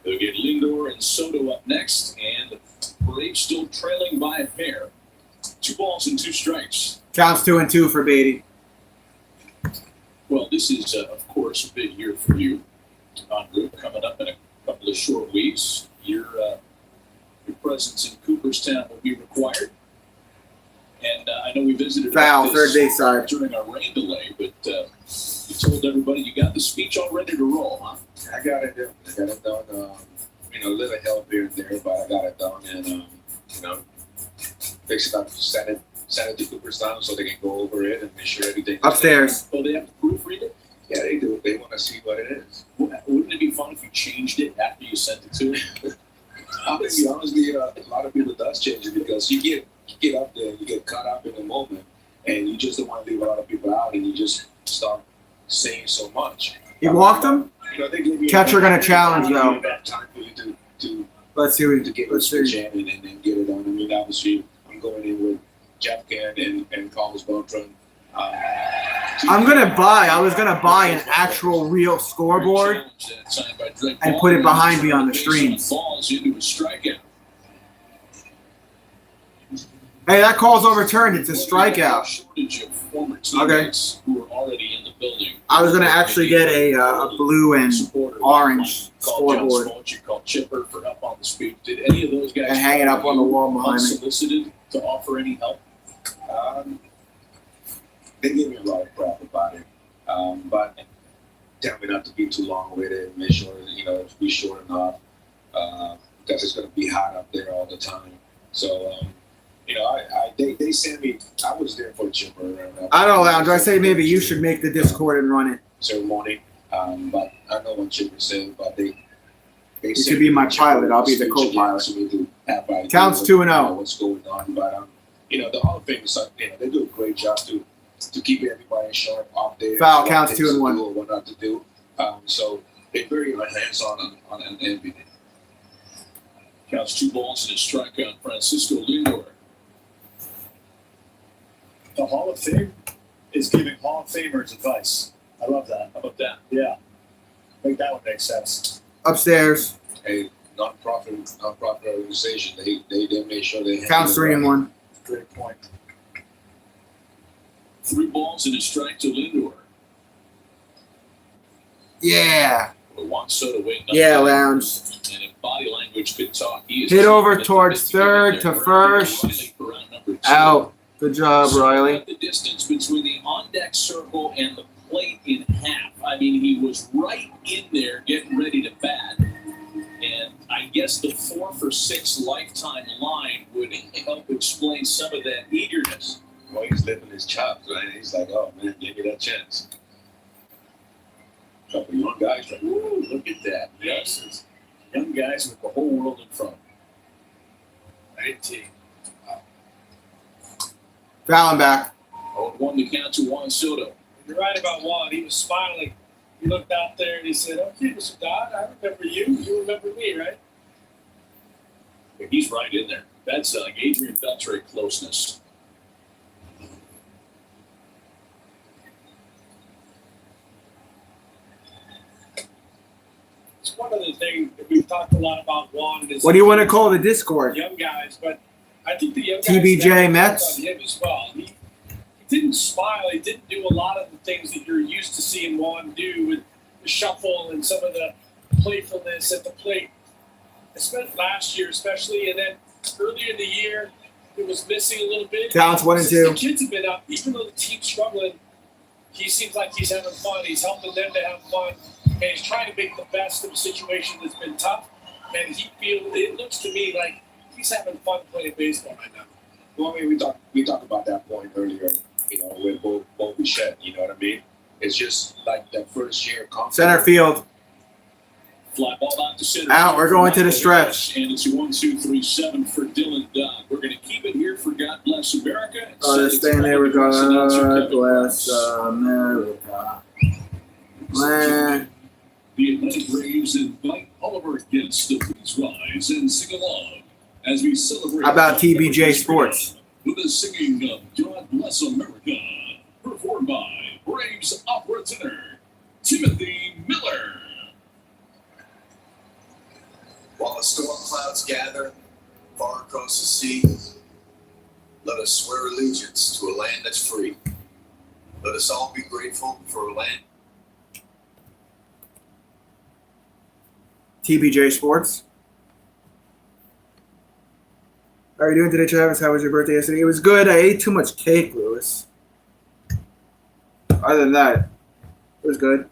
They'll get Lindor and Soto up next, and the Braves still trailing by a hair. 2 balls and 2 strikes. Counts 2 and 2 for Beatty. Well, this is, of course, a big year for you, Andrew, coming up in a couple of short weeks. Your presence in Cooperstown will be required. And I know we visited foul, third base side during our rain delay, but you told everybody you got the speech all ready to roll, huh? I got it done. A little help here and there, but I got it done. And, basically send it to Cooperstown so they can go over it and make sure everything upstairs. Oh, they have to proofread it? Yeah, they do. They want to see what it is. Wouldn't it be fun if you changed it after you sent it to them? I'm going to be honest with you, a lot of people does change it because you get up there, you get caught up in the moment, and you just don't want to leave a lot of people out, and you just start saying so much. He walked him? Catcher going to challenge, though. Time for you to let's see. Get the switch in and then get it on. I mean, obviously, I'm going in with Jeff Can and Carlos Beltran. I was gonna buy an actual real scoreboard and put it behind me on the streams. Hey, that call's overturned. It's a strikeout. Okay. I was gonna actually get a blue and orange scoreboard and hang it up on the wall behind me. Unsolicited to offer any help? They give me a lot of crap about it, but tell me not to be too long with it. Make sure be short enough because it's going to be hot up there all the time. So they sent me. I was there for Chipper. I don't know, Lounge. I say maybe you should make the Discord and run it. Ceremony, but I know what Chipper said, but they you could be my pilot. I'll be the co-pilot. Counts 2-0. What's going on? But the Hall of Fame is they do a great job to keep everybody sharp out there. Foul, counts 2-1. What not to do. So they're very hands-on on everything. Counts 2 balls and a strike on Francisco Lindor. The Hall of Fame is giving Hall of Famers advice. I love that. How about that? Yeah. I think that would make sense. Upstairs. A non-profit organization. They make sure they Counts 3-1. Great point. 3 balls and a strike to Lindor. Yeah. Juan Soto waiting. Yeah, Lounge. And if body language could talk, he is Hit over towards third to first. Out. Good job, Riley. The distance between the on-deck circle and the plate in half. I mean, he was right in there getting ready to bat. And I guess the 4 for 6 lifetime line would help explain some of that eagerness. Well, he's living his chops, right? He's like, oh man, give me that chance. A couple of young guys like, ooh, look at that. Yes, young guys with the whole world in front. 19. Fallon back. 0-1 to count to Juan Soto. You're right about Juan. He was smiling. He looked out there and he said, okay, Mr. Dodd, I remember you. You remember me, right? He's right in there. That's like Adrian Beltre closeness. It's one of the things that we've talked a lot about Juan. What do you want to call the Discord? Young guys, but I think the young guys TBJ Mets? on him as well. He didn't smile. He didn't do a lot of the things that you're used to seeing Juan do with the shuffle and some of the playfulness at the plate. I spent last year especially, and then earlier in the year it was missing a little bit. Counts 1 and 2. The kids have been up, even though the team's struggling. He seems like he's having fun. He's helping them to have fun, and he's trying to make the best of a situation that's been tough. And it looks to me like he's having fun playing baseball right now. Well, I mean, we talked about that point earlier, you know, with Bo Bichette, you know what I mean? It's just like that first year. Center field. Fly ball out to center. Out. We're going to the stretch. And it's 1, 2, 3, 7 for Dylan Dodd. We're going to keep it here for God Bless America. Oh, they're staying there. We're going God Bless America. Man. The Atlantic Braves invite all of our guests to please rise and sing along as we celebrate. How about TBJ Sports? With the singing of God Bless America, performed by Braves opera tenor Timothy Miller. While the storm clouds gather far across the sea, let us swear allegiance to a land that's free. Let us all be grateful for a land. TBJ Sports. How are you doing today, Travis? How was your birthday yesterday? It was good. I ate too much cake, Lewis. Other than that, it was good.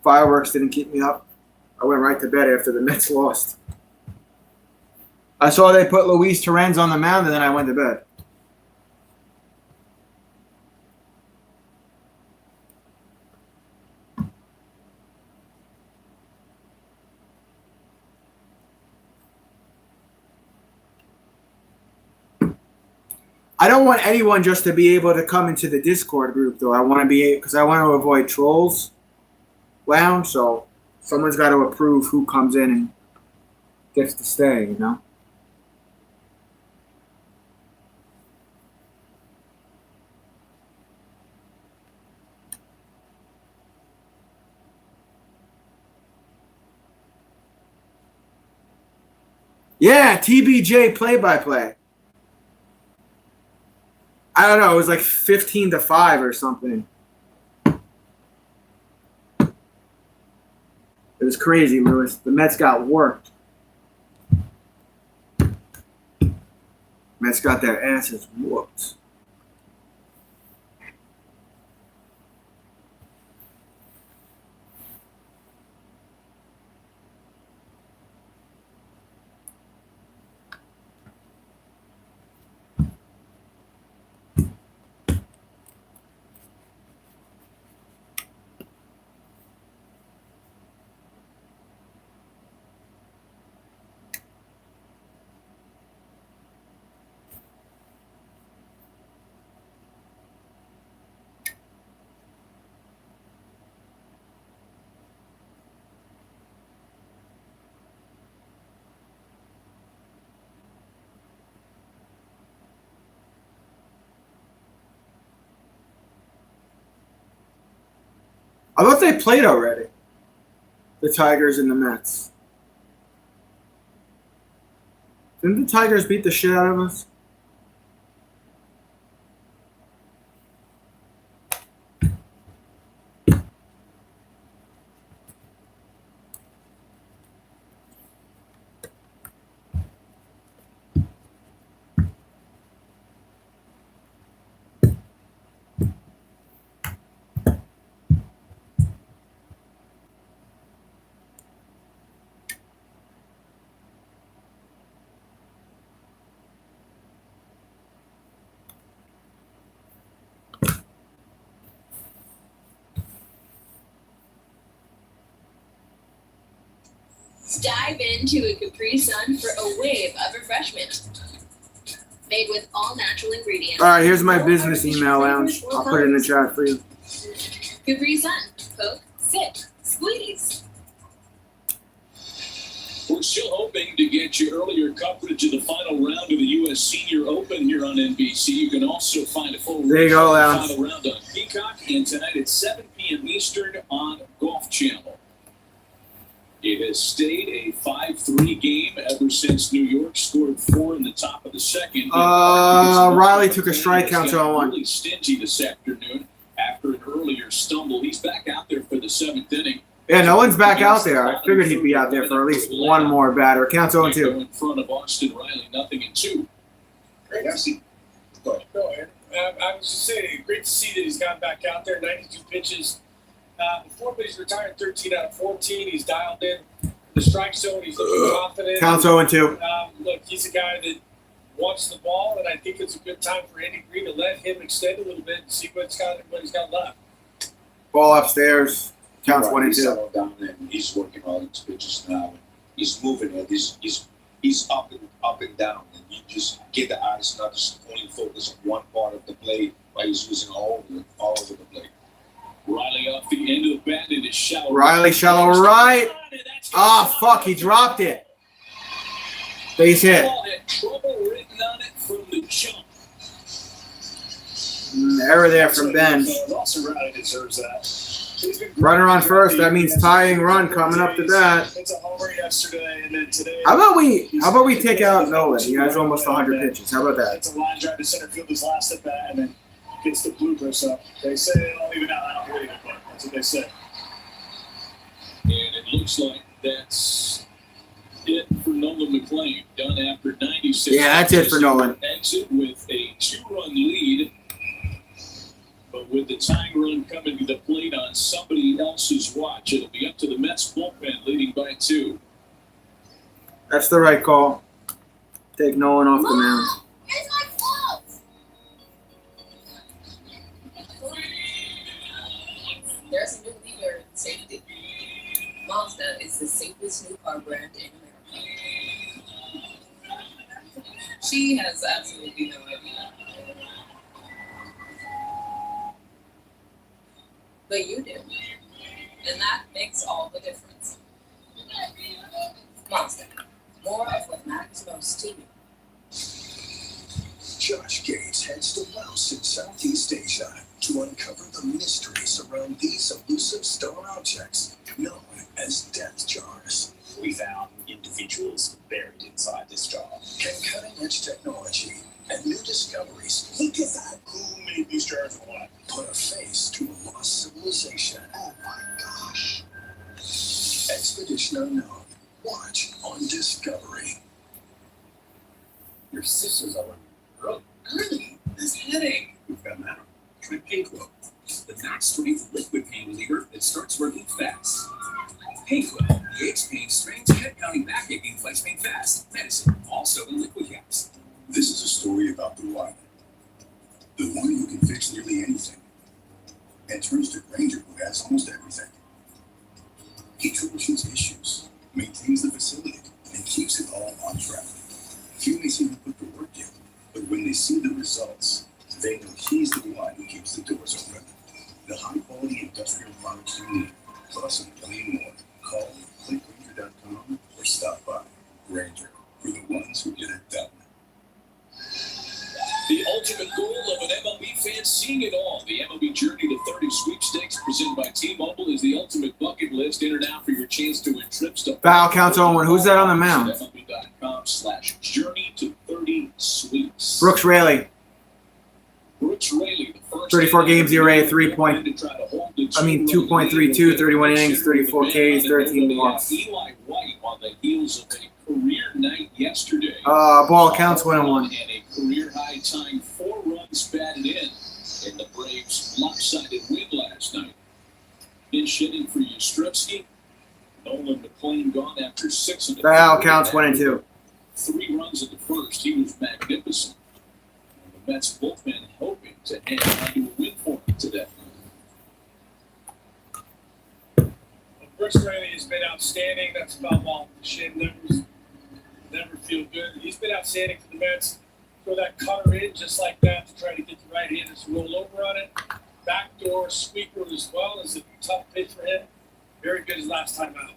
Fireworks didn't keep me up. I went right to bed after the Mets lost. I saw they put Luis Torrens on the mound, and then I went to bed. I don't want anyone just to be able to come into the Discord group, though. I want to be, because I want to avoid trolls lounge, so someone's got to approve who comes in and gets to stay, you know? Yeah, TBJ play-by-play. I don't know. It was like 15-5 or something. It was crazy, Lewis. The Mets got worked. Mets got their asses whooped. I thought they played already. The Tigers and the Mets. Didn't the Tigers beat the shit out of us? Dive into a Capri Sun for a wave of refreshment. Made with all natural ingredients. All right, here's my business email lounge. I'll put it in the chat for you. Capri Sun. Coke, sip, squeeze. We're still hoping to get you earlier coverage of the final round of the U.S. Senior Open here on NBC. You can also find a full There you go, Lounge. final round on Peacock, and tonight at 7 p.m. Eastern on Golf Channel. It has stayed a 5-3 game ever since New York scored 4 in the top of the second. Riley took a strike count, so I won. Really stingy this afternoon after an earlier stumble. He's back out there for the 7th inning. Yeah, no one's back out there. I figured he'd be out there for at least one more batter. Counts 0-2. In front of Austin Riley, 0-2. Great, I see. Go ahead. I was just saying, great to see that he's gotten back out there. 92 pitches before, but he's retired 13 out of 14. He's dialed in the strike zone. He's looking confident. Counts 0-2. Look, he's a guy that wants the ball, and I think it's a good time for Andy Green to let him extend a little bit and see what he's got left. Ball upstairs. Counts 1-2. He's settled down and he's working all his pitches now. He's moving it. He's up and down. And you just get the eyes not just only focus on one part of the play, but he's using all over the play. Riley off the end of the bat in his shallow. Riley shallow right. Ah, fuck, he dropped it. Base hit. Had trouble written on it from the jump. Error there from Ben. Austin Riley deserves that. Runner on first. That means tying run coming up to bat. It's a homer yesterday, and then today. How about we take out Nolan? He has almost 100 pitches. How about that? It's a line drive to center field his last at bat, and then gets the bloopers up. They say they don't leave it out. I don't believe it, but that's what they say. And it looks like that's it for Nolan McLean. Done after 96. Yeah, that's it for Nolan. Exit with a 2-run lead. But with the tying run coming to the plate on somebody else's watch, it'll be up to the Mets bullpen leading by 2. That's the right call. Take Nolan off the mound. Here's my clothes. There's a new leader in safety. Mazda is the safest new car brand in America. She has absolutely no idea. But you do. And that makes all the difference. Mazda. More of what matters most to you. Josh Gates heads to Laos in Southeast Asia to uncover the mysteries around these elusive stone objects known as death jars. We found individuals buried inside this jar. Can cutting-edge technology and new discoveries, look at that, Who made these jars and what? put a face to a lost civilization? Oh my gosh. Expedition Unknown. Watch on Discovery. Your sisters are running Early. This headache. We've got matter. Try PainQuil, the max strength liquid pain reliever that starts working fast. PainQuil, the aches pain, strains, head pounding, backache, fights pain fast. Medicine, also in liquid caps. This is a story about the one who can fix nearly anything, and turns to Granger, who has almost everything. He troubleshoots issues, maintains the facility, and keeps it all on track. Few may seem to put the work in, but when they see the results, they know he's the one who keeps the doors open. The high-quality industrial products you need, plus a million more. Call clickgranger.com or stop by. Granger, for the ones who get it done. The ultimate goal of an MLB fans seeing it all. The MLB Journey to 30 sweepstakes presented by T-Mobile is the ultimate bucket list. Enter now for your chance to win trips to Foul counts on one. Who's that on the mound? MLB.com/journey to 30 sweeps. Brooks Raley. Brooks Raley, the first 34 games ERA, 2.32, 31 innings, 34 Ks, 13 walks. Eli White on the heels of a career night yesterday. Ball counts 1-1. And a career high time 4 runs batted in the Braves' lopsided win last night. Pinch hitting for Yastrzemski. Nolan McLean gone after 6 in the Foul third. counts 1-2. 3 runs in the first. He was magnificent. And the Mets bullpen hoping to hang on to a win for him today. Brooks Raley has been outstanding. That's about all. The shin numbers never feel good. He's been outstanding for the Mets. Throw that cutter in just like that to try to get the right-handers to roll over on it. Backdoor sweeper as well is a tough pitch for him. Very good his last time out.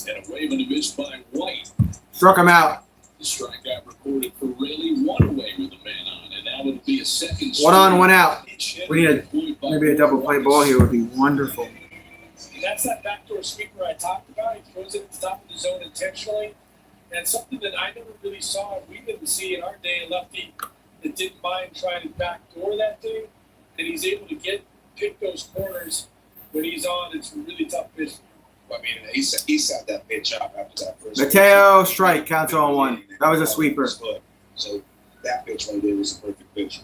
And a wave and a miss by White. Struck him out. The strikeout recorded for Raley, 1 away with the man on, and now it'll be a second. 1 on, 1 out. We need maybe a double play ball here would be wonderful. And that's that backdoor sweeper I talked about. He throws it at the top of the zone intentionally. And something that I never really saw, we didn't see in our day, a lefty that didn't mind trying to backdoor that thing. And he's able to pick those corners when he's on. It's a really tough pitch. I mean, he set that pitch up after that first. Mateo, strike, counts on 1. That was a sweeper. So that pitch right there was a perfect pitch.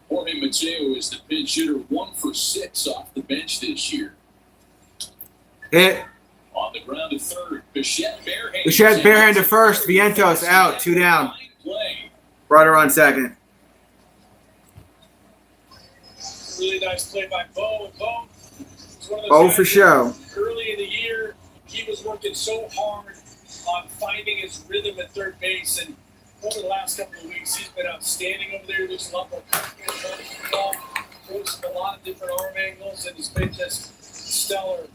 Jorge Mateo is the pinch hitter, 1 for 6 off the bench this year. Hit. On the ground to third, Bichette barehand. Bichette barehand to first. Vientos out. 2 down. Brother on second. Really nice play by Bo. And Bo was one of those Bo guys for show. Early in the year, he was working so hard on finding his rhythm at third base. And over the last couple of weeks, he's been outstanding over there. Looks a lot more confident, running the ball, throws a lot of different arm angles, and he's been just stellar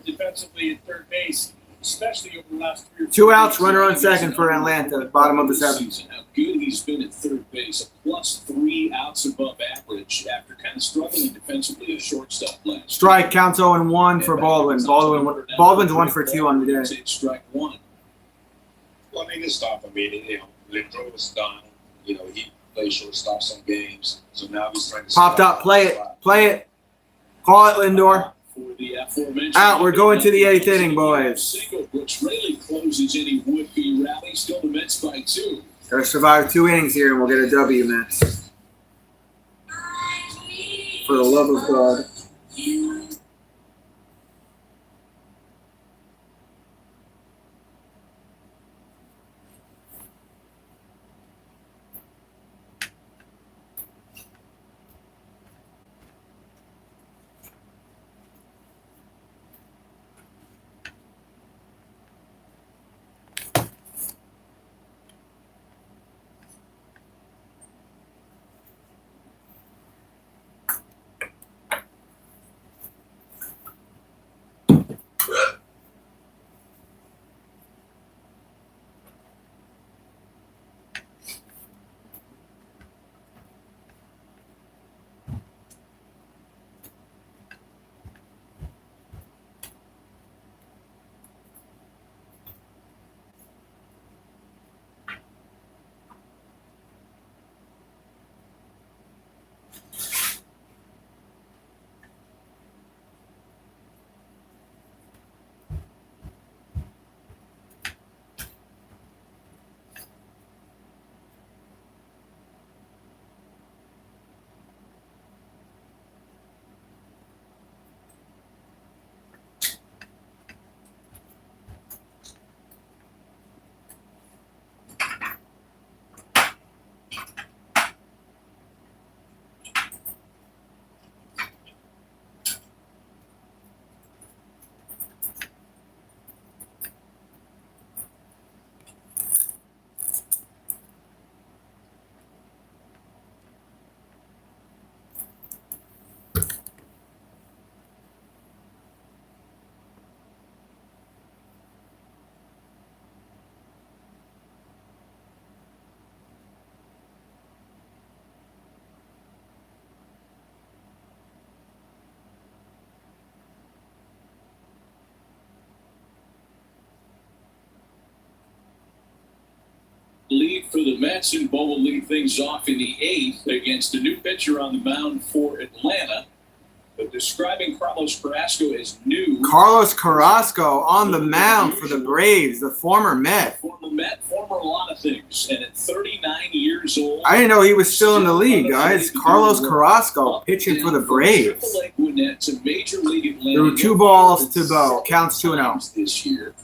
defensively at third base, especially over the last 3 or 4 2 outs, weeks. runner on second for Atlanta, bottom of the 7th. How good he's been at third base, a +3 outs above average after kind of struggling defensively at shortstop last. Strike, counts 0-1 for Baldwin. Baldwin's 1 for 2 on the day. Strike 1. Well, I mean, it's tough. I mean, Lindor was done. He played shortstop some games, so now he's trying to Popped up, play it. Call it, Lindor. Out, we're going to the 8th inning, boys. Brooks Raley closes any would-be rally. Still the Mets by 2. Gotta survive 2 innings here and we'll get a W, Mets. For the love of God. lead for the Mets, and Bo will lead things off in the 8th against a new pitcher on the mound for Atlanta. But describing Carlos Carrasco as new. Carlos Carrasco on the mound for the Braves, the former Met. Former a lot of things. And at 39 years old. I didn't know he was still in the league, guys. Carlos Carrasco pitching for the Braves. Threw 2 balls to Bo. Counts 2-0. This year.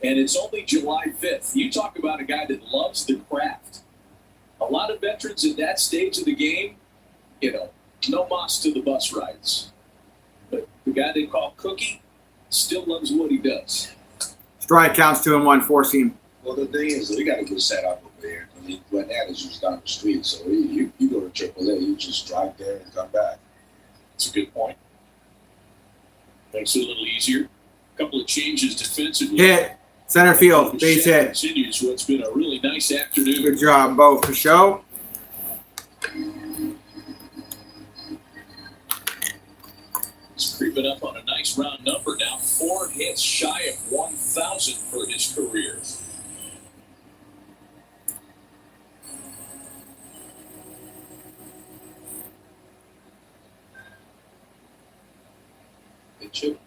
And it's only July 5th. You talk about a guy that loves the craft. A lot of veterans at that stage of the game, no moss to the bus rides. But the guy they call Cookie still loves what he does. Strike counts 2-1, 4-seam. Well, the thing is, they got a good setup over there. I mean, Glen is just down the street, so you go to AAA, you just drive there and come back. That's a good point. Makes it a little easier. A couple of changes defensively. Hit. Center field. Base hit. Continues what's been a really nice afternoon. Good job, Bo, for show. He's creeping up on a nice round number now. 4 hits shy of 1,000 for his career. Pinch hitter.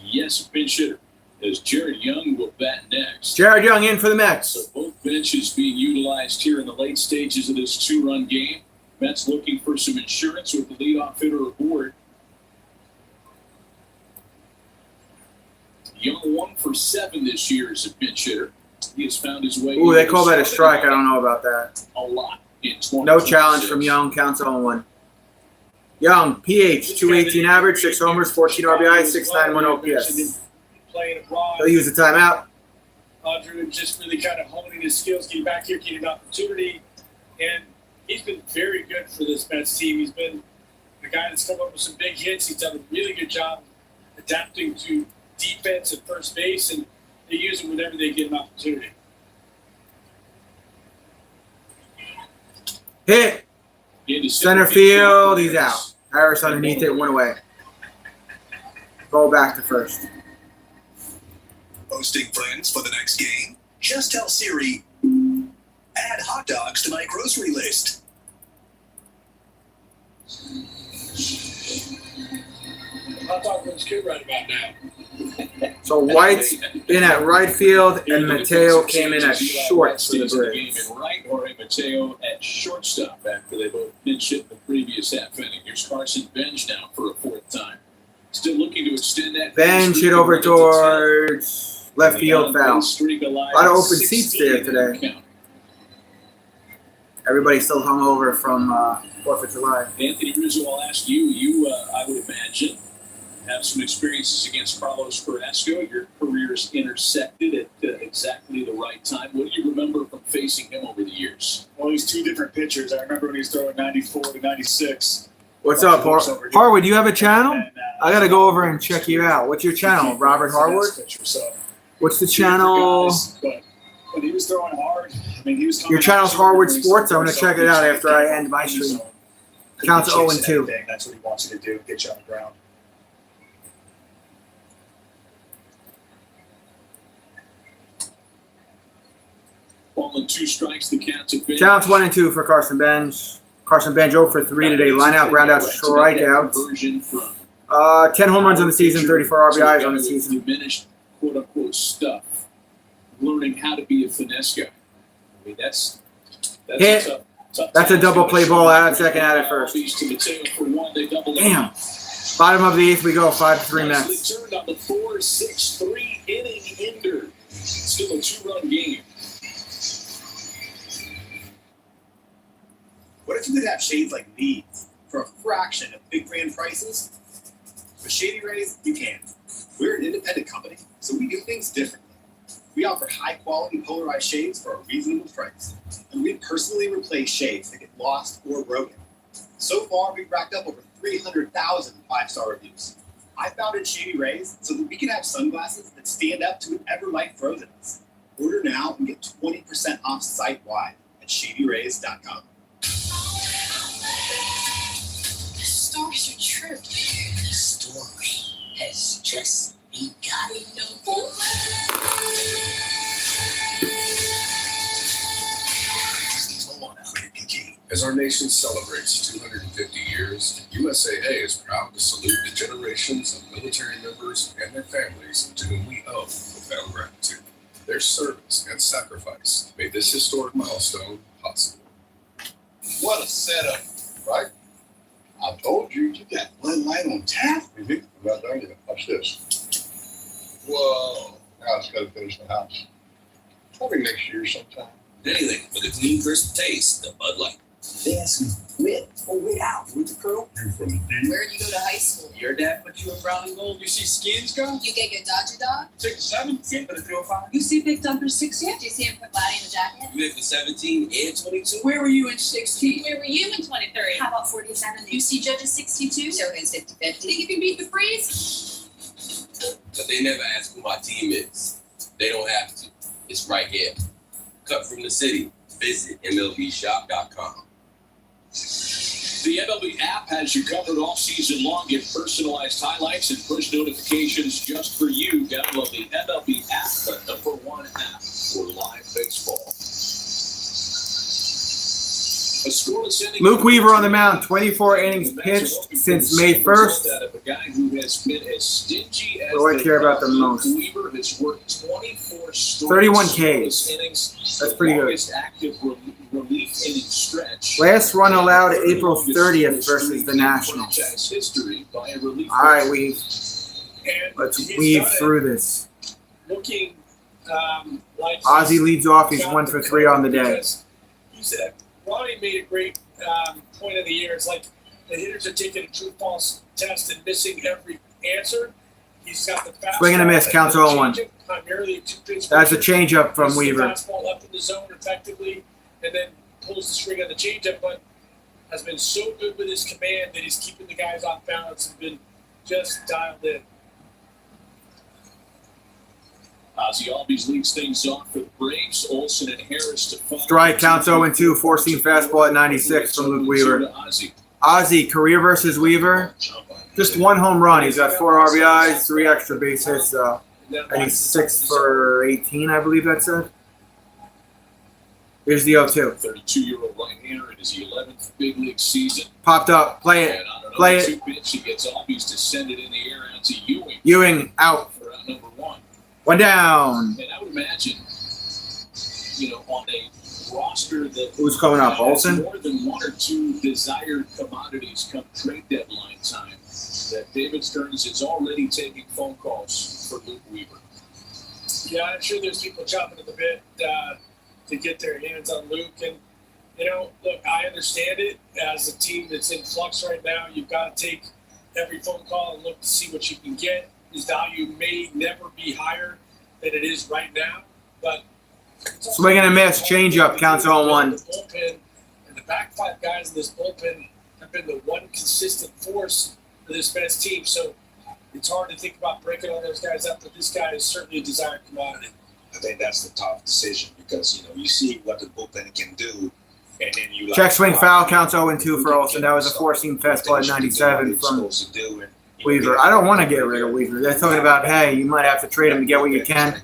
Yes, pinch hitter. As Jared Young will bat next. Jared Young in for the Mets. So both benches being utilized here in the late stages of this 2-run game. Mets looking for some insurance with the leadoff hitter aboard. Young 1 for 7 this year as a pinch hitter. He has found his way. Ooh, they call that a strike. I don't know about that. A lot in 20. No challenge from Young. Counts 0-1. Young, PH, 218 average, 6 homers, 14 RBI, 691 OPS. Playing abroad. He'll use the timeout. Andrew just really kind of honing his skills, getting back here, getting an opportunity. And he's been very good for this Mets team. He's been a guy that's come up with some big hits. He's done a really good job adapting to defense at first base, and they use him whenever they get an opportunity. Hit. Center field. He's out. Harris underneath it, went away. Go back to first. Hosting friends for the next game? Just tell Siri, add hot dogs to my grocery list. Hot dog looks good right about now. So White's in at right field, and Mateo came in at short for the Braves. Right, Jorge Mateo at shortstop after they both pinch hit the previous half inning. Here's Carson Bench now for a 4th time. Still looking to extend that. Bench hit over towards left field foul. A lot of open seats there today. Everybody's still hung over from 4th of July. Anthony Rizzo, I'll ask you, I would imagine, have some experiences against Carlos Carrasco. Your career's intersected at exactly the right time. What do you remember from facing him over the years? Well, he's 2 different pitchers. I remember when he was throwing 94 to 96. What's up, Harwood? You have a channel? I got to go over and check you out. What's your channel, Robert Harwood? What's the channel? But he was throwing hard. I mean, he was your channel's Harwood Sports. I'm going to check it out after I end my stream. Counts 0-2. That's what he wants you to do, get you on the ground. Ball and 2 strikes, the counts at Counts 1-2 for Carson Bench. Carson Bench 0 for 3 today. Line out, ground out, strikeouts. 10 home runs on the season, 34 RBIs on the season. Diminished, quote unquote, stuff. Learning how to be a finesse guy. I mean, that's hit. That's a double play ball out, second out at first. Damn. Bottom of the 8th, we go 5-3 Mets. Turned on the 4-6-3 inning ender. Still a 2-run game. What if you could have shades like these for a fraction of big brand prices? With Shady Rays, you can. We're an independent company, so we do things differently. We offer high-quality polarized shades for a reasonable price, and we personally replace shades that get lost or broken. So far, we've racked up over 300,000 five-star reviews. I founded Shady Rays so that we can have sunglasses that stand up to whatever light throws at us. Order now and get 20% off site-wide at shadyrays.com. The stories are true. The story has just begun. As our nation celebrates 250 years, USAA is proud to salute the generations of military members and their families to whom we owe profound gratitude. Their service and sacrifice made this historic milestone possible. What a setup, right? I told you, you got Bud Light on tap. I'm not done yet. Watch this. Whoa. Now it's got to finish the house. Probably next year sometime. Anything with a clean, crisp taste, the Bud Light. They ask me, with or without, with the curl? You from the D? Where'd you go to high school? Your dad put you in brown and gold. You see skins go? You get your Dodger dog? 6'7", skin for the 205. You see Big Dumper 6 yet? Do you see him put body in the jacket? You hit for 17 and 22. Where were you in 16? Where were you in 23? How about 47? You see Judges 62? So it's 50-50. Think you can beat the freeze? But they never ask who my team is. They don't have to. It's right here. Cut from the city. Visit MLBshop.com. The MLB app has you covered all season long. Get personalized highlights and push notifications just for you. Download the MLB app, the #1 app for live baseball. A scoreless inning. Luke Weaver on the mound, 24 innings pitched since May 1st. Out of a guy who has been as stingy as What do I care about the most? Weaver has worked 24 straight 31 scoreless Ks. innings. That's pretty good. Longest active relief inning stretch. Last run allowed April 30th versus the Nationals. Franchise history by a relief All right, Weave. And Let's he's weave done it through this. looking like Ozzie leads off. He's 1 for 3 on the day. Because he said, Ronnie made a great point of the year. It's like the hitters are taking a true-false test and missing every answer. He's got the fastball. Swing and a miss, counts 0-1. Primarily a two-pitch That's a pitcher. changeup from Puts the Weaver. fastball up in the zone effectively, and then pulls the string on the changeup. But has been so good with his command that he's keeping the guys off balance and been just dialed in. Ozzie Albies leads things off for the Braves. Olsen and Harris to follow. Strike counts 0-2. Four-seam fastball at 96 from Luke Weaver. Ozzie, career versus Weaver. Just 1 home run. He's got 4 RBIs, 3 extra base hits. And he's 6 for 18, I believe that said. Here's the 0-2. 32-year-old right-hander in his 11th big league season. Popped up. Play it. And on another Play it. 2-pitch, he gets Albies to send it in the air out to Ewing. Ewing out. For out number 1. 1 down. And I would imagine, on a roster that Who's coming up? has Olsen? more than 1 or 2 desired commodities come trade deadline time, that David Stearns is already taking phone calls for Luke Weaver. Yeah, I'm sure there's people chopping at the bit to get their hands on Luke. And, look, I understand it. As a team that's in flux right now, you've got to take every phone call and look to see what you can get. His value may never be higher than it is right now, but Swing and a miss. Changeup counts 0-1. The bullpen and the back 5 guys in this bullpen have been the one consistent force for this best team. So it's hard to think about breaking all those guys up, but this guy is certainly a desired commodity. I think that's the tough decision because you see what the bullpen can do, and then you Check swing foul counts 0-2 for Olsen. That was a 4-seam fastball at 97 from Weaver. I don't want to get rid of Weaver. They're talking about, hey, you might have to trade him to get what you can.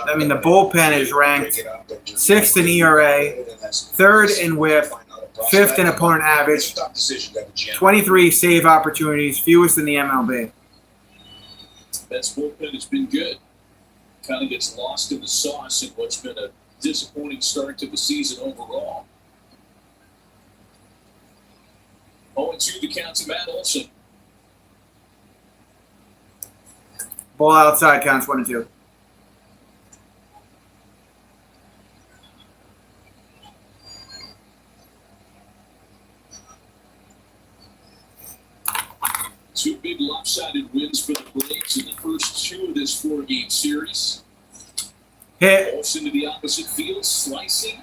I mean, the bullpen is ranked 6th in ERA, 3rd in WHIP, 5th in opponent average, 23 save opportunities, fewest in the MLB. Mets bullpen has been good. Kind of gets lost in the sauce in what's been a disappointing start to the season overall. 0-2 the count to Matt Olson. Ball outside counts 1-2. Two big lopsided wins for the Braves in the first 2 of this 4-game series. Hit. Olsen to the opposite field, slicing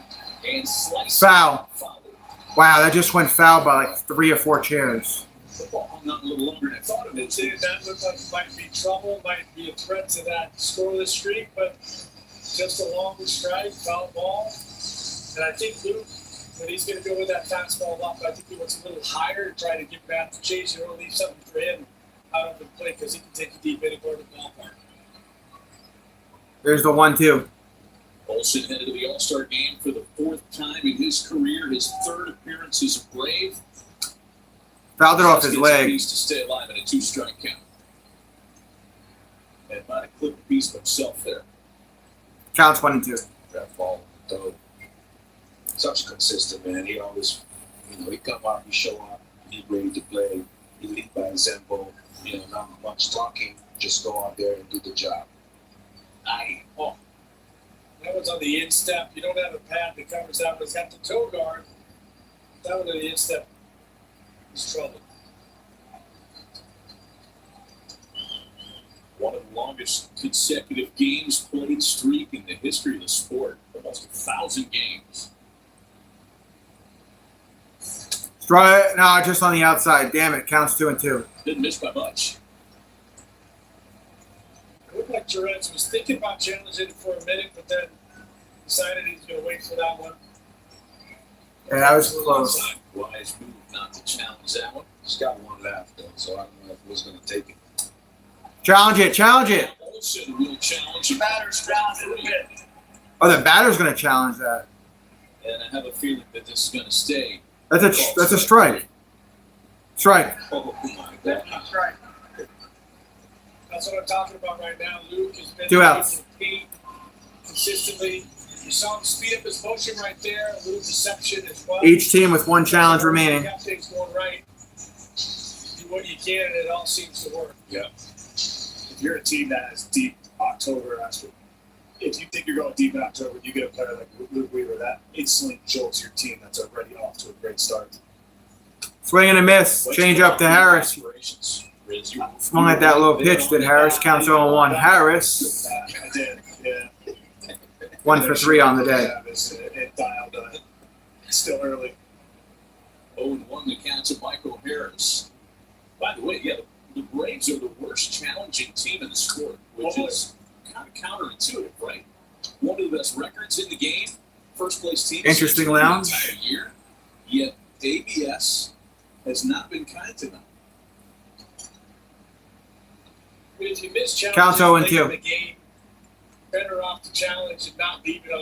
and slicing. Foul. Wow, that just went foul by like 3 or 4 chairs. The ball hung out a little longer than I thought it would. That looked like it might be trouble, might be a threat to that scoreless streak, but just a long strike, foul ball. And I think Luke, when he's going to go with that fastball up, I think he wants a little higher to try to get back to chase. You want to leave something for him out of the plate because he can take a deep inning or the ballpark. There's the 1-2. Olsen headed to the All-Star game for the 4th time in his career, his 3rd appearance as a Brave. Fouled it off his leg. To stay alive in a 2-strike count. And might have clipped a piece of himself there. Counts 1 and 2. That ball, though, such consistent man. He always, he come out, he show up, he ready to play. He lead by example. Not much talking. Just go out there and do the job. That one's on the instep. You don't have a pad that covers that one. It's got the toe guard. That one on the instep is trouble. One of the longest consecutive games played streak in the history of the sport. Almost 1,000 games. Strike. No, just on the outside. Damn it. Counts 2 and 2. Didn't miss by much. It looked like Jerez was thinking about challenging it for a minute, but then decided he's going to wait for that one. Yeah, that was close. Wise move not to challenge that one. He's got one left, though, so I don't know if he was going to take it. Challenge it. Challenge it. Olsen will challenge the batter's down a little bit. Oh, the batter's going to challenge that. And I have a feeling that this is going to stay. That's a strike. Strike. Oh, my God. That's right. That's what I'm talking about right now. Luke has been 2 outs. Consistently. You saw him speed up his motion right there. A little deception as well. Each team with 1 challenge remaining. You got things going right. Do what you can, and it all seems to work. Yeah. If you're a team that has deep October, if you think you're going deep in October, you get a player like Luke Weaver, that instantly jolts your team that's already off to a great start. Swing and a miss. Change up to Harris. Swung at that low pitch that Harris counts 0-1. Harris. I did, yeah. 1 for 3 on the day. It dialed. It's still early. 0-1 the counts of Michael Harris. By the way, yeah, the Braves are the worst challenging team in the sport, which is kind of counterintuitive, right? One of the best records in the game, first place team. Interesting lounge. The entire year, yet ABS has not been kind to them. If you miss challenges Counts 0 and late in 2. the game, better off to challenge and not leave it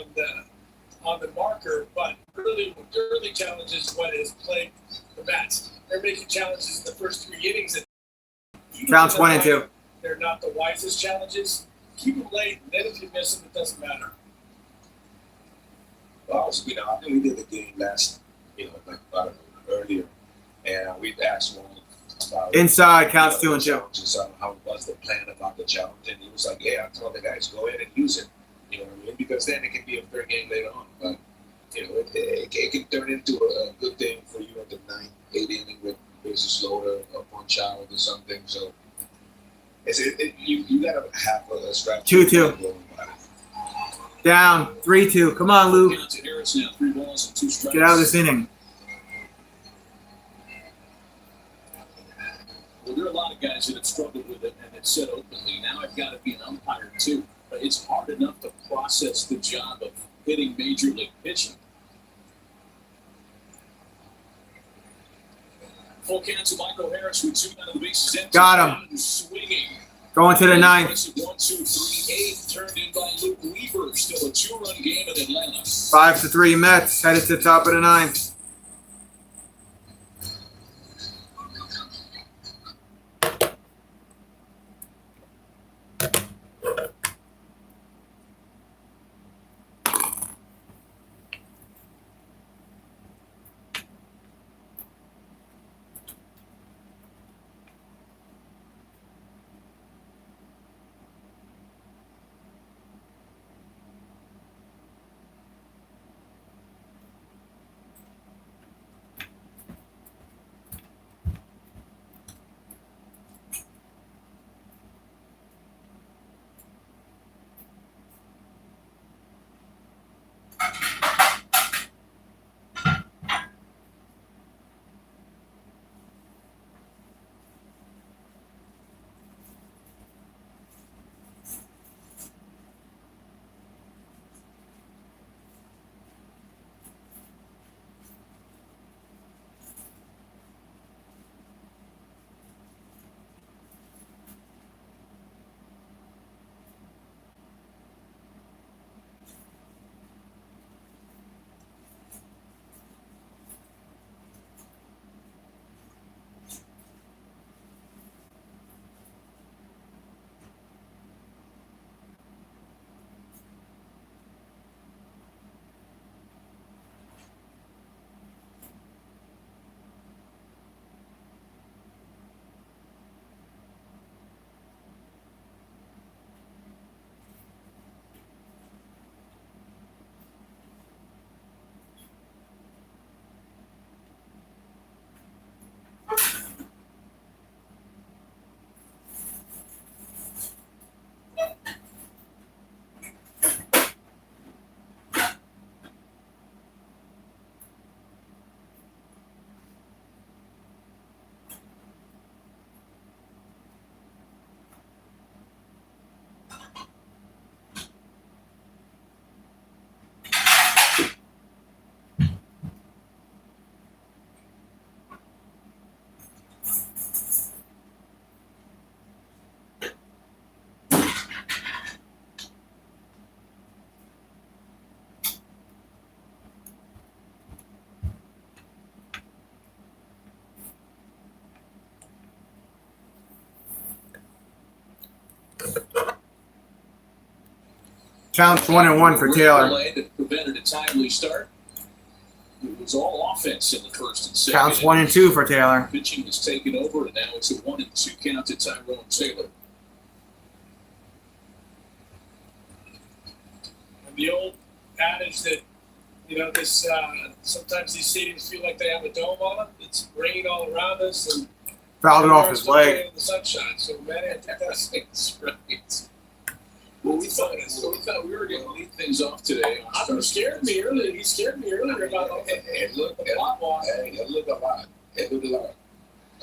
on the marker. But early challenges what has played the Mets. They're making challenges in the first 3 innings. And Counts 1 and 2. They're not the wisest challenges. Keep them late, and then if you miss them, it doesn't matter. Well, I think we did the game last, earlier, and we've asked one about Inside counts 2 and 2. challenges, how was the plan about the challenge, and he was like, "Yeah, I told the guys go ahead and use it." You know what I mean? Because then it can be a fair game later on. But it can turn into a good thing for you at the 9th, 8th inning with bases loaded, a punch out or something. So you gotta have a strategy. 2-2. Down 3-2. Come on, Luke. Counts at Harris now, 3 balls and 2 strikes. Get out of this inning. Well, there are a lot of guys that have struggled with it and have said openly, now I've got to be an umpire too. But it's hard enough to process the job of hitting major league pitching. Full counts of Michael Harris with 2 down of the bases. Empty. Got him. Swinging. Going to the 9th. 1-2-3-8 turned in by Luke Weaver. Still a 2-run game in Atlanta. 5-3 Mets. Headed to the top of the 9th. Counts 1-1 for Taylor. Delay that prevented a timely start. It was all offense in the first and second. Counts 1-2 for Taylor. Pitching was taken over, and now it's a 1-2 count to Tyrone Taylor. And the old adage that, you know, this sometimes these stadiums feel like they have a dome on them. It's raining all around us, and Fouled it off his leg. in the sunshine. So man, I think that's right. Well, we thought we were going to lead things off today. He scared me earlier. He scared me earlier about It looked a lot. It looked a lot.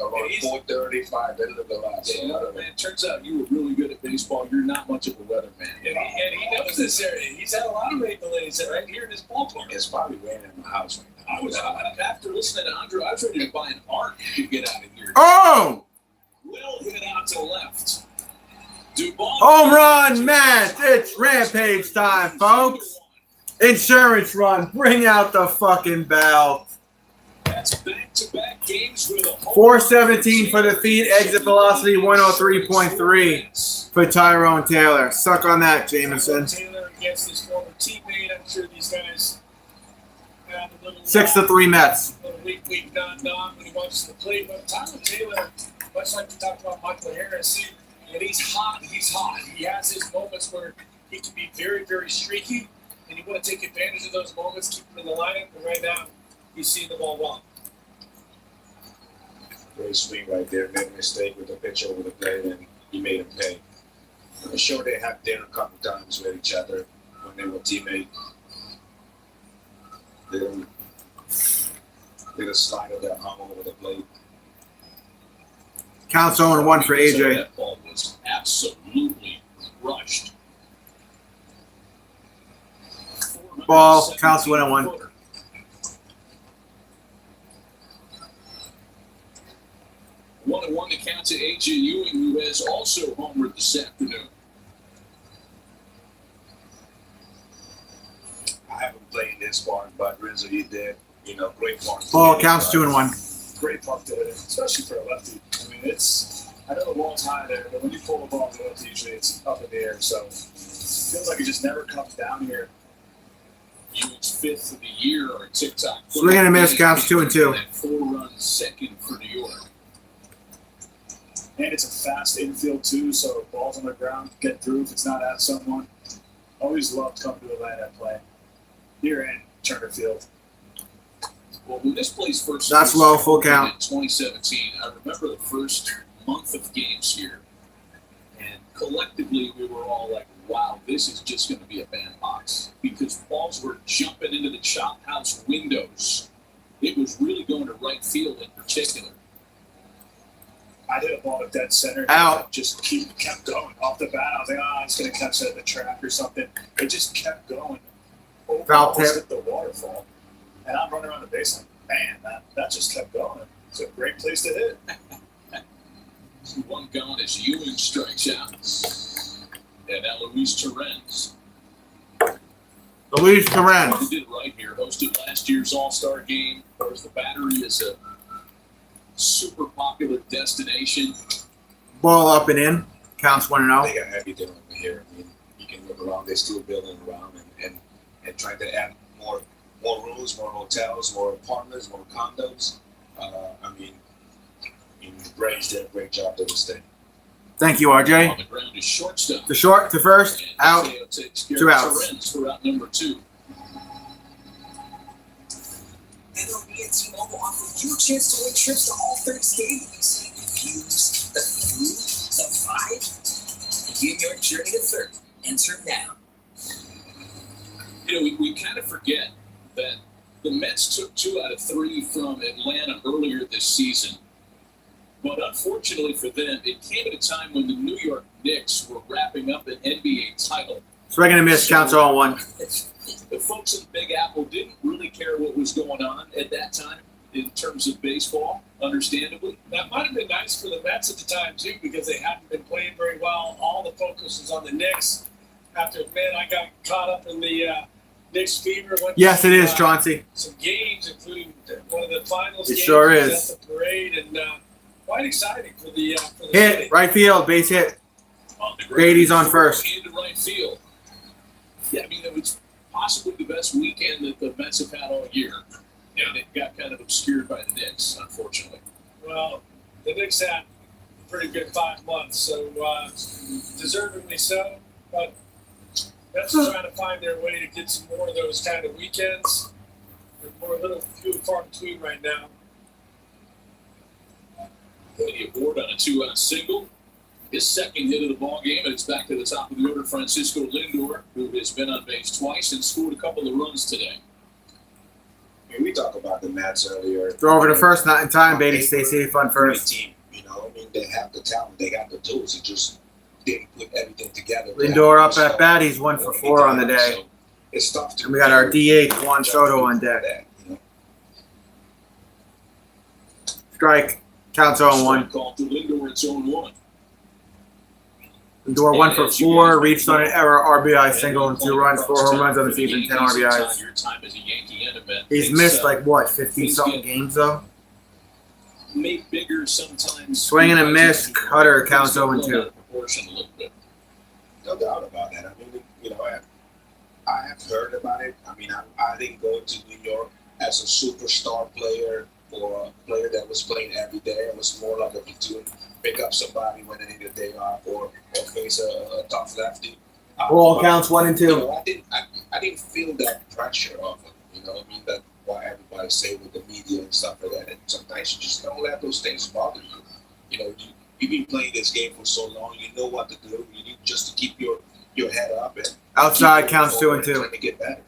Around 4:35, it looked a lot. So, Man, turns out you were really good at baseball. You're not much of a weatherman. and he knows this area. He's had a lot of rain delays right here in this ballpark. it's probably raining in my house right now. I was after listening to Andrew, I was ready to buy an ark to get out of here. Oh! Will hit out to left. Duvall. Home run, Matt. It's rampage time, folks. Insurance run. Bring out the fucking bell. That's back-to-back games with a home 417 for the feet. Exit velocity 103.3 for Tyrone Taylor. Suck on that, Jameson. Taylor against his former teammate. I'm sure these guys have a little 6-3 Mets. A little weak non when he watches the plate. But Tyler Taylor, much like we talked about Michael Harris, and he's hot. He's hot. He has his moments where he can be very, very streaky, and you want to take advantage of those moments, keep him in the lineup. And right now, he's seeing the ball well. Great swing right there. Made a mistake with the pitch over the plate, and he made him pay. I'm sure they had dinner a couple times with each other when they were teammates. Little slider that hung over the plate. Counts 0-1 for AJ. That ball was absolutely crushed. Ball. Counts 1-1. 1-1 to count to AJ Ewing, who has also homered this afternoon. I haven't played this part, but Rizzo, he did. You know, great part. Ball. Counts 2-1. Great puck to hit, especially for a lefty. I mean, I know the ball's high there, but when you pull the ball to the lefty, usually it's up in the air. So it feels like it just never comes down here. Ewing's fifth of the year on TikTok. Swing and a miss. Counts 2-2. And 4-run second for New York. And it's a fast infield, too, so balls on the ground, get through if it's not at someone. Always loved coming to Atlanta and playing. Here in Turner Field. Well, when this place first That's low, full count. In 2017, I remember the first month of games here, and collectively we were all like, wow, this is just going to be a bandbox, because balls were jumping into the chop house windows. It was really going to right field in particular. I hit a ball at dead center. Out. Just kept going. Off the bat, I was like, I'm just going to catch it at the track or something. It just kept going. Foul tip. Hit the waterfall. And I'm running around the base like, man, that just kept going. It's a great place to hit. One gone as Ewing strikes out. And now Luis Torrens. Luis Torrens. He did it right here. Hosted last year's All-Star game. Of course, the Battery is a super popular destination. Ball up and in. Counts 1-0. They got everything over here. I mean, you can look around. They're still building around and trying to add more rooms, more hotels, more apartments, more condos. I mean, Braves did a great job to this day. Thank you, RJ. On the ground is shortstop. To short, to first, And out. Mateo takes care 2 of outs. Torrens for out number 2. MLB and T-Mobile offer you a chance to win trips to all 30 stadiums. The views, the food, the vibe. Begin your journey to 30. Enter now. You know, we kind of forget that the Mets took 2 out of 3 from Atlanta earlier this season. But unfortunately for them, it came at a time when the New York Knicks were wrapping up an NBA title. Swing and a miss. Counts 0-1. The folks in the Big Apple didn't really care what was going on at that time in terms of baseball, understandably. That might have been nice for the Mets at the time, too, because they hadn't been playing very well. All the focus was on the Knicks. I have to admit, I got caught up in the Knicks fever. Yes, it is, Chauncey. Some games, including one of the finals It games. sure was is. At the parade, and quite exciting for the Hit. Right field. Base hit. On the ground, Beatty's on first. into right field. Yeah, I mean, it was possibly the best weekend that the Mets have had all year. And it got kind of obscured by the Knicks, unfortunately. Well, the Knicks had a pretty good 5 months, so deservedly so. But Mets are trying to find their way to get some more of those kind of weekends. They're more a little few and far between right now. Beatty aboard on a 2-out single. His second hit of the ball game, and it's back to the top of the order. Francisco Lindor, who has been on base twice and scored a couple of runs today. I mean, we talked about the Mets earlier. Throw over to first, not in time. Beatty, stay safe on Great first. team, you know. I mean, they have the talent, they got the tools. It just didn't put everything together. Lindor up at bat. He's 1 for 4 on the day. So it's tough to. And we got our DH, Juan Soto, on deck. You know? Strike. Counts 0-1. Call to Lindor, it's 0-1. Lindor 1 for 4. Reached on an error RBI single and 2 runs, 4 home runs on the season, 10 RBIs. Your time as a Yankee and a Met. He's missed like what, 50-something games though? Made bigger sometimes. Swing and a miss. Cutter counts 0-2. Proportion a little bit. No doubt about that. I mean, you know, I have heard about it. I mean, I didn't go to New York as a superstar player or a player that was playing every day. It was more like a platoon, pick up somebody when they need a day off or face a tough lefty. Ball counts 1 and 2. You know, I didn't feel that pressure of it. You know, I mean, that why everybody say with the media and stuff like that. And sometimes you just don't let those things bother you. You know, you've been playing this game for so long. You know what to do. You need just to keep your head up and Outside counts 2 and 2. trying to get better.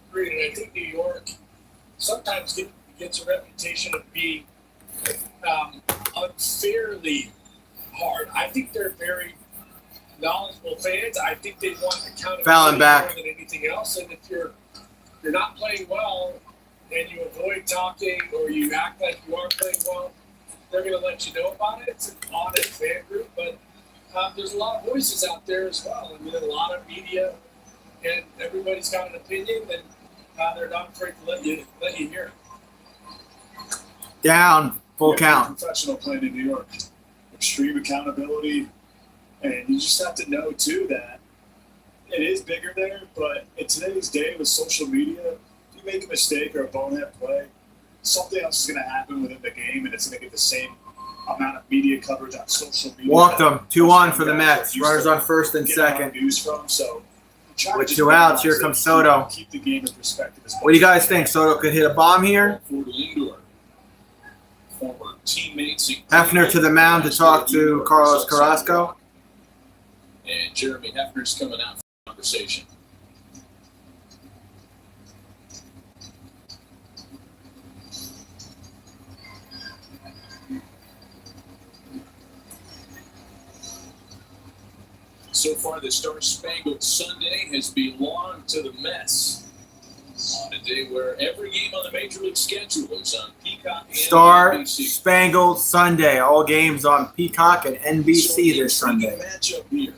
Agreed, and I think New York sometimes gets a reputation of being unfairly hard. I think they're very knowledgeable fans. I think they want accountability Fallon back. more than anything else. And if you're not playing well and you avoid talking or you act like you are playing well, they're going to let you know about it. It's an honest fan group, but there's a lot of voices out there as well. I mean, there's a lot of media, and everybody's got an opinion, and they're not afraid to let you hear it. Down. Full count. Professional playing in New York. Extreme accountability. And you just have to know, too, that it is bigger there, but in today's day with social media, if you make a mistake or a bonehead play, something else is going to happen within the game, and it's going to get the same amount of media coverage on social media. Walked him. 2-1 for the Mets. Runners on first and second. News from, so With 2 outs, here comes Soto. keep the game in perspective. What do you guys think? Soto could hit a bomb here? For Lindor. Former teammates. Hefner to the mound to talk to Carlos Carrasco. And Jeremy Hefner's coming out for the conversation. So far, the Star-Spangled Sunday has belonged to the Mets. On a day where every game on the Major League schedule is on Peacock and Star NBC. Spangled Sunday. All games on Peacock and NBC this Sunday. Matchup here.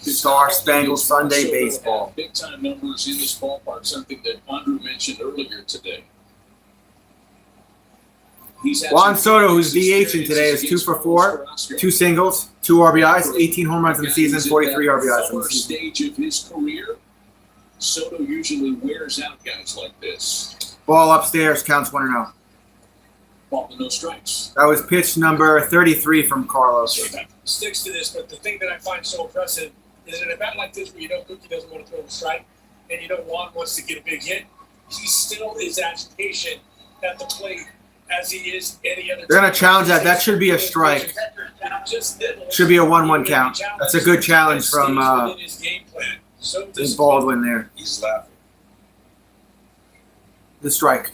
Star Spangled Sunday baseball. Big time numbers in this ballpark, something that Andrew mentioned earlier today. Juan Soto, who's DHing today, is 2 for 4, 2 singles, 2 RBIs, 18 home runs in the season, 43 RBIs in the First season. stage of his career, Soto usually wears out guys like this. Ball upstairs, counts 1-0. Ball with no strikes. That was pitch number 33 from Carlos. Sticks to this, but the thing that I find so impressive is in a bat like this where you know Cookie doesn't want to throw a strike and you know Juan wants to get a big hit, he still is as patient at the plate as he is any other. They're going to challenge that. That should be a strike. Should be a 1-1 count. That's a good challenge from Baldwin there. He's laughing. The strike.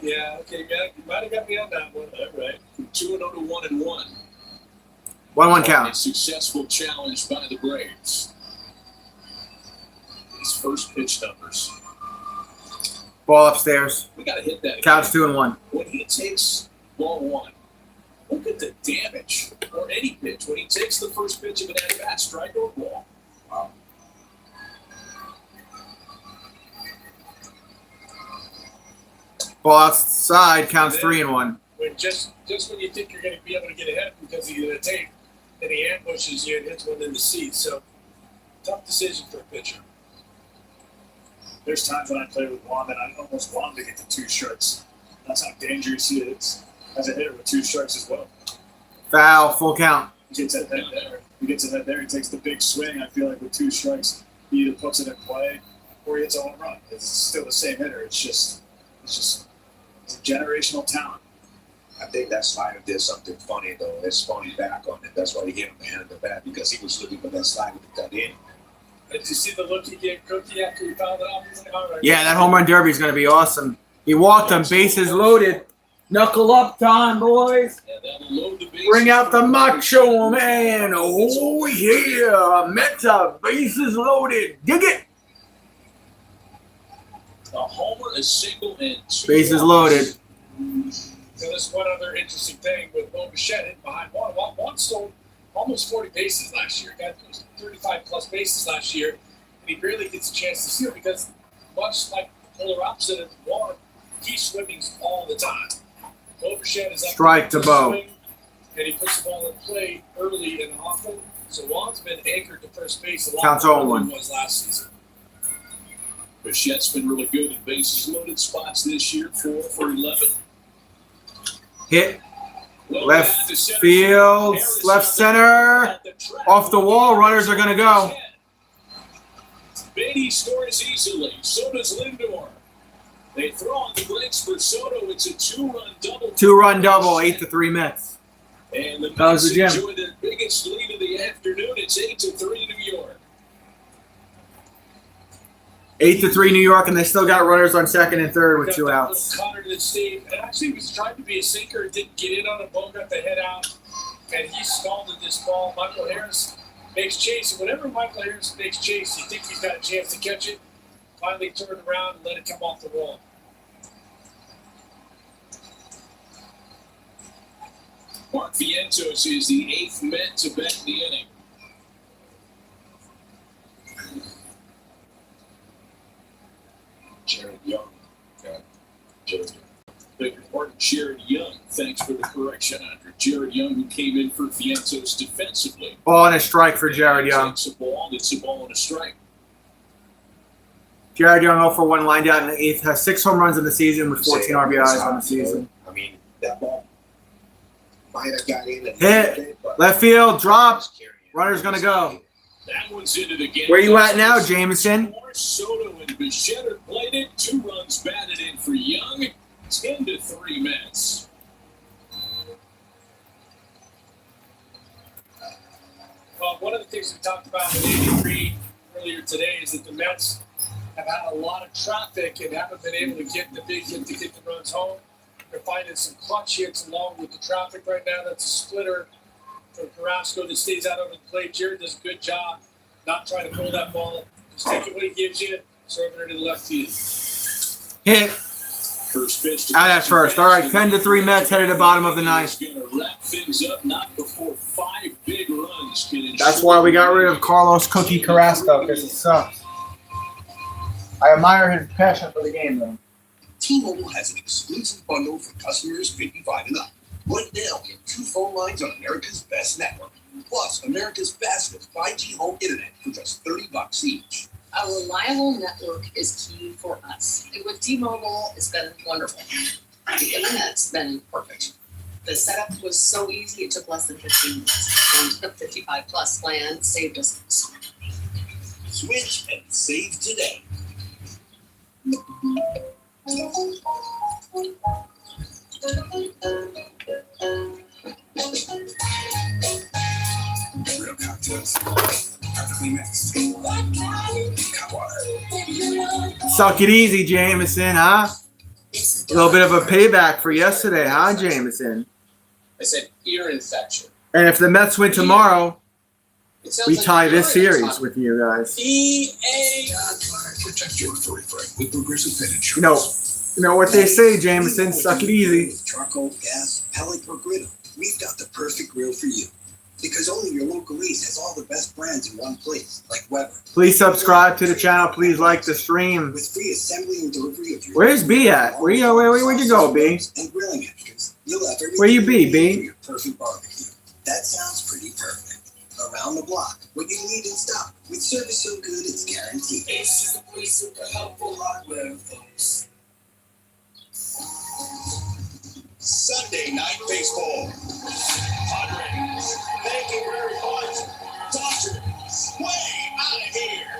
Yeah, okay, you might have got me on that one. All right. 2-0 to 1-1. 1-1 A count. successful challenge by the Braves. His first pitch numbers. Ball upstairs. We got to hit that. Counts 2-1. When he takes ball one, look at the damage or any pitch. When he takes the first pitch of an at-bat, strike or ball. Wow. Ball outside, counts 3-1. When But just when you think you're going to be able to get ahead because of the tape, and he ambushes you and hits one in the seat. So tough decision for a pitcher. There's times when I play with Juan that I almost want him to get the 2 strikes. That's how dangerous he is as a hitter with 2 strikes as well. Foul, full count. He gets ahead there. He takes the big swing. I feel like with 2 strikes, he either puts it in play or he hits a home run. It's still the same hitter. It's a generational talent. I think that slider did something funny though. It's funny back on it. That's why he hit him the hand in the back because he was looking for that slider to cut in. Did you see the look he gave Cookie after he fouled it off? He's like, all right. Yeah, that home run derby is going to be awesome. He walked them, bases loaded. Knuckle up time, boys. Bring out the Macho Man. Oh, yeah. Meta, bases loaded. Dig it. A homer, a single, and 2 Bases loaded. So there's one other interesting thing with Bo Bichette hitting behind Juan. Juan stole almost 40 bases last year. Got 35-plus bases last year, and he barely gets a chance to steal because, much like the polar opposite of Juan, he's swimming all the time. Bo Bichette is up Strike to Bo. swing, and he puts the ball in play early and often. So Juan's been anchored to first base a lot Counts more 0-1. than he was last season. Bichette's been really good in bases loaded spots this year, 4 for 11. Hit. Left field, left center. Off the wall, runners are going to go. Beatty scores easily. So does Lindor. They throw on the brakes for Soto. It's a 2-run double. 2-run double, 8-3 Mets. And the That was Mets the gym. enjoy their biggest lead of the afternoon. It's 8-3 New York. 8-3 New York, and they still got runners on second and third with 2 outs. Connor to the Steve. And actually, he was trying to be a sinker and didn't get in on a ball, got the head out, and he stalled at this ball. Michael Harris makes chase. And whenever Michael Harris makes chase, you think he's got a chance to catch it. Finally turned around and let it come off the wall. Mark Vientos is the 8th Met to bet in the inning. Jared Young. Jared Young. Beg your pardon, Jared Young. Thanks for the correction, Andre. Jared Young, who came in for Vientos defensively. Ball and a strike for Jared Young. It's a ball and a strike. Jared Young 0 for 1 lined out in the 8th. Has 6 home runs in the season with 14 RBIs on the season. I mean, that ball might have got in. Hit. Left field. Drop. Runner's going to go. That one's into the game. Where you at now, Jameson? Soto and Bichette played it. 2 runs batted in for Young. 10-3 Mets. Well, one of the things we talked about with Andy Reid earlier today is that the Mets have had a lot of traffic and haven't been able to get the big hit to get the runs home. They're finding some clutch hits along with the traffic right now. That's a splitter from Carrasco that stays out over the plate. Jared does a good job not trying to pull that ball. Just take it what he gives you, serving it to the left field. Hit. First pitch Out at first. All right, 10-3 Mets headed to the bottom of the 9th. Going to wrap things up, not before 5 big runs can ensure. That's why we got rid of Carlos Cookie Carrasco, because he sucks. I admire his passion for the game, though. T-Mobile has an exclusive bundle for customers 55 and up. Right now, get 2 phone lines on America's best network, plus America's fastest 5G home internet for just $30 each. A reliable network is key for us. And with T-Mobile, it's been wonderful. The internet's been perfect. The setup was so easy, it took less than 15 minutes. And the 55-plus plan saved us so much. Switch and save today. Real cocktails. Perfectly mixed. Suck it easy, Jameson, huh? A little bit of a payback for yesterday, huh, Jameson? I said ear infection. And if the Mets win tomorrow, It sounds we like tie you're this in a series top- with you guys. EA. Protect your furry friend with Progressive Pet You know what they say, Jameson, suck it easy. With charcoal, gas, pellet, or griddle, we've got the perfect grill for you. Because only your local Ace has all the best brands in one place, like Weber. Please subscribe to the channel. Please like the stream. With free assembly and delivery of your Where's B at? Where'd you go, B? and grilling extras, You'll have everything Where you be, need B? for your perfect barbecue. That sounds pretty perfect. Around the block, what you need in stock. With service so good, it's guaranteed. It's super helpful hardware, folks. Sunday night baseball. Padres, thank you very much. Dodgers, way out of here.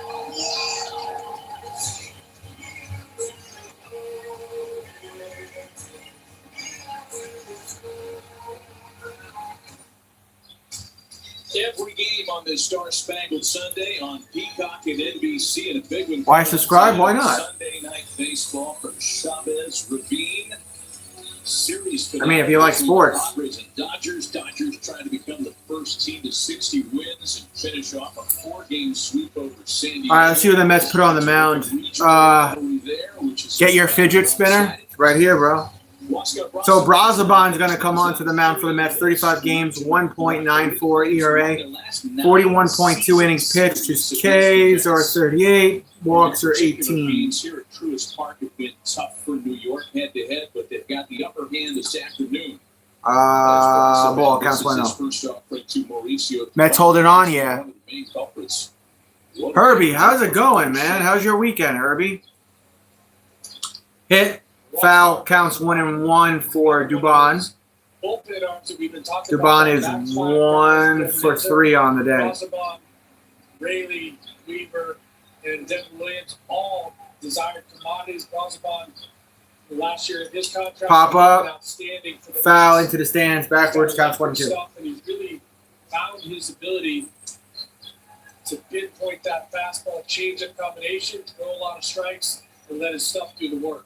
Every game on this Star Spangled Sunday on Peacock and NBC, and a big one. Why subscribe? Why not? Sunday night baseball from Chavez Ravine. Series I mean, if you like sports. Padres and Dodgers trying to become the first team to 60 wins and finish off a 4-game sweep over San Diego. All right, let's see what the Mets put on the mound. Get your fidget spinner right here, bro. So Brazoban's going to come onto the mound for the Mets. 35 games, 1.94 ERA, 41.2 innings pitched. His Ks are 38, walks are 18. Here at Truist Park have been tough for New York head-to-head, but they've got the upper hand this afternoon. Ball counts 1-0. Mets holding on, yeah. Herbie, how's it going, man? How's your weekend, Herbie? Hit. Foul counts 1-1 for Dubon. Dubon is 1 for 3 on the day. Brazoban, Rayleigh, Weaver, and Devin Williams all desired commodities. Brazoban, last year in his contract, Pop up, outstanding for the foul Mets. into the stands, backwards counts 1-2. And he's really found his ability to pinpoint that fastball change-up combination, throw a lot of strikes, and let his stuff do the work.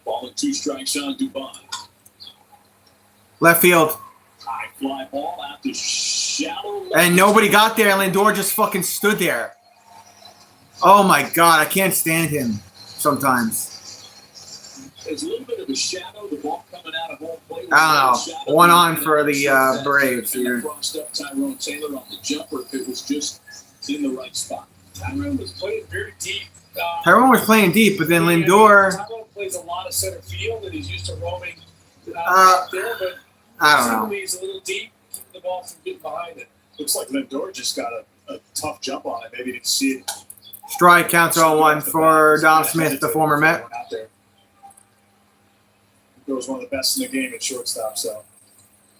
Ball and 2 strikes on Dubon. Left field. High fly ball out to shallow left. And nobody got there. Lindor just fucking stood there. Oh my God, I can't stand him sometimes. There's a little bit of a shadow. The ball coming out of home plate. I don't know. 1 on for the Braves here. Crossed up Tyrone Taylor on the jumper if it was just in the right spot. Tyrone was playing very deep. Tyrone was playing deep, but then Lindor. Tyrone plays a lot of center field, and he's used to roaming there, but I don't know. suddenly he's a little deep, keeping the ball from getting behind it. Looks like Lindor just got a tough jump on it. Maybe he didn't see it. Strike counts 0-1 for Dom Smith, the former Met. Out there. He was one of the best in the game at shortstop, so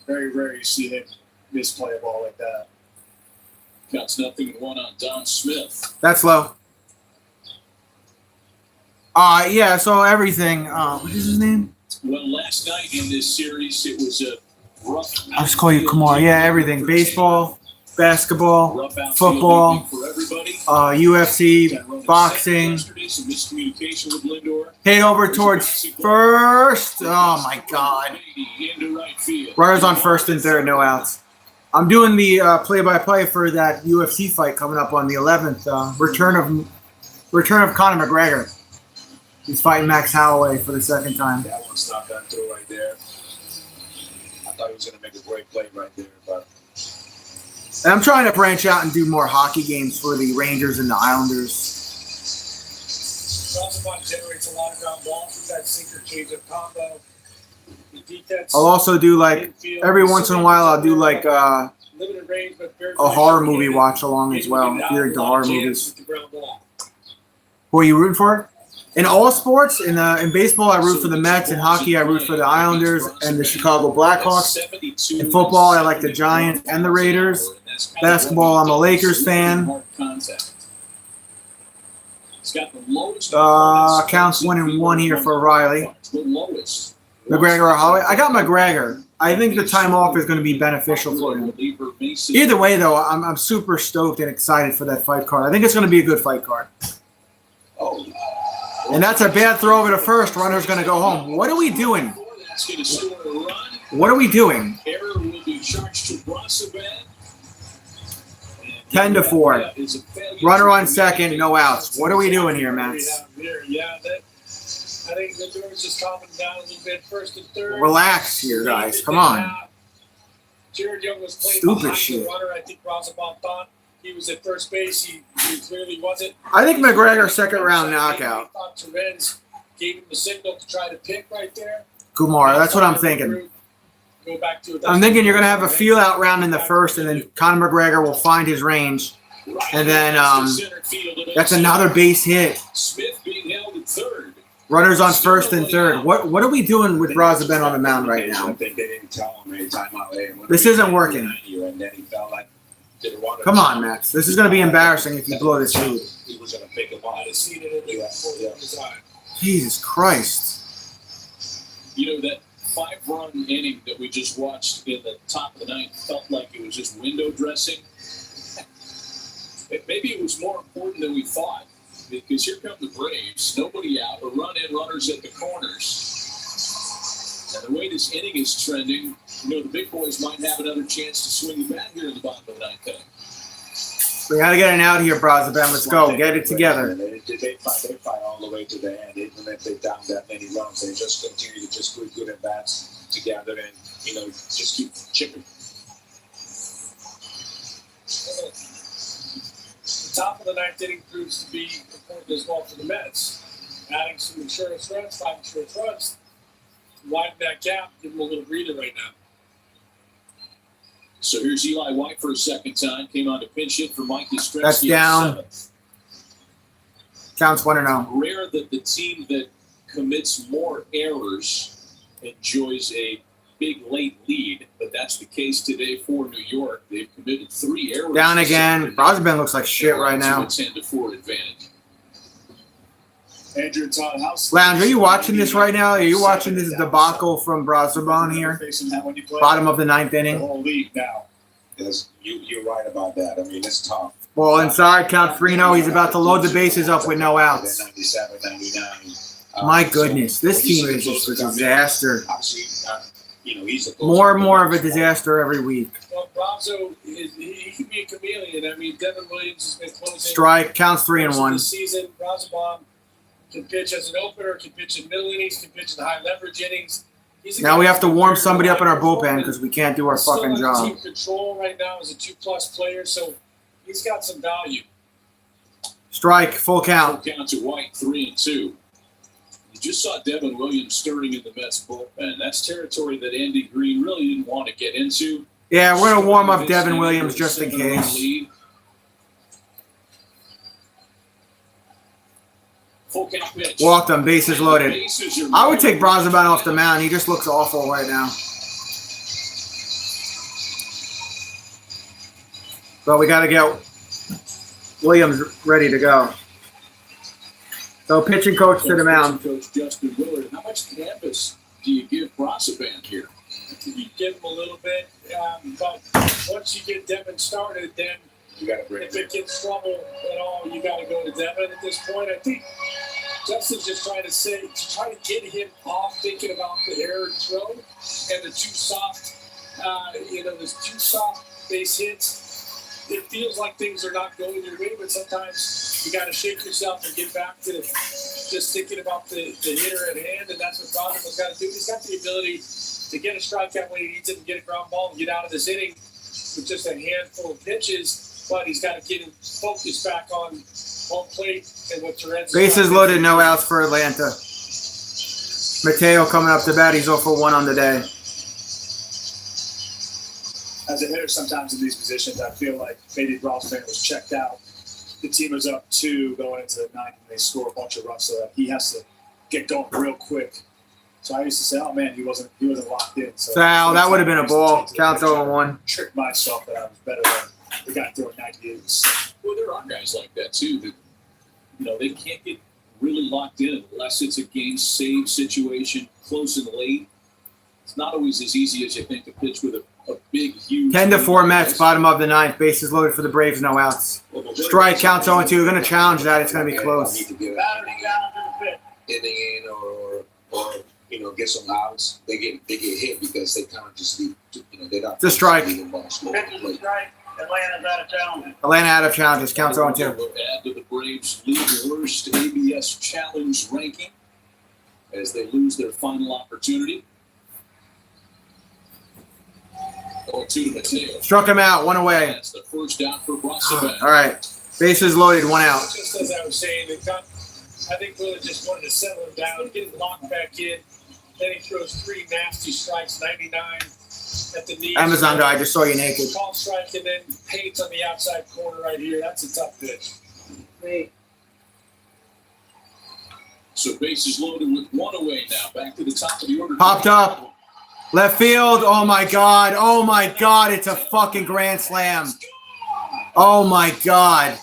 very rare you see him misplay a ball like that. Counts 0-1 on Dom Smith. That's low. Yeah, so everything. What is his name? Well, last night in this series, it was a rough. I'll just call you Kumar. Yeah, everything. Baseball, basketball, football, UFC, boxing. Some miscommunication with Lindor. Hit over towards first. Oh, my God. Runners on first and third, no outs. I'm doing the play-by-play for that UFC fight coming up on the 11th. Return of Conor McGregor. He's fighting Max Holloway for the second time. That one stopped that throw right there. I thought he was going to make a great play right there, but. And I'm trying to branch out and do more hockey games for the Rangers and the Islanders. Brazoban generates a lot of ground balls with that sinker change-up combo. The defense. I'll also do like every once in a while. I'll do like limited range, but very a horror movie watch along as well. If you're into horror movies. Who are you rooting for? In all sports, in baseball, I root for the Mets. In hockey, I root for the Islanders and the Chicago Blackhawks. In football, I like the Giants and the Raiders. Basketball, I'm a Lakers fan. Counts 1-1 here for Riley. McGregor or Holloway? I got McGregor. I think the time off is going to be beneficial for him. Either way, though, I'm super stoked and excited for that fight card. I think it's going to be a good fight card. And that's a bad throw over to first. Runner's going to go home. What are we doing? What are we doing? 10-4. Runner on second, no outs. What are we doing here, Max? I think the door's just calming down a little bit. First and third. Relax here, guys. Come on. Jared Young was playing Stupid behind shit. the runner. I think Brazoban thought he was at first base. He clearly wasn't. I think McGregor second round knockout. I thought Terez gave him the signal to try to pick right there. Kumar, that's what I'm thinking. Go back to it. I'm thinking you're going to have a feel-out round in the first, and then Conor McGregor will find his range. And then that's another base hit. Smith being held at third. Runners on first and third. What are we doing with Brazoban on the mound right I now? think they didn't tell him any time out. Hey, This isn't working. And then he felt like didn't want to. Come on, Max. This is going to be embarrassing if you blow this lead. He was going to pick him up. Jesus Christ. You know, that 5-run inning that we just watched in the top of the ninth felt like it was just window dressing. Maybe it was more important than we thought, because here come the Braves, nobody out, a run-in, runners at the corners. And the way this inning is trending, you know, the big boys might have another chance to swing the bat here in the bottom of the ninth inning. We got to get an out here, Brazoban. Let's go. Get it together. They fight all the way to the end. Even if they down that many runs, they just continue to just put good at bats together and, you know, just keep chipping. The top of the ninth inning proves to be important as well for the Mets. Adding some insurance runs, 5 insurance runs, widen that gap, give them a little breather right now. So here's Eli White for a second time. Came on to pinch hit for Mike Yastrzemski. That's down. Counts 1-0. Rare that the team that commits more errors enjoys a big late lead, but that's the case today for New York. They've committed 3 errors. Down again. Brazoban looks like shit right now. 10-4 advantage. Andrew and Todd House. Lounge, are you watching this right now? Are you watching this debacle from Brazoban here? Bottom of the ninth The inning. whole league now. Yes, you're right about that. I mean, it's tough. Ball inside, count 3-0. He's about to load the bases up with no outs. 97, 99. My goodness, this team is just a disaster. Obviously, you know, he's a More and more of a disaster every week. Well, Brazo, he can be a chameleon. I mean, Devin Williams has been closing. Strike, counts This 3-1. season, Brazoban can pitch as an opener, can pitch in middle innings, can pitch in high leverage innings. He's a Now guy we have to who's warm very somebody up in our reliable bullpen and because we can't do our still fucking under job. team control right now as a 2+ player, so he's got some value. Strike, full count. Full count to White, 3-2. You just saw Devin Williams stirring in the Mets bullpen. That's territory that Andy Green really didn't want to get into. Yeah, we're going to warm up Devin Williams just in case. Full count pitch. Walked him, bases loaded. Bases are I would take Brazoban off the mound. He just looks awful right now. But we got to get Williams ready to go. So pitching coach to the mound. Coach Justin Willard. How much canvas do you give Brazoban here? You give him a little bit, but once you get Devin started, then You got to bring if it gets trouble at all, you got to go to Devin at this point. I think Justin's just trying to get him off thinking about the error throw and the too soft, those too soft base hits. It feels like things are not going your way, but sometimes you got to shake yourself and get back to just thinking about the hitter at hand, and that's what Brazoban's got to do. He's got the ability to get a strikeout when he needs it and get a ground ball and get out of this inning with just a handful of pitches. But he's got to get him focused back on home plate and what Torrens. Bases loaded, no outs for Atlanta. Mateo coming up to bat. He's 0-for-1 on the day. As a hitter, sometimes in these positions, I feel like maybe Brazoban was checked out. The team was up 2 going into the ninth, and they score a bunch of runs, so that he has to get going real quick. So I used to say, "Oh man, he wasn't locked in." So Foul. That would have been a ball. Counts 0-1. Trick myself that I was better than the guy throwing 98. Well, there are guys like that too that they can't get really locked in unless it's a game save situation, close and late. It's not always as easy as you think to pitch with a big, huge. 10-4 Mets, bottom of the ninth. Bases loaded for the Braves, no outs. Strike, counts 0-2. They're going to challenge that. It's going to be close. Need to get inning in or get some outs. They get hit because they kind of just leave. They're not. It's a strike. Atlanta's out of town. Atlanta out of challenges, counts 0-2. Add to the Braves' league worst ABS challenge ranking as they lose their final opportunity. 0-2 to Mateo. Struck him out, 1 away. That's the first out for Brazoban. All right. Bases loaded, 1 out. Just as I was saying, I think Willard just wanted to settle him down, get him locked back in. Then he throws 3 nasty strikes, 99 at the knee. Amazon guy, I just saw you naked. Call strike and then paints on the outside corner right here. That's a tough pitch. Great. So bases loaded with 1 away now. Back to the top of the order. Popped up. Left field. Oh my God. Oh my God. It's a fucking grand slam. Oh my God.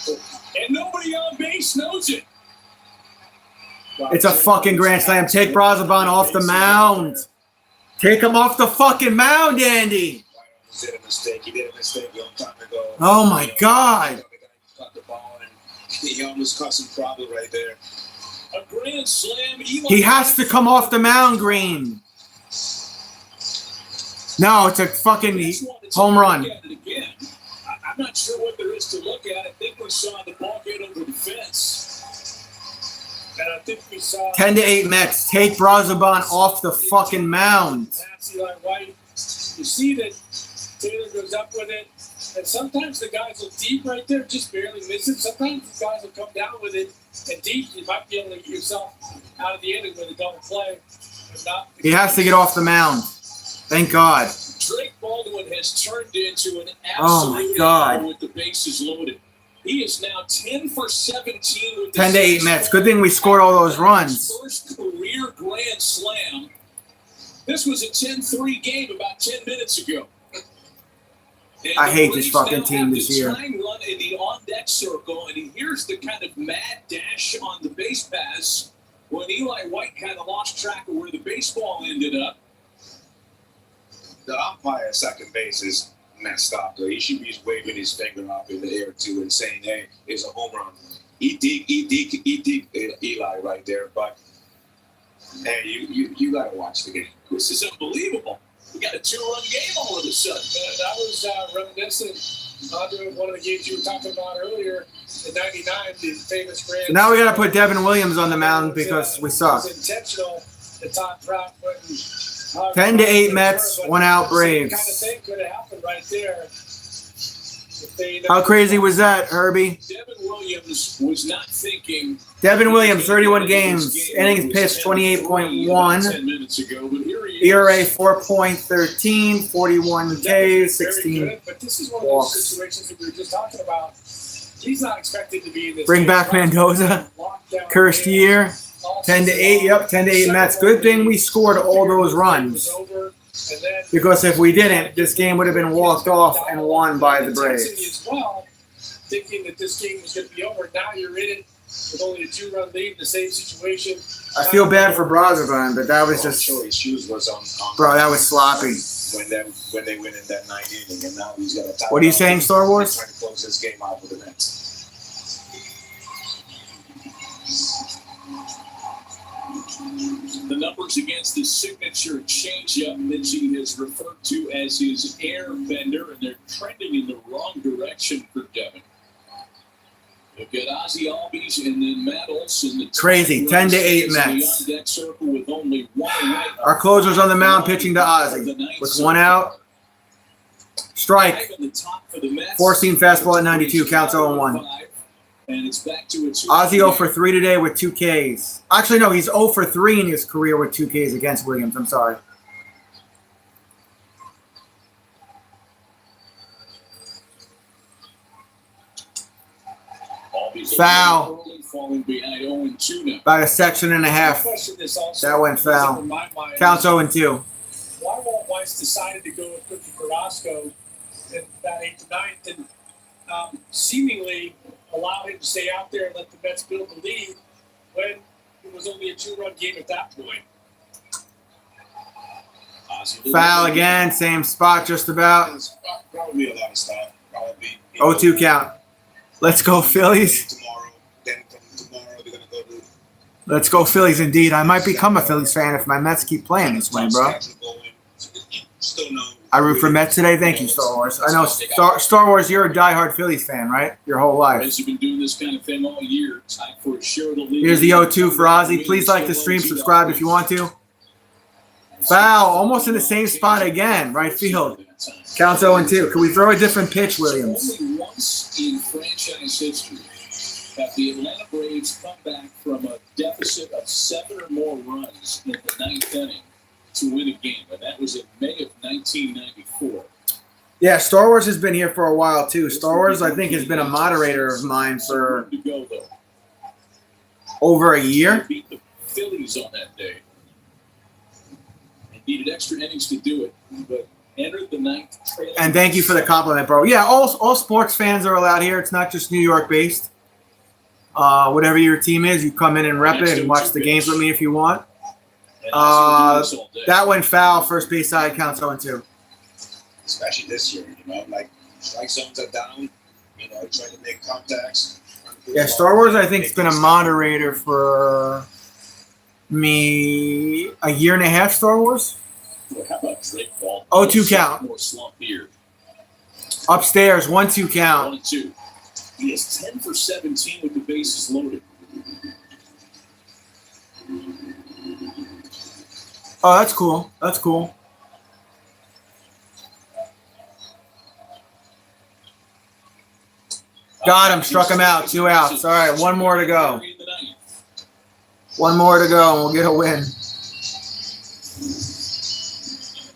And nobody on base knows it. It's a fucking grand slam. Take Brazoban off the mound. Take him off the fucking mound, Andy. He did a mistake. He did a mistake a long time ago. Oh my God. Cut the ball and he almost caused some problem right there. A grand slam. He has to come off the mound, Green. No, it's a fucking home run. I'm not sure what there is to look at. I think we saw the ball get over the fence. And I think we saw 10-8 Mets. Take Brazoban off the fucking mound. That's Eli White. You see that Taylor goes up with it. And sometimes the guys will deep right there, just barely miss it. Sometimes the guys will come down with it and deep. You might be able to get yourself out of the inning with a double play. But not He has to get off the mound. Thank God. Drake Baldwin has turned into an Oh my absolute God. animal with the bases loaded. He is now 10 for 17 with the 10-8 Mets. Good thing we scored all those runs. First career grand slam. This was a 10-3 game about 10 minutes ago. And I the hate this Braves fucking now team have this the year. tying run in the on-deck circle, and here's the kind of mad dash on the base pass when Eli White kind of lost track of where the baseball ended up. The umpire at second base is messed up. Though. He should be waving his finger up in the air too and saying, "Hey, it's a home run." He did Eli right there, but hey, you gotta watch the game. This is unbelievable. We got a 2-run game all of a sudden. That was reminiscent of one of the games you were talking about earlier in '99, the famous grand. So now we got to put Devin Williams on the mound because we suck. It was intentional. The Todd Trout putting 10-8 Mets, 1 out Braves. Kind of thing could have happened right there. How crazy was that, Herbie? Devin Williams was not thinking. Devin Williams, 31 games, innings pitched 28.1, 10 minutes ago, but here he is. ERA 4.13, 41 Ks, 16 But this is one of walks. those situations that we were just talking about. He's not expected to be in this. Bring game. back Mendoza, Lockdown cursed game. year, 10-8. Yep, 10-8 Mets. Good thing we scored all those runs. Because if we didn't, this game would have been walked off and won by the Braves. As well, thinking that this game was going to be over. Now you're in it with only a 2-run lead in the same situation. I feel bad for Brazoban, but that was I'm just, sure his shoes was on bro, that was sloppy. when they win in that 9th inning, and now he's got a. What are you saying, Star Wars? Trying to close this game out with the Mets. The numbers against the signature changeup Mitchie has referred to as his air bender, and they're trending in the wrong direction for Devin. Look at Ozzie Albies and then Matt Olson. The Crazy, 10-8 Mets. on-deck circle with only 1 away. Our closer's on the mound pitching to Ozzie. With 1 out, strike. 5 on the top for the Mets. 4-seam fastball at 92, counts 0-1. And it's back to a 2. Ozzie 0 for 3 today with 2 Ks. Actually, no, he's 0 for 3 in his career with 2 Ks against Williams. I'm sorry. Foul. Falling behind 0-2 now. About a section and a half. That went foul. Counts 0-2. Why won't Weiss decided to go with Cookie Carrasco in that 8th to 9th and seemingly allowed him to stay out there and let the Mets build the lead when it was only a 2-run game at that point. Foul again, same spot just about. Probably a lot of stuff. Probably 0-2 count. Let's go Phillies. tomorrow. Then from tomorrow they're gonna go to. Let's go Phillies indeed. I might become a Phillies fan if my Mets keep playing this way, bro. Still no. I root for Mets today. Thank you, Star Wars. I know Star Wars, you're a diehard Phillies fan, right? Your whole life. Braves have been doing this kind of thing all year. Time for a share of the league. Here's the 0-2 for Ozzie. Please like the stream, subscribe if you want to. Foul, almost in the same spot again, right field. Counts 0-2. Can we throw a different pitch, Williams? Only once in franchise history have the Atlanta Braves come back from a deficit of 7 or more runs in the ninth inning to win a game, and that was in May of 1994. Yeah, Star Wars has been here for a while too. Star Wars, I think, has been a moderator of mine for over a year. Beat the Phillies on that day. They needed extra innings to do it, but entered the ninth. And thank you for the compliment, bro. Yeah, all sports fans are allowed here. It's not just New York based. Whatever your team is, you come in and rep it and watch the games with me if you want. That went foul. First base side counts 0-2. Especially this year, like strike zones are down, trying to make contacts. Yeah, Star Wars, I think, has been a moderator for me a year and a half, Star Wars. Well, how about Drake Ball? 0-2 count. More slump here. Upstairs, 1-2 count. 1-2. He is 10 for 17 with the bases loaded. Oh, that's cool. That's cool. Got him. Struck him out. 2 outs. All right, one more to go. One more to go, and we'll get a win.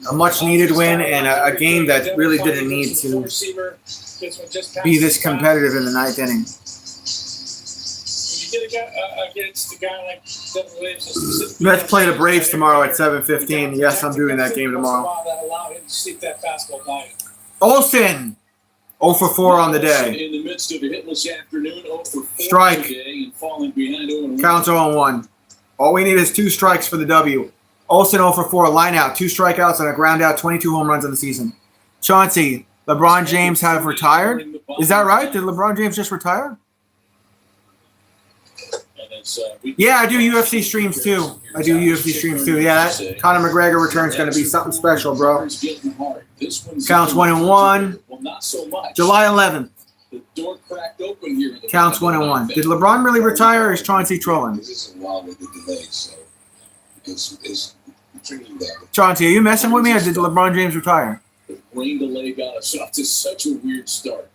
A much-needed win and a game that really didn't need to be this competitive in the ninth inning. You get against a guy like Devin Williams. Let's play the Braves tomorrow at 7:15. Yes, I'm doing that game tomorrow. That allowed him to sneak that fastball by him. Olsen, 0 for 4 on the day. In the midst of a hitless afternoon, 0 for 4 Strike. today and falling behind 0-1. Counts 0-1. All we need is 2 strikes for the W. Olsen 0 for 4, line out, 2 strikeouts and a ground out, 22 home runs in the season. Chauncey, LeBron James have retired? Is that right? Did LeBron James just retire? Yeah, I do UFC streams too. Yeah, that Conor McGregor return is going to be something special, bro. Counts 1-1. Well, not so much. July 11th. The door cracked open here. Counts 1-1. Did LeBron really retire or is Chauncey trolling? This is a while with the delay, so it's treating that. Chauncey, are you messing with me or did LeBron James retire? The rain delay got us off to such a weird start.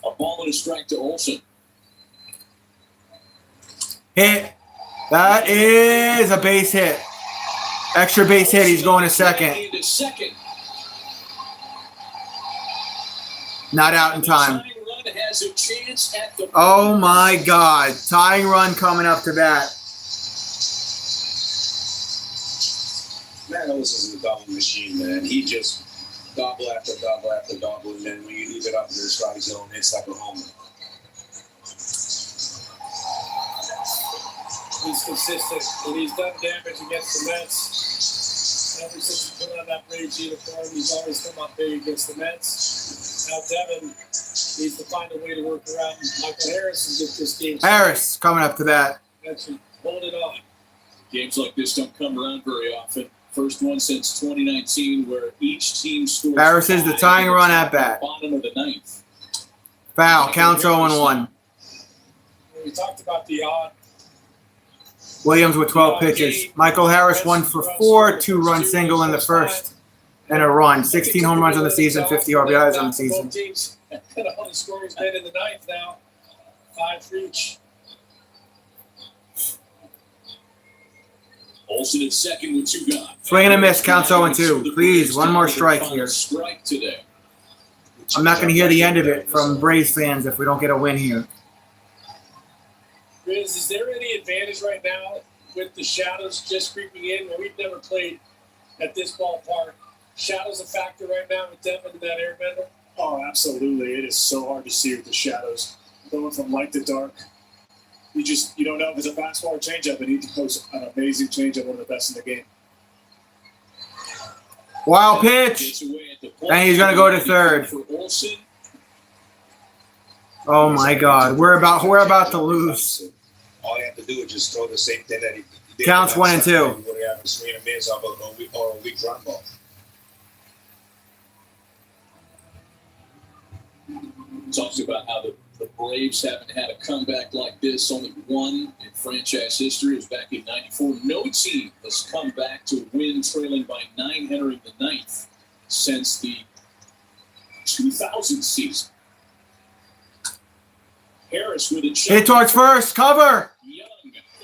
A ball and a strike to Olsen. Hit. That is a base hit. Extra base hit. He's going to second. Not out in time. Oh my God. Tying run coming up to bat. Matt Olson's a double machine, man. He just double after double after double, and then when you leave it up in the strike zone, it's like a homer. He's consistent, and he's done damage against the Mets. Ever since he put on that Braves uniform, he's always come up big against the Mets. Now Devin needs to find a way to work around Michael Harris and get this game. Harris coming up to bat. Actually, hold it on. Games like this don't come around very often. First one since 2019 where each team scores. Harris is the tying run at bat. Bottom of the ninth. Foul. Counts 0-1. We talked about the odd. Williams with 12 pitches. Michael Harris 1 for 4, 2-run single in the first, and a run. 16 home runs on the season, 50 RBIs on the season. Both teams all the scorers made in the ninth now. 5 for each. Olsen at second with 2 gone. Swing and a miss. Counts 0-2. Please, one more strike here. Strike today. I'm not going to hear the end of it from Braves fans if we don't get a win here. Is there any advantage right now with the shadows just creeping in? Well, we've never played at this ballpark. Shadows a factor right now with Devin and that airbender? Oh, absolutely. It is so hard to see with the shadows. Going from light to dark. You don't know if it's a fastball or changeup, and he throws an amazing changeup, one of the best in the game. Wild pitch. And he's going to go to third. Oh my God. We're about to lose. All you have to do is just throw the same thing that he did. Counts 1-2. When he had to swing a miss off a weak ground ball. Talks about how the Braves haven't had a comeback like this. Only one in franchise history. It was back in '94. No team has come back to win trailing by 9 entering the ninth since the 2000 season. Harris with a Hit towards first. Cover. Young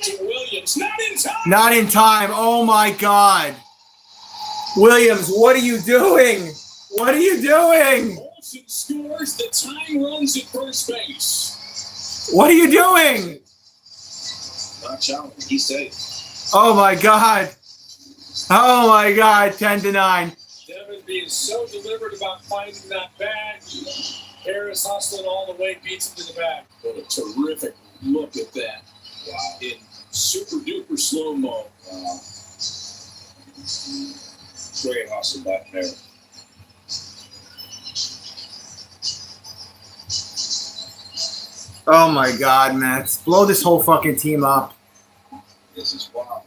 to Williams. Not in time. Not in time. Oh, my God. Williams, what are you doing? What are you doing? Olsen scores. The time runs at first base. What are you doing? Not challenged. He said. Oh, my God. Oh, my God. 10-9. Devin being so deliberate about finding that bag. Harris hustling all the way, beats him to the bag. What a terrific look at that. Wow. In super duper slow mo. Wow. Great hustle back there. Oh, my God, Mets. Blow this whole fucking team up. This is wild.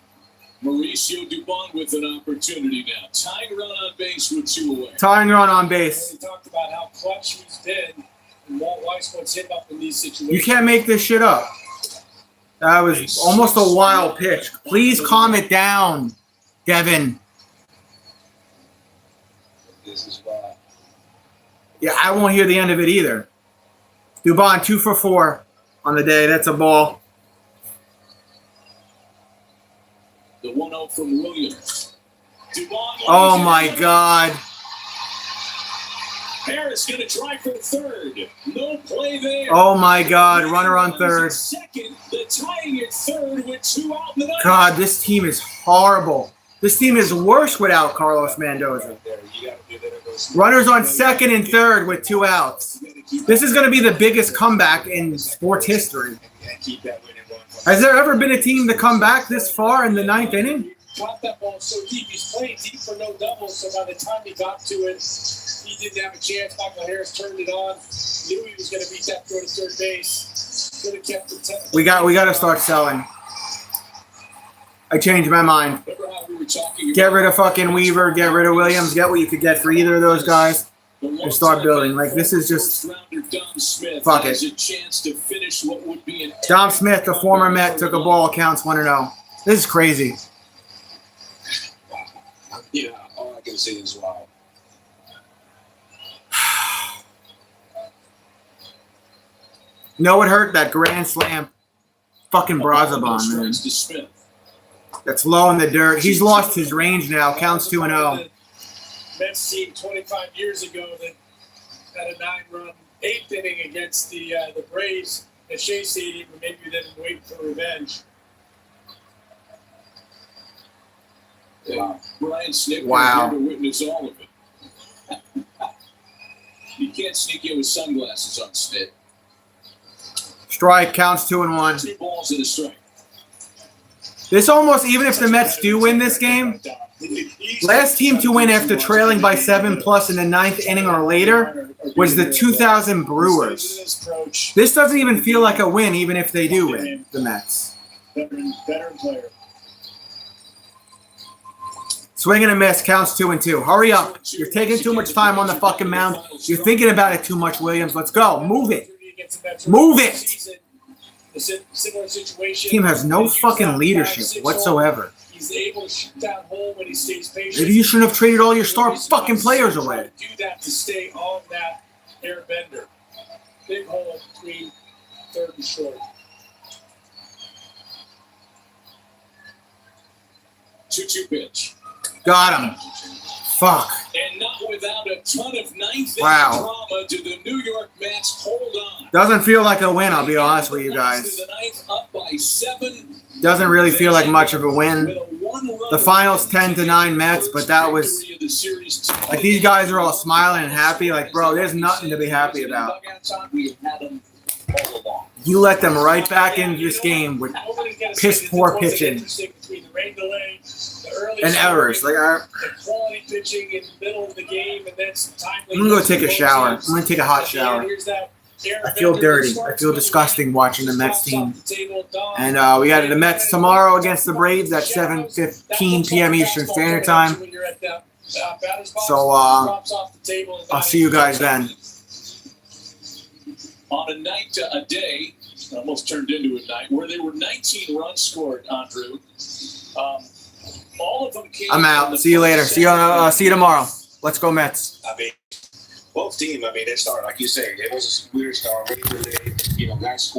Mauricio Dubon with an opportunity now. Tying run on base with 2 away. Tying run on base. We talked about how clutch he's been, and Walt Weiss wants him up in these situations. You can't make this shit up. That was almost a wild pitch. Please calm it down, Devin. This is wild. Yeah, I won't hear the end of it either. Dubon 2 for 4 on the day. That's a ball. The 1-0 from Williams. Dubon. Oh, my God. Harris going to try for third. No play there. Oh, my God. Runner on third. Second, the tying at third with 2 out in the ninth. God, this team is horrible. This team is worse without Carlos Mendoza. Runners on second and third with 2 outs. This is going to be the biggest comeback in sports history. Has there ever been a team to come back this far in the 9th inning? Dropped that ball so deep. He's playing deep for no double, so by the time he got to it, he didn't have a chance. Michael Harris turned it on. Knew he was going to beat that throw to third base. Could have kept it. We got to start selling. I changed my mind. Get rid of fucking Weaver. Get rid of Williams. Get what you could get for either of those guys. And start building. Like, this is just... Fuck it. Dom Smith, the former Met, took a ball, counts 1-0. This is crazy. Yeah, all I can say is wow. You know what hurt? That grand slam. Fucking Brazabon, man. That's low in the dirt. He's lost his range now. Counts 2-0. Mets team 25 years ago that had a 9-run 8th inning against the Braves at Shea Stadium, and maybe they didn't wait for revenge. Wow. Brian Snitker Wow. here to witness all of it. You can't sneak in with sunglasses on Snit. Strike, counts 2-1. 2 balls and a strike. This almost, even if the Mets do win this game, last team to win after trailing by 7+ in the 9th inning or later was the 2000 Brewers. This doesn't even feel like a win, even if they do win, the Mets. Veteran player. Swing and a miss, counts 2-2. Hurry up. You're taking too much time on the fucking mound. You're thinking about it too much, Williams. Let's go. Move it. Move it. Similar situation. Team has no fucking leadership whatsoever. He's able to shoot that hole when he stays patient. Maybe you shouldn't have traded all your star fucking players away. Do that to stay on that airbender. Big hole between third and short. 2-2 pitch. Got him. Fuck. And not without a ton of 9th Wow. drama do the New York Mets hold on. Doesn't feel like a win, I'll be honest with you guys. To the 9th, up by 7. Doesn't really feel like much of a win. The finals 10-9 Mets, but that was like these guys are all smiling and happy. Like, bro, there's nothing to be happy about. You let them right back into this game with piss poor pitching and errors. Like, Quality pitching in the middle of the game, and then some timely. I'm gonna go take a shower. I'm gonna take a hot shower. I feel dirty. I feel disgusting watching the Mets team. And we got the Mets tomorrow against the Braves at 7:15 p.m. Eastern Standard Time. So I'll see you guys then. On a night, a day, almost turned into a night, where there were 19 runs scored, Andrew. All of them came. I'm out. See you later. See you tomorrow. Let's go Mets. I mean, both teams, they started, like you say, it was a weird start, really, guys